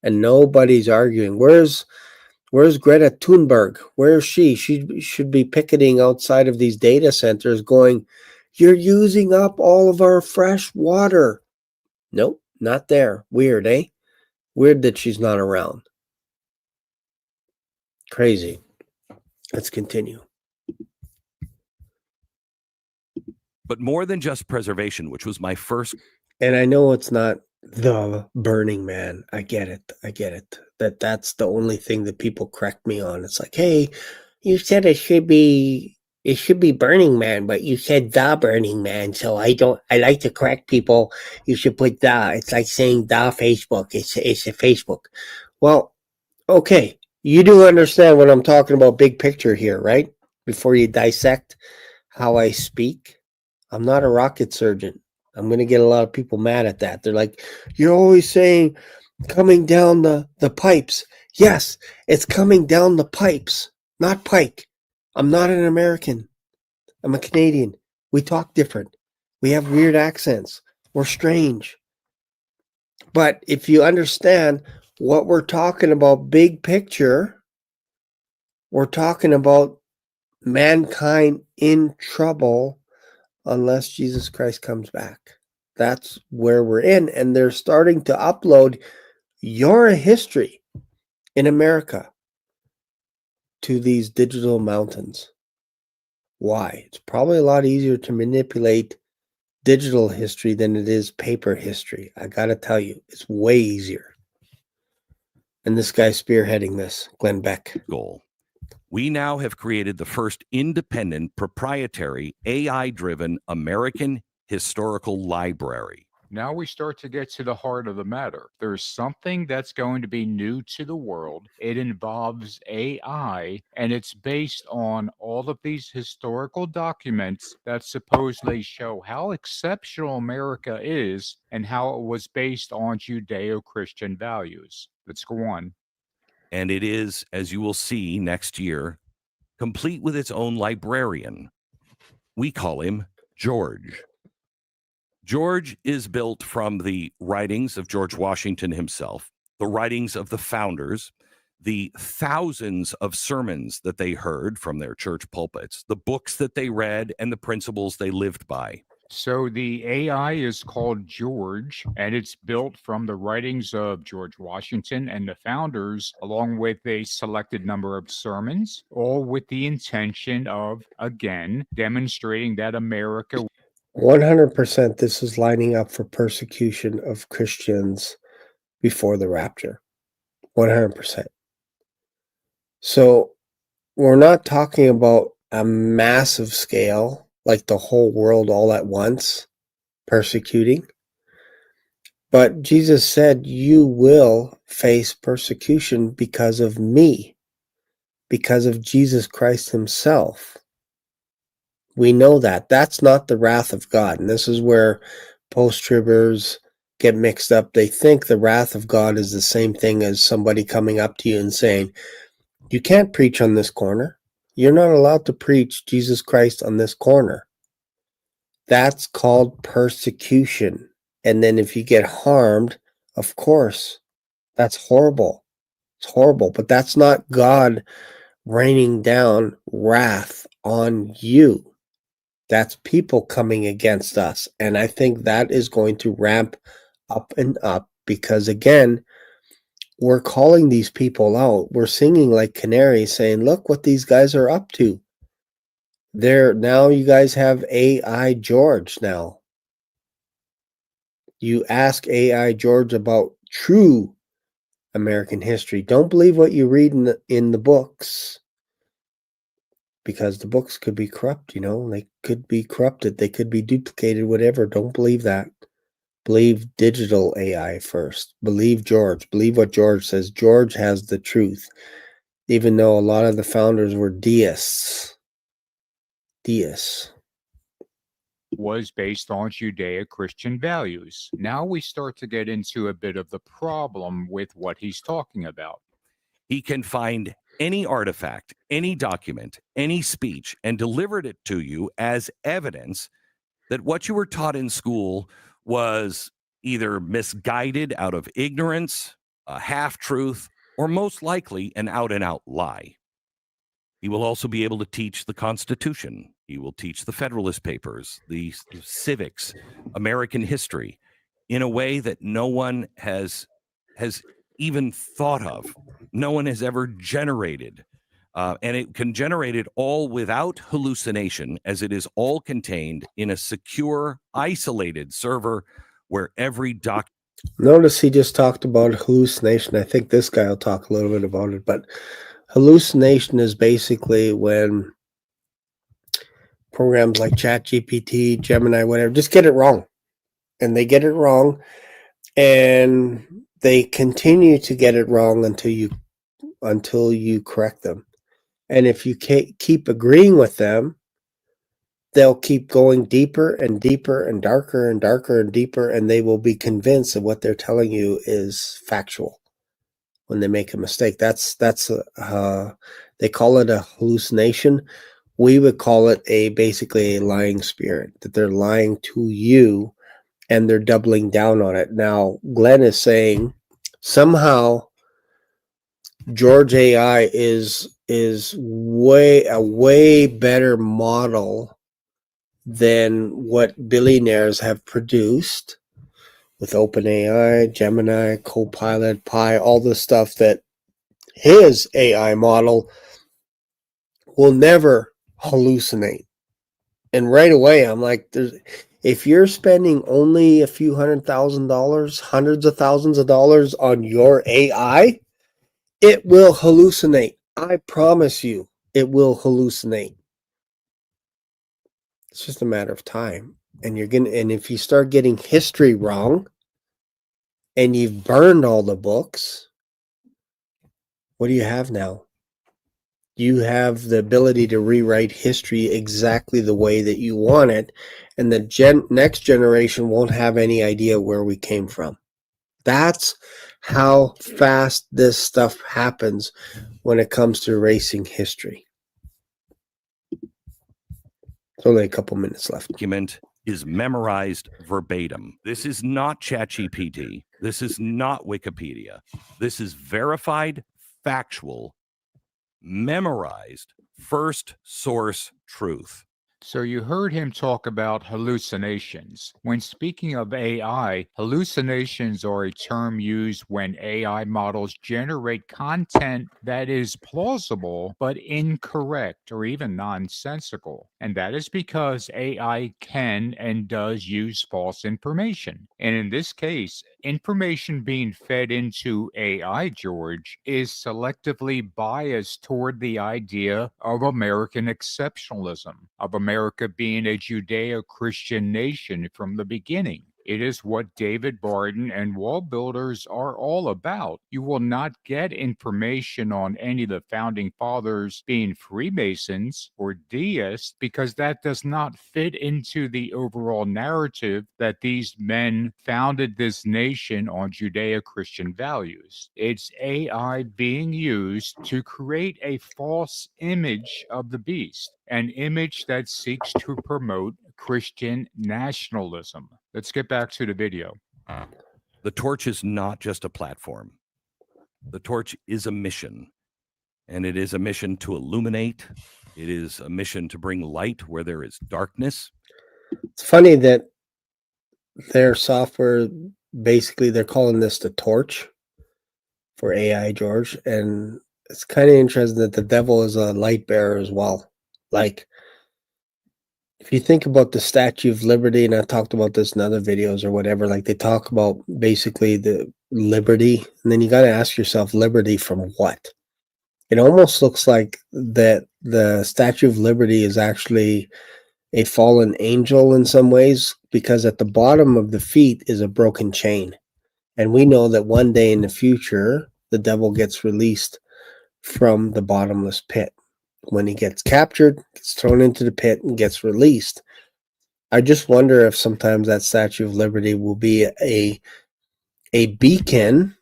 And nobody's arguing. Where's Greta Thunberg? Where is she? She should be picketing outside of these data centers going, you're using up all of our fresh water. Nope, not there. Weird, eh? Weird that she's not around. Crazy. Let's continue. But more than just preservation, which was my first. And I know it's not the Burning Man. I get it. That's the only thing that people correct me on. It's like, hey, you said it should be Burning Man, but you said the Burning Man. So I like to correct people. You should put the. It's like saying the Facebook. It's a Facebook. Well, okay. You do understand what I'm talking about, big picture here, right? Before you dissect how I speak. I'm not a rocket surgeon. I'm going to get a lot of people mad at that. They're like, you're always saying coming down the pipes. Yes, it's coming down the pipes, not pike. I'm not an American. I'm a Canadian. We talk different. We have weird accents. We're strange. But if you understand what we're talking about, big picture, we're talking about mankind in trouble unless Jesus Christ comes back. That's where we're in. And they're starting to upload your history in America to these digital mountains. Why? It's probably a lot easier to manipulate digital history than it is paper history. I got to tell you, it's way easier. And this guy's spearheading this, Glenn Beck. Goal. We now have created the first independent, proprietary, AI-driven American historical library. Now we start to get to the heart of the matter. There's something that's going to be new to the world. It involves AI, and it's based on all of these historical documents that supposedly show how exceptional America is and how it was based on Judeo-Christian values. Let's go on. And it is, as you will see next year, complete with its own librarian. We call him George. George is built from the writings of George Washington himself, the writings of the founders, the thousands of sermons that they heard from their church pulpits, the books that they read, and the principles they lived by. So the AI is called George, and it's built from the writings of George Washington and the founders, along with a selected number of sermons, all with the intention of, again, demonstrating that America 100% this is lining up for persecution of Christians before the rapture. 100%. So we're not talking about a massive scale, like the whole world all at once persecuting. But Jesus said, you will face persecution because of me, because of Jesus Christ himself. We know that. That's not the wrath of God. And this is where post-tribbers get mixed up. They think the wrath of God is the same thing as somebody coming up to you and saying, you can't preach on this corner. You're not allowed to preach Jesus Christ on this corner. That's called persecution. And then if you get harmed, of course, that's horrible. It's horrible. But that's not God raining down wrath on you. That's people coming against us. And I think that is going to ramp up and up because, again, we're calling these people out. We're singing like canaries saying, look what these guys are up to. Now you guys have AI George now. You ask AI George about true American history. Don't believe what you read in the books. Because the books could be corrupt, they could be corrupted, they could be duplicated, whatever. Don't believe that. Believe digital AI first. Believe George. Believe what George says. George has the truth, even though a lot of the founders were deists. was based on Judeo-Christian values. Now we start to get into a bit of the problem with what he's talking about. He can find any artifact, any document, any speech, and delivered it to you as evidence that what you were taught in school was either misguided out of ignorance, a half-truth, or most likely an out-and-out lie. He will also be able to teach the Constitution. He will teach the Federalist Papers, the civics, American history, in a way that no one has even thought of. No one has ever generated And it can generate it all without hallucination, as it is all contained in a secure, isolated server where every document. Notice he just talked about hallucination. I think this guy will talk a little bit about it, but hallucination is basically when programs like ChatGPT, Gemini, whatever, just get it wrong. And they get it wrong, and they continue to get it wrong until you correct them. And if you keep agreeing with them, they'll keep going deeper and deeper and darker and darker and deeper, and they will be convinced that what they're telling you is factual when they make a mistake. That's they call it a hallucination. We would call it basically a lying spirit, that they're lying to you and they're doubling down on it. Now, Glenn is saying somehow George AI is a way better model than what billionaires have produced with OpenAI, Gemini, Copilot, Pi, all the stuff that his AI model will never hallucinate. And right away, I'm like, if you're spending only a few $100,000, hundreds of thousands of dollars on your AI, it will hallucinate. I promise you, it will hallucinate. It's just a matter of time. And if you start getting history wrong and you've burned all the books, what do you have now? You have the ability to rewrite history exactly the way that you want it, and the next generation won't have any idea where we came from. That's how fast this stuff happens when it comes to erasing history. There's only a couple minutes left. Document is memorized verbatim. This is not ChatGPT. This is not Wikipedia. This is verified, factual, memorized, first source truth. So you heard him talk about hallucinations. When speaking of AI, hallucinations are a term used when AI models generate content that is plausible but incorrect or even nonsensical. And that is because AI can and does use false information. And in this case, information being fed into AI, George, is selectively biased toward the idea of American exceptionalism, of America being a Judeo-Christian nation from the beginning. It is what David Barden and wall builders are all about. You will not get information on any of the founding fathers being Freemasons or deists because that does not fit into the overall narrative that these men founded this nation on Judeo-Christian values. It's AI being used to create a false image of the beast, an image that seeks to promote Christian nationalism. Let's get back to the video. The torch is not just a platform. The torch is a mission, and it is a mission to illuminate. It is a mission to bring light where there is darkness. It's funny that their software, basically, they're calling this the torch for AI, George. And it's kind of interesting that the devil is a light bearer as well. Like, if you think about the Statue of Liberty, and I talked about this in other videos or whatever, like they talk about basically the liberty, and then you got to ask yourself, liberty from what? It almost looks like that the Statue of Liberty is actually a fallen angel in some ways, because at the bottom of the feet is a broken chain. And we know that one day in the future, the devil gets released from the bottomless pit. When he gets captured, gets thrown into the pit, and gets released. I just wonder if sometimes that Statue of Liberty will be a beacon,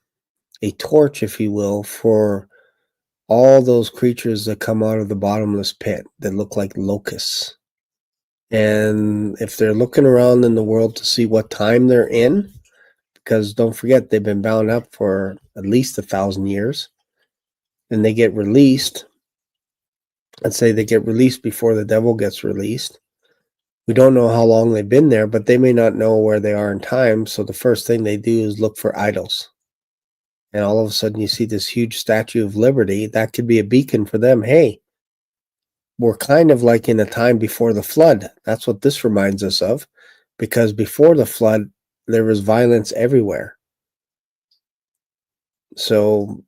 a torch, if you will, for all those creatures that come out of the bottomless pit that look like locusts. And if they're looking around in the world to see what time they're in, because don't forget, they've been bound up for at least 1,000 years, and they get released. Let's say they get released before the devil gets released. We don't know how long they've been there, but they may not know where they are in time. So the first thing they do is look for idols. and all of a sudden you see this huge Statue of Liberty, that could be a beacon for them. Hey, we're kind of like in a time before the flood. That's what this reminds us of, because before the flood, there was violence everywhere. So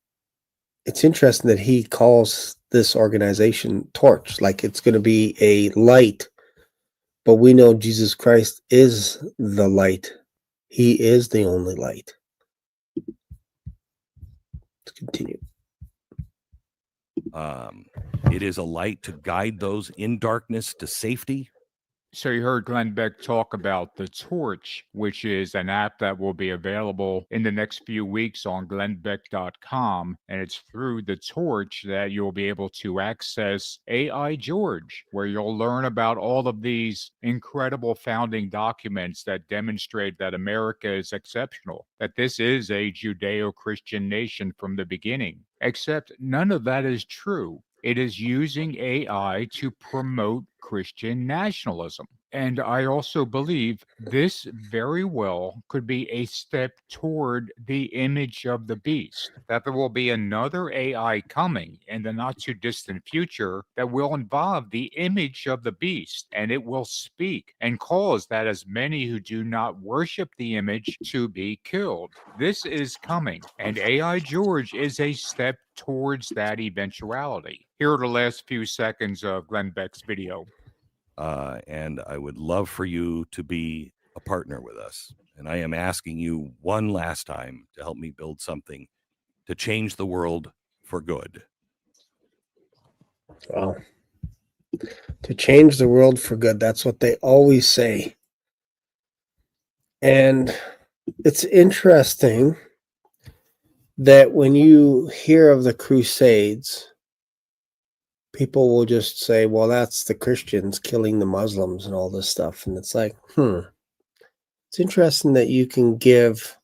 it's interesting that he calls this organization Torch, like it's going to be a light, but we know Jesus Christ is the light. He is the only light. Let's continue. It is a light to guide those in darkness to safety. So you heard Glenn Beck talk about the Torch, which is an app that will be available in the next few weeks on glennbeck.com. And it's through the Torch that you'll be able to access AI George, where you'll learn about all of these incredible founding documents that demonstrate that America is exceptional, that this is a Judeo-Christian nation from the beginning. Except none of that is true. It is using AI to promote Christian nationalism. And I also believe this very well could be a step toward the image of the beast, that there will be another AI coming in the not too distant future that will involve the image of the beast, and it will speak and cause that as many who do not worship the image to be killed. This is coming, and AI George is a step towards that eventuality. Here are the last few seconds of Glenn Beck's video. And I would love for you to be a partner with us. And I am asking you one last time to help me build something to change the world for good. Well, to change the world for good, that's what they always say. And it's interesting that when you hear of the Crusades, people will just say, well, that's the Christians killing the Muslims and all this stuff. And it's like, it's interesting that you can give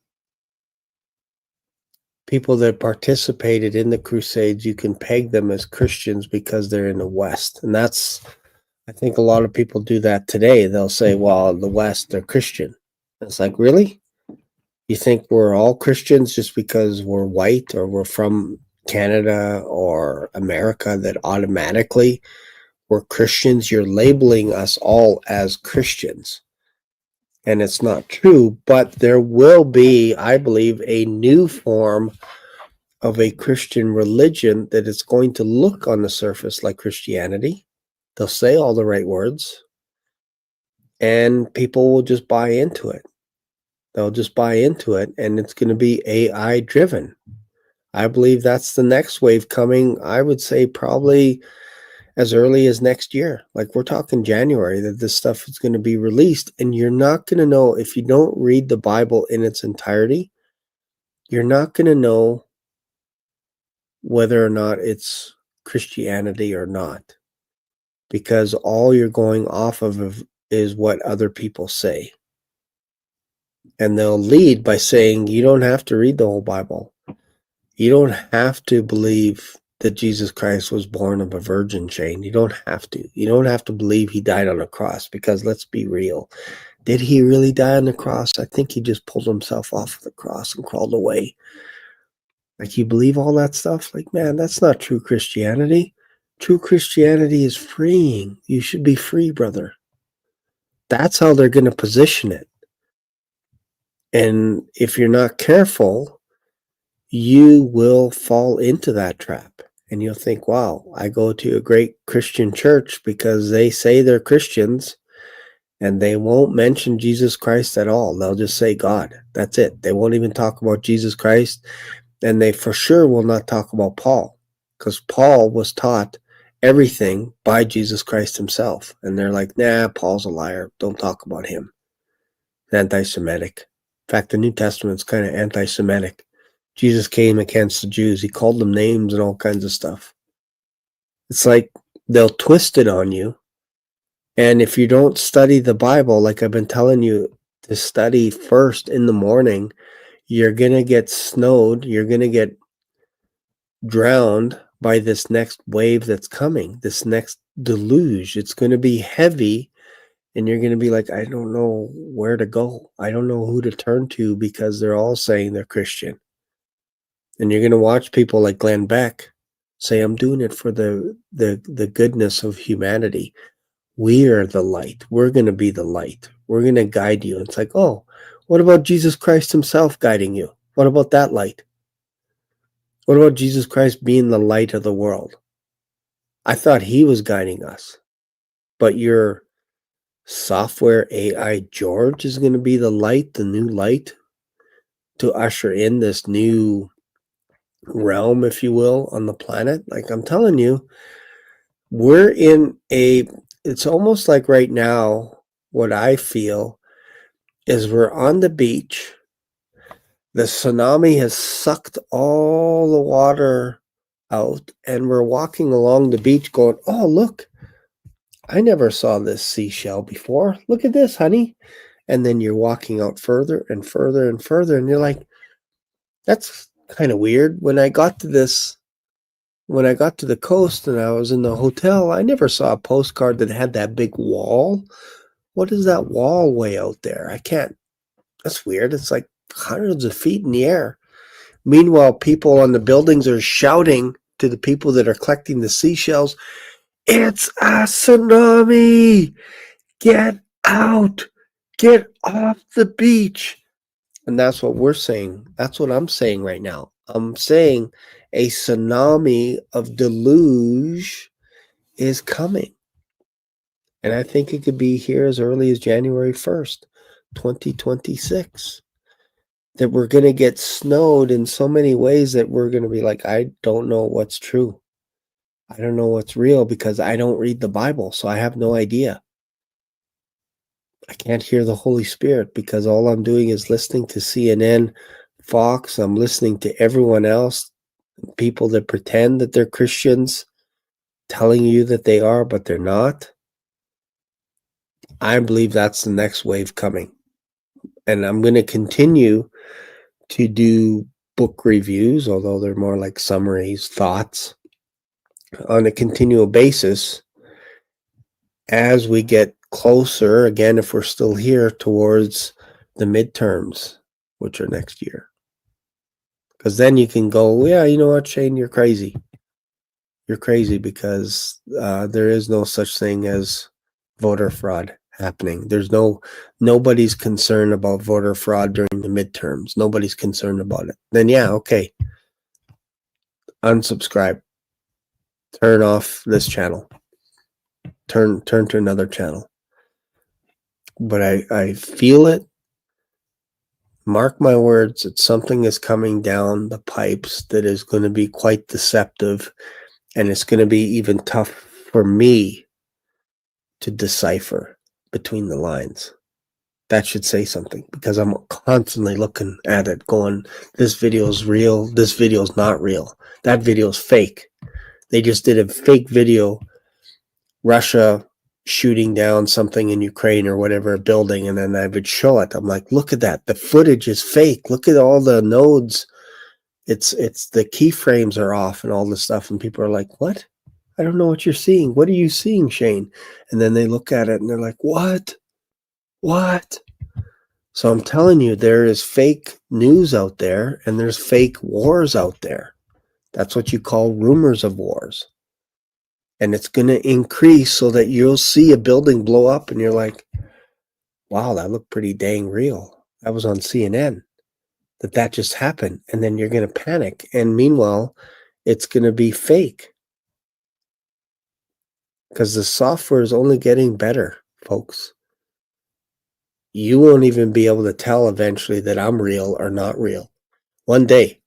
people that participated in the Crusades, you can peg them as Christians because they're in the West. And that's, I think a lot of people do that today. They'll say, well, the West, they're Christian. It's like, really? You think we're all Christians just because we're white or we're from Canada or America, that automatically we're Christians? You're labeling us all as Christians. And it's not true, but there will be, I believe, a new form of a Christian religion that is going to look on the surface like Christianity. They'll say all the right words, and people will just buy into it. They'll just buy into it, and it's going to be AI driven. I believe that's the next wave coming. I would say probably as early as next year. Like we're talking January that this stuff is going to be released, and you're not going to know if you don't read the Bible in its entirety. You're not going to know whether or not it's Christianity or not, because all you're going off of is what other people say. And they'll lead by saying, you don't have to read the whole Bible. You don't have to believe that Jesus Christ was born of a virgin chain. You don't have to. You don't have to believe he died on a cross, because let's be real. Did he really die on the cross? I think he just pulled himself off of the cross and crawled away. Like, you believe all that stuff? Like, man, that's not true Christianity. True Christianity is freeing. You should be free, brother. That's how they're going to position it. And if you're not careful, you will fall into that trap. And you'll think, wow, I go to a great Christian church because they say they're Christians, and they won't mention Jesus Christ at all. They'll just say God. That's it. They won't even talk about Jesus Christ. And they for sure will not talk about Paul, because Paul was taught everything by Jesus Christ himself. And they're like, nah, Paul's a liar. Don't talk about him. Anti-Semitic. In fact, the New Testament's kind of anti-Semitic. Jesus came against the Jews. He called them names and all kinds of stuff. It's like they'll twist it on you. And if you don't study the Bible, like I've been telling you to study first in the morning, you're going to get snowed. You're going to get drowned by this next wave that's coming, this next deluge. It's going to be heavy. And you're going to be like, I don't know where to go. I don't know who to turn to, because they're all saying they're Christian. And you're going to watch people like Glenn Beck say, I'm doing it for the goodness of humanity. We are the light. We're going to be the light. We're going to guide you. It's like, oh, what about Jesus Christ himself guiding you? What about that light? What about Jesus Christ being the light of the world? I thought he was guiding us. But your software AI George is going to be the light, the new light, to usher in this new realm, if you will, on the planet. Like I'm telling you, we're in it's almost like right now, what I feel is we're on the beach. The tsunami has sucked all the water out, and we're walking along the beach going, oh, look, I never saw this seashell before. Look at this, honey. And then you're walking out further and further and further, and you're like, that's kind of weird. When I got to the coast and I was in the hotel, I never saw a postcard that had that big wall. What is that wall way out there? That's weird. It's like hundreds of feet in the air. Meanwhile, people on the buildings are shouting to the people that are collecting the seashells, it's a tsunami! Get out! Get off the beach! And that's what we're saying. That's what I'm saying right now. I'm saying a tsunami of deluge is coming. And I think it could be here as early as January 1st, 2026. That we're going to get snowed in so many ways that we're going to be like, I don't know what's true. I don't know what's real because I don't read the Bible, so I have no idea. I can't hear the Holy Spirit because all I'm doing is listening to CNN, Fox. I'm listening to everyone else, people that pretend that they're Christians, telling you that they are, but they're not. I believe that's the next wave coming. And I'm going to continue to do book reviews, although they're more like summaries, thoughts, on a continual basis as we get closer, again, if we're still here, towards the midterms, which are next year. Because then you can go, yeah, you know what, Shane, you're crazy. You're crazy because there is no such thing as voter fraud happening. Nobody's concerned about voter fraud during the midterms. Nobody's concerned about it. Then yeah, okay. Unsubscribe. Turn off this channel. Turn to another channel. But I feel it. Mark my words, that something is coming down the pipes that is going to be quite deceptive, and it's going to be even tough for me to decipher between the lines. That should say something, because I'm constantly looking at it going, this video is real, this video is not real, that video is fake. They just did a fake video, Russia shooting down something in Ukraine or whatever, a building, and then I would show it. I'm like, look at that, the footage is fake, look at all the nodes, it's the keyframes are off and all this stuff, and people are like, what? I don't know what you're seeing. What are you seeing, Shane? And then they look at it and they're like, what? So I'm telling you, there is fake news out there and there's fake wars out there. That's what you call rumors of wars. And it's going to increase so that you'll see a building blow up and you're like, wow, that looked pretty dang real. That was on CNN. That just happened. And then you're going to panic. And meanwhile, it's going to be fake. Because the software is only getting better, folks. You won't even be able to tell eventually that I'm real or not real. One day.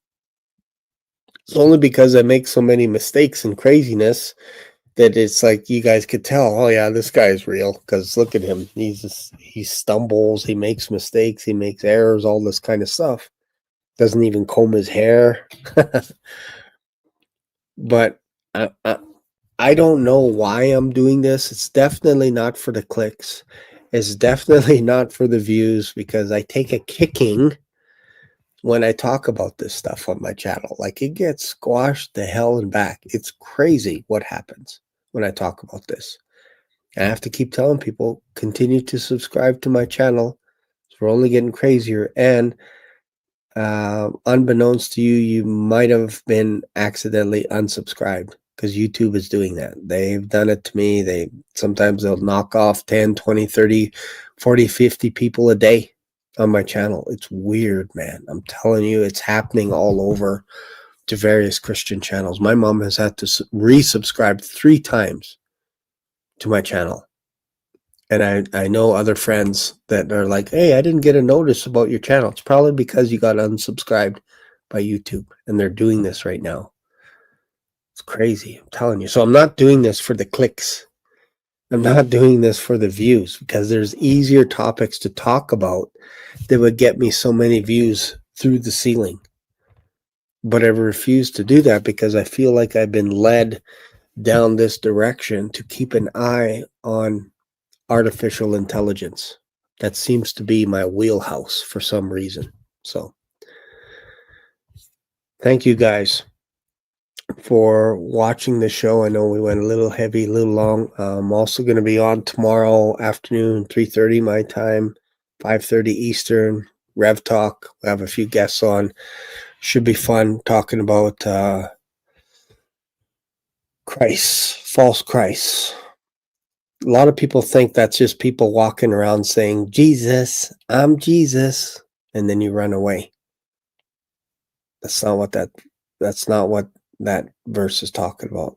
It's only because I make so many mistakes and craziness that it's like you guys could tell, oh yeah, this guy is real. Because look at him. He stumbles, he makes mistakes, he makes errors, all this kind of stuff. Doesn't even comb his hair. But I don't know why I'm doing this. It's definitely not for the clicks. It's definitely not for the views, because I take a kicking when I talk about this stuff on my channel. Like, it gets squashed to hell and back. It's crazy what happens when I talk about this. And I have to keep telling people, continue to subscribe to my channel. We're only getting crazier. And Unbeknownst to you, you might have been accidentally unsubscribed because YouTube is doing that. They've done it to me. Sometimes they'll knock off 10, 20, 30, 40, 50 people a day on my channel. It's weird, man. I'm telling you, it's happening all over to various Christian channels. My mom has had to resubscribe 3 times to my channel. And I know other friends that are like, hey, I didn't get a notice about your channel. It's probably because you got unsubscribed by YouTube, and they're doing this right now. It's crazy, I'm telling you. So I'm not doing this for the clicks. I'm not doing this for the views, because there's easier topics to talk about that would get me so many views through the ceiling. But I refuse to do that because I feel like I've been led down this direction to keep an eye on artificial intelligence. That seems to be my wheelhouse for some reason. So thank you guys for watching the show. I know we went a little heavy, a little long. I'm also going to be on tomorrow afternoon, 3:30 my time, 5:30 Eastern, Rev Talk. We have a few guests on. Should be fun talking about Christ, false Christ. A lot of people think that's just people walking around saying, Jesus, I'm Jesus, and then you run away. That's not what that verse is talking about.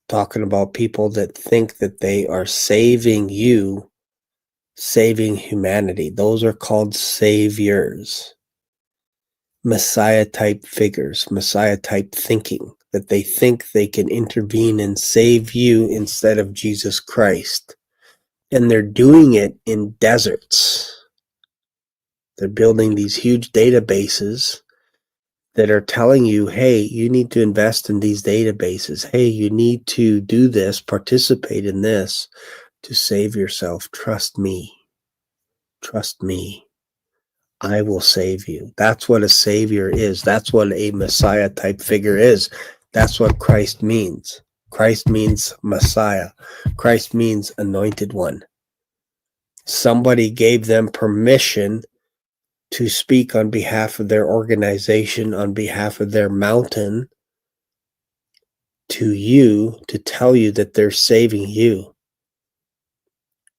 Talking about people that think that they are saving you, saving humanity. Those are called saviors. Messiah type figures, Messiah type thinking, that they think they can intervene and save you instead of Jesus Christ. And they're doing it in deserts. They're building these huge databases that are telling you, hey, you need to invest in these databases. Hey, you need to do this, participate in this to save yourself. Trust me. Trust me. I will save you. That's what a savior is. That's what a Messiah type figure is. That's what Christ means. Christ means Messiah. Christ means anointed one. Somebody gave them permission to speak on behalf of their organization, on behalf of their mountain, to you, to tell you that they're saving you.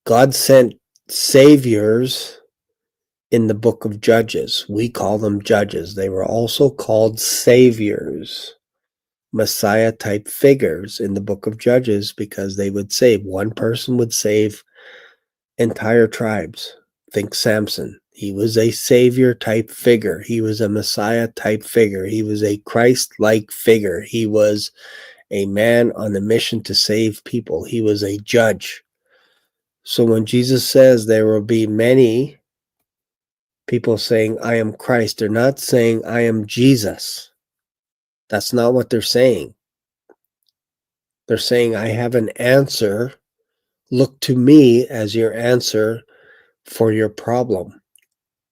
God sent saviors in the book of Judges. We call them judges. They were also called saviors, Messiah type figures in the book of Judges, because they would save. One person would save entire tribes. Think Samson. He was a savior type figure. He was a Messiah type figure. He was a Christ-like figure. He was a man on a mission to save people. He was a judge. So when Jesus says there will be many people saying, I am Christ, they're not saying, I am Jesus. That's not what they're saying. They're saying, I have an answer. Look to me as your answer for your problem.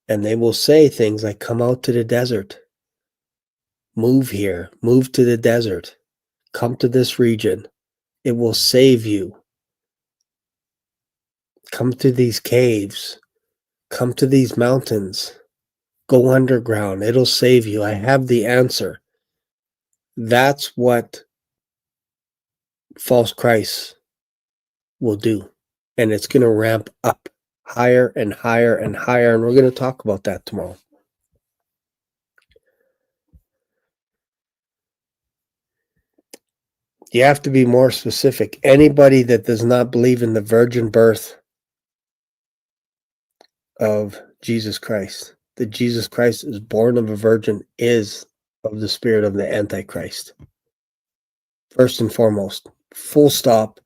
And they will say things like, come out to the desert. Move here. Move to the desert. Come to this region. It will save you. Come to these caves. Come to these mountains. Go underground. It'll save you. I have the answer. That's what false Christ will do. And it's going to ramp up higher and higher and higher. And we're going to talk about that tomorrow. You have to be more specific. Anybody that does not believe in the virgin birth of Jesus Christ, that Jesus Christ is born of a virgin, is of the spirit of the Antichrist. First and foremost, full stop,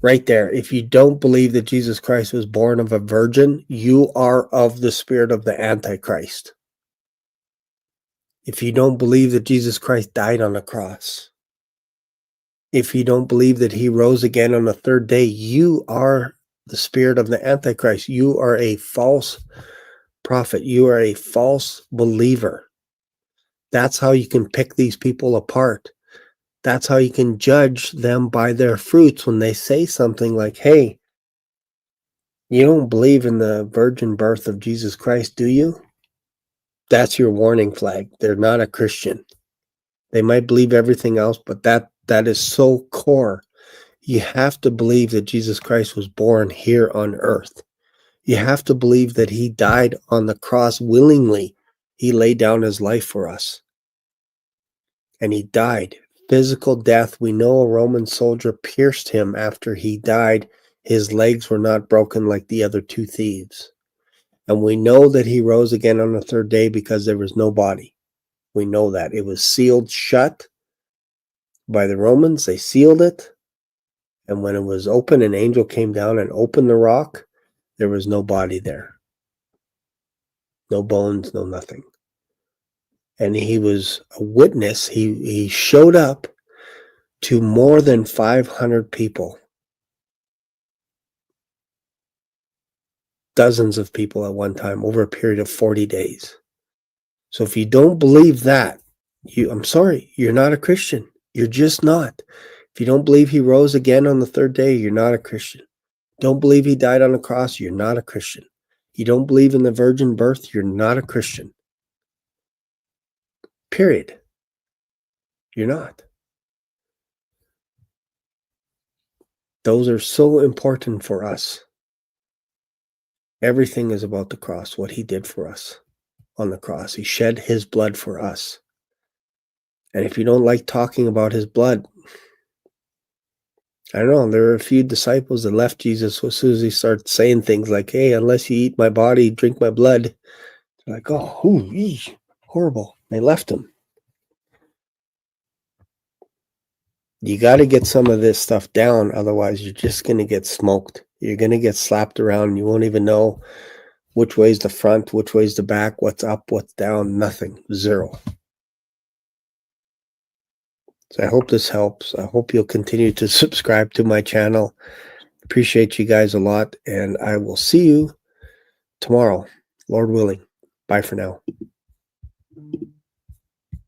right there. If you don't believe that Jesus Christ was born of a virgin, you are of the spirit of the Antichrist. If you don't believe that Jesus Christ died on the cross, if you don't believe that he rose again on the third day, you are the spirit of the Antichrist. You are a false prophet. You are a false believer. That's how you can pick these people apart. That's how you can judge them by their fruits when they say something like, hey, you don't believe in the virgin birth of Jesus Christ, do you? That's your warning flag. They're not a Christian. They might believe everything else, but that is so core. You have to believe that Jesus Christ was born here on earth. You have to believe that he died on the cross willingly. He laid down his life for us. And he died. Physical death. We know a Roman soldier pierced him after he died. His legs were not broken like the other two thieves. And we know that he rose again on the third day because there was no body. We know that. It was sealed shut by the Romans. They sealed it. And when it was open, an angel came down and opened the rock. There was no body there. No bones, no nothing. And he was a witness. He showed up to more than 500 people. Dozens of people at one time over a period of 40 days. So if you don't believe that, I'm sorry, you're not a Christian. You're just not. If you don't believe he rose again on the third day, you're not a Christian. Don't believe he died on the cross, you're not a Christian. You don't believe in the virgin birth, you're not a Christian. Period. You're not. Those are so important for us. Everything is about the cross, what he did for us on the cross. He shed his blood for us. And if you don't like talking about his blood, I don't know, there are a few disciples that left Jesus as soon as he started saying things like, hey, unless you eat my body, drink my blood. They're like, oh, horrible. They left him. You got to get some of this stuff down. Otherwise, you're just going to get smoked. You're going to get slapped around. You won't even know which way's the front, which way's the back, what's up, what's down, nothing, zero. So I hope this helps. I hope you'll continue to subscribe to my channel. Appreciate you guys a lot, and I will see you tomorrow, Lord willing. Bye for now.